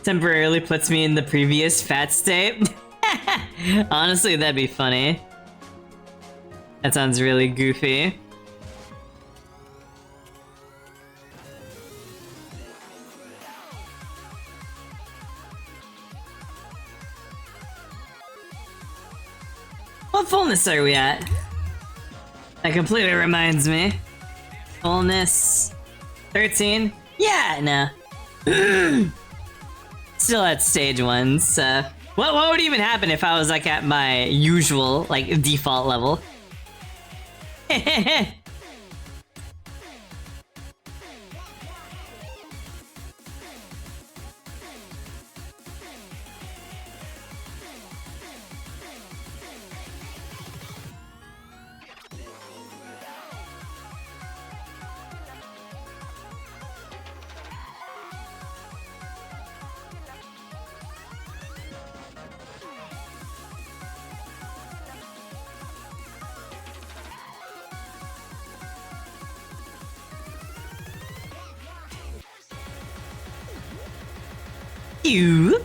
Speaker 1: Temporarily puts me in the previous fat state. Honestly, that'd be funny. That sounds really goofy. What fullness are we at? That completely reminds me. Fullness 13? Yeah, no. Still at stage 1, so... What would even happen if I was like at my usual, like, default level? You.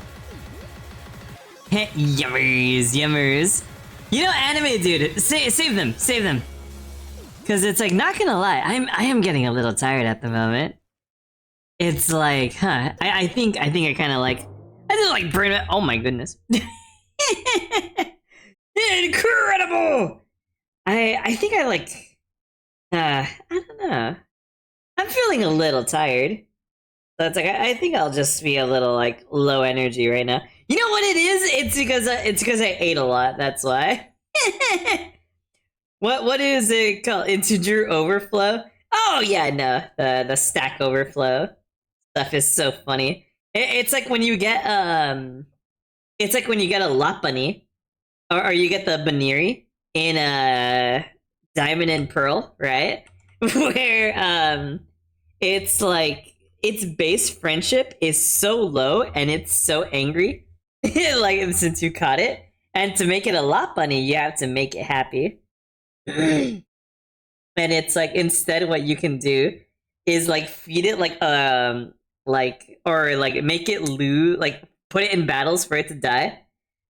Speaker 1: Yummers, yummers. You know, anime dude, save them, save them. Cause it's like, not gonna lie, I am getting a little tired at the moment. It's like, huh? I think I kind of like, I just like burn it. Oh my goodness, incredible! I think I like, I don't know. I'm feeling a little tired. So it's like I think I'll just be a little like low energy right now. You know what it is? It's because I ate a lot. That's why. What is it called? Integer overflow? Oh yeah, no, the stack overflow stuff is so funny. It's like when you get it's like when you get a lot bunny, or you get the Baniri in Diamond and Pearl, right? Where it's like its base friendship is so low and it's so angry, like since you caught it, and to make it a lot bunny, you have to make it happy. And it's like instead what you can do is like feed it like or like make it lose, like put it in battles for it to die,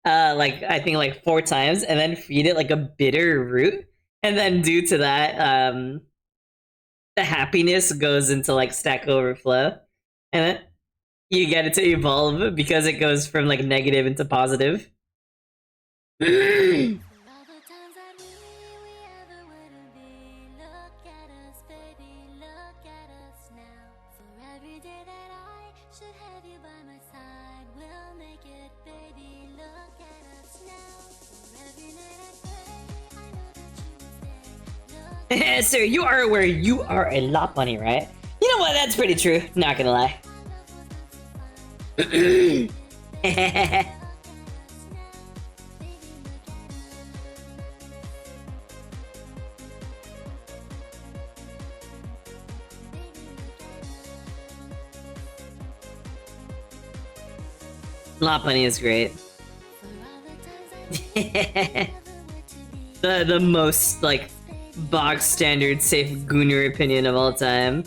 Speaker 1: like I think like 4 times, and then feed it like a bitter root, and then due to that the happiness goes into like stack overflow, and then you get it to evolve because it goes from like negative into positive. Sir, you are aware you are a lot bunny, right? You know what? That's pretty true. Not gonna lie. Lot bunny is great. the most like bog standard safe Gunner opinion of all time.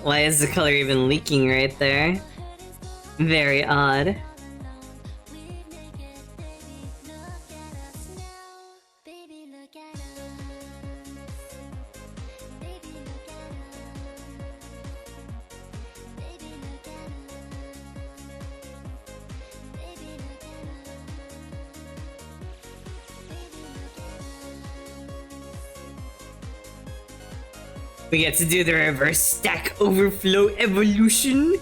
Speaker 1: Why is the color even leaking right there? Very odd. We get to do the reverse stack overflow evolution.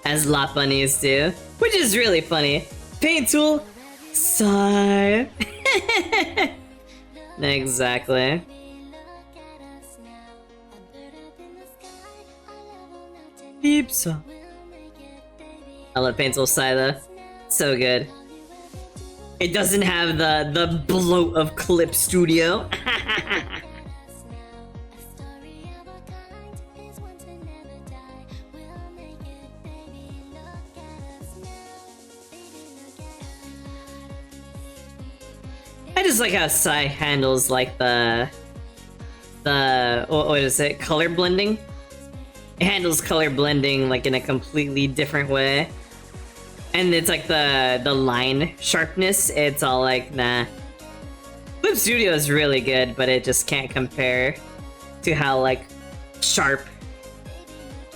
Speaker 1: As lot bunnies do. Which is really funny. Paint tool. Sigh. Exactly. Peeps. I love Paint tool Sigh though. So good. It doesn't have the bloat of Clip Studio. I just like how Psy handles like the what is it, color blending? It handles color blending like in a completely different way. And it's like the line sharpness, it's all like, nah. Clip Studio is really good, but it just can't compare to how like sharp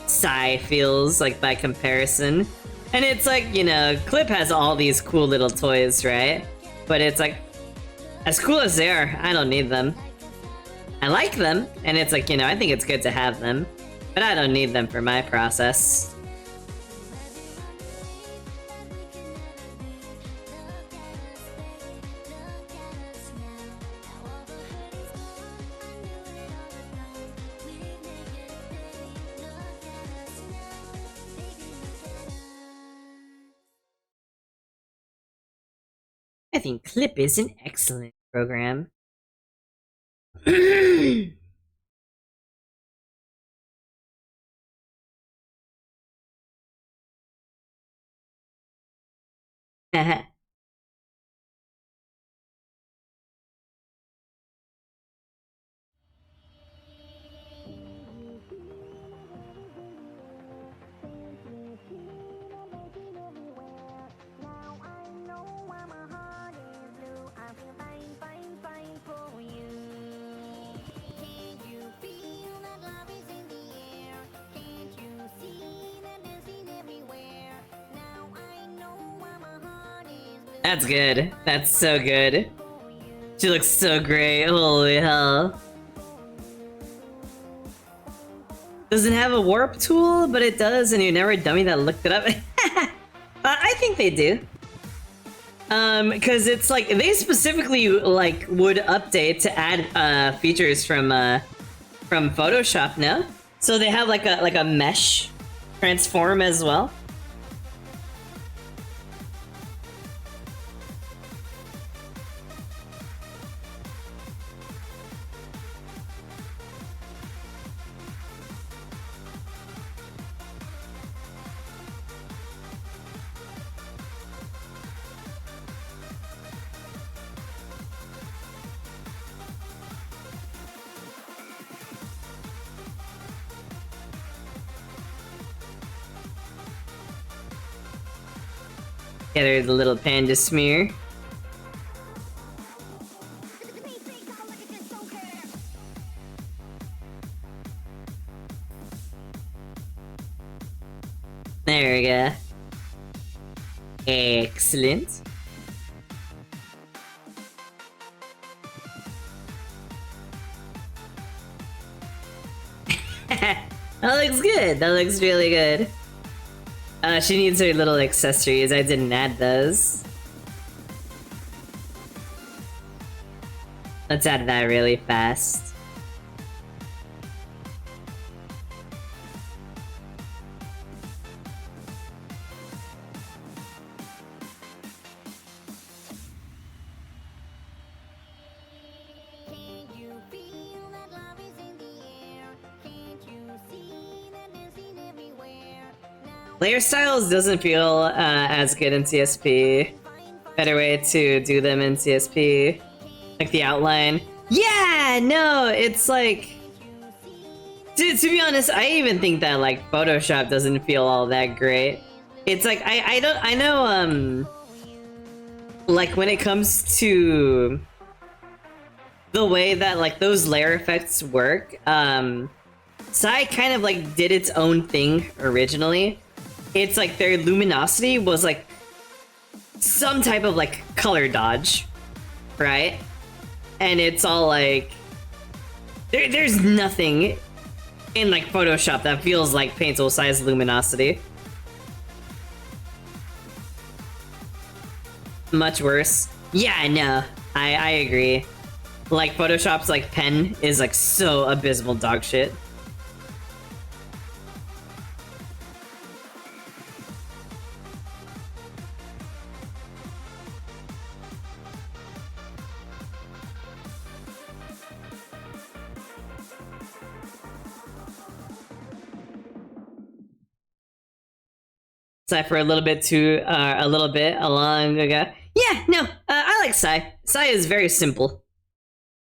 Speaker 1: Psy feels like by comparison. And it's like, you know, Clip has all these cool little toys, right? But it's like, as cool as they are, I don't need them. I like them, and it's like, you know, I think it's good to have them, but I don't need them for my process. I think Clip is an excellent program. That's good. That's so good. She looks so great. Holy hell. Doesn't have a warp tool, but it does, and you're never a dummy that looked it up. I think they do. Because it's like, they specifically, like, would update to add, features from Photoshop, no? So they have, like a mesh transform as well. Yeah, there's a little panda smear. There we go. Excellent. That looks good. That looks really good. She needs her little accessories. I didn't add those. Let's add that really fast. Player styles doesn't feel as good in CSP. Better way to do them in CSP. Like the outline. Yeah, no, it's like... To be honest, I even think that like Photoshop doesn't feel all that great. It's like I know like when it comes to the way that like those layer effects work, Psy kind of like did its own thing originally. It's like their luminosity was like some type of like color dodge, right? And it's all like there's nothing in like Photoshop that feels like Paint Tool size luminosity. Much worse. Yeah, I know. I agree. Like Photoshop's like pen is like so abysmal dog shit. Psy for a little bit along ago. Yeah, no, I like Psy. Psy is very simple.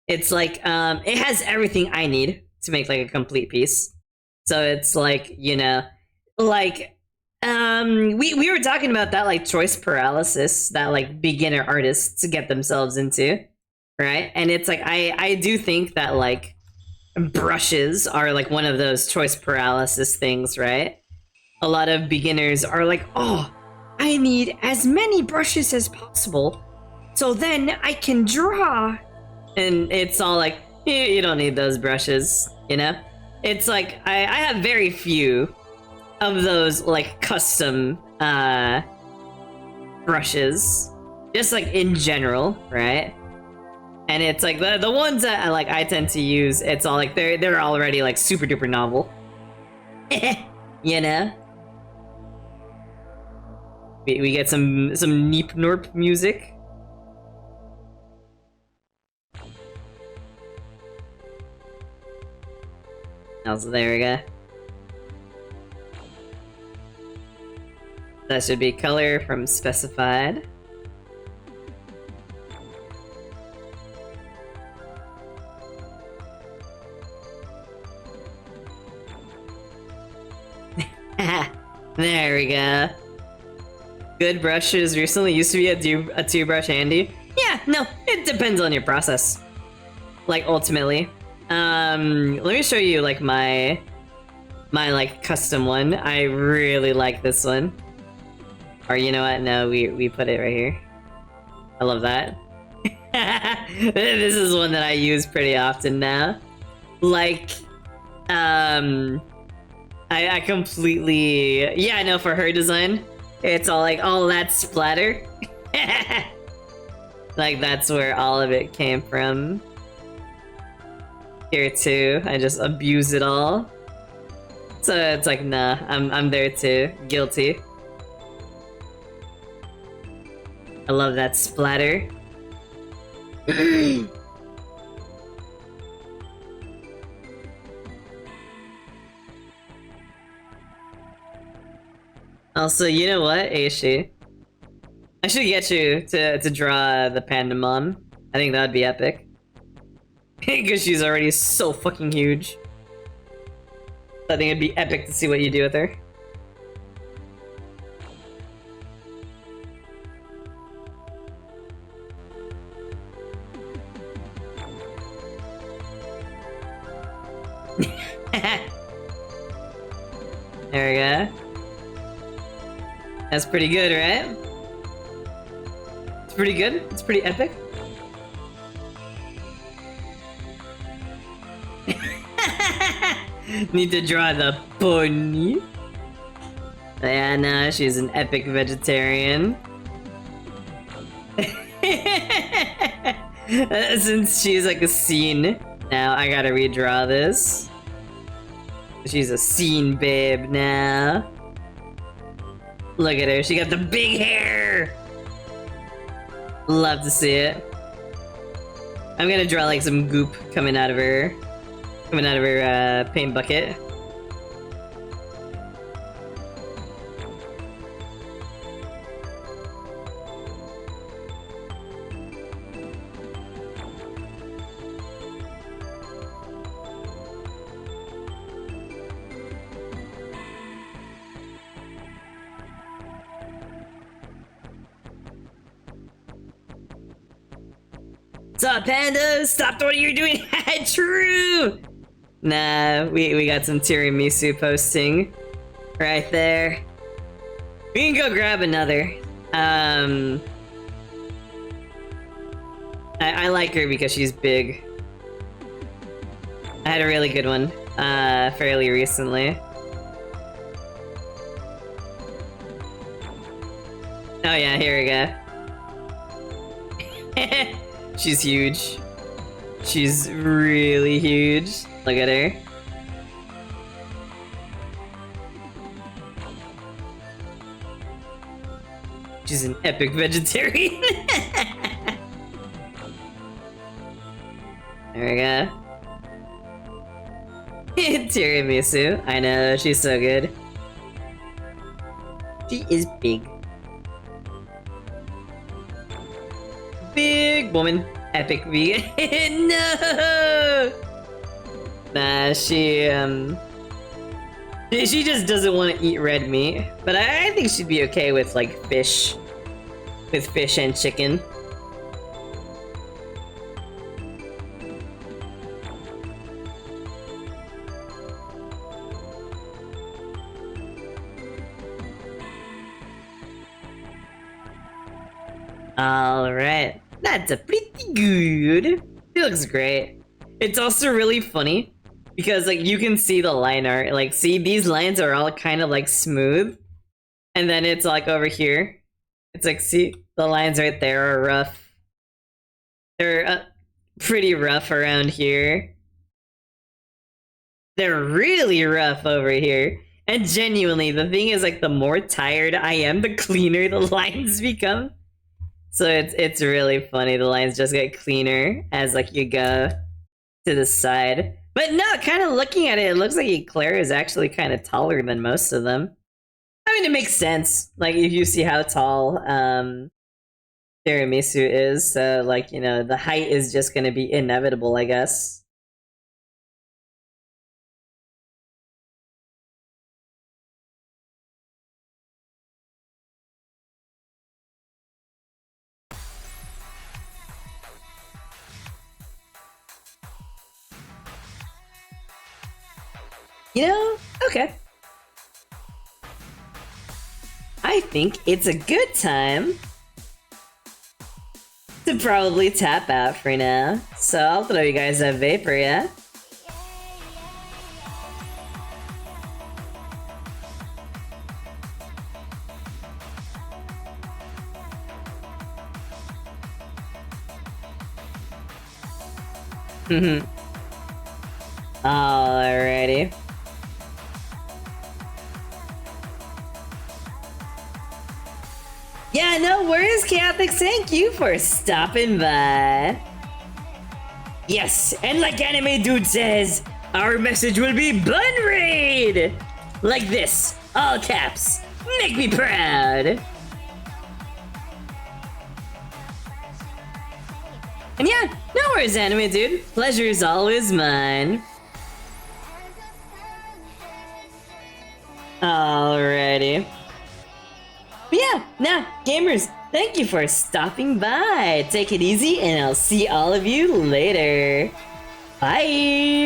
Speaker 1: It's like it has everything I need to make like a complete piece. So it's like, you know, like we were talking about that like choice paralysis that like beginner artists get themselves into, right? And it's like I do think that like brushes are like one of those choice paralysis things, right? A lot of beginners are like, oh, I need as many brushes as possible so then I can draw. And it's all like, you don't need those brushes, you know? It's like, I have very few of those like custom brushes, just like in general, right? And it's like the ones that I tend to use, it's all like they're already like super duper novel. You know? We get some Neep Norp music. Also, there we go. That should be color from specified. There we go. Good brushes recently used to be a two brush handy. Yeah, no, it depends on your process. Like ultimately. Let me show you like my like custom one. I really like this one. Or you know what? No, we put it right here. I love that. This is one that I use pretty often now. Like, I completely, yeah, I know for her design, it's all like all that splatter. Like that's where all of it came from. Here too, I just abuse it all. So it's like, nah, I'm there too. Guilty. I love that splatter. Also, you know what, Aishi? I should get you to draw the Panda Mom. I think that'd be epic. Because she's already so fucking huge. I think it'd be epic to see what you do with her. There we go. That's pretty good, right? It's pretty good. It's pretty epic. Need to draw the pony. Yeah, no, she's an epic vegetarian. Since she's like a scene, now I gotta redraw this. She's a scene babe now. Look at her, she got the big hair! Love to see it. I'm gonna draw like some goop coming out of her paint bucket. Sup, Panda? Stop what you're doing! True! Nah, we got some tiramisu posting. Right there. We can go grab another. I like her because she's big. I had a really good one, fairly recently. Oh yeah, here we go. She's huge. She's really huge. Look at her. She's an epic vegetarian. There we go. Tiramisu. I know, she's so good. She is big. Big woman. Epic vegan. No! Nah, she just doesn't want to eat red meat. But I think she'd be okay with, like, fish. With fish and chicken. Alright. That's a pretty good. It looks great. It's also really funny because like you can see the line art. Like see these lines are all kind of like smooth. And then it's like over here. It's like see the lines right there are rough. They're pretty rough around here. They're really rough over here. And genuinely, the thing is like the more tired I am, the cleaner the lines become. So it's really funny. The lines just get cleaner as like you go to the side. But no, kind of looking at it, it looks like Eclair is actually kind of taller than most of them. I mean, it makes sense. Like if you see how tall Tiramisu is, so like you know the height is just gonna be inevitable, I guess. You know, okay. I think it's a good time to probably tap out for now. So I'll throw you guys a vapor, yeah? Alrighty. Yeah, no worries, Catholic. Thank you for stopping by. Yes, and like Anime Dude says, our message will be Bun Raid! Like this, all caps. Make me proud. And yeah, no worries, Anime Dude. Pleasure is always mine. Alrighty. But yeah, now, gamers, thank you for stopping by. Take it easy, and I'll see all of you later. Bye!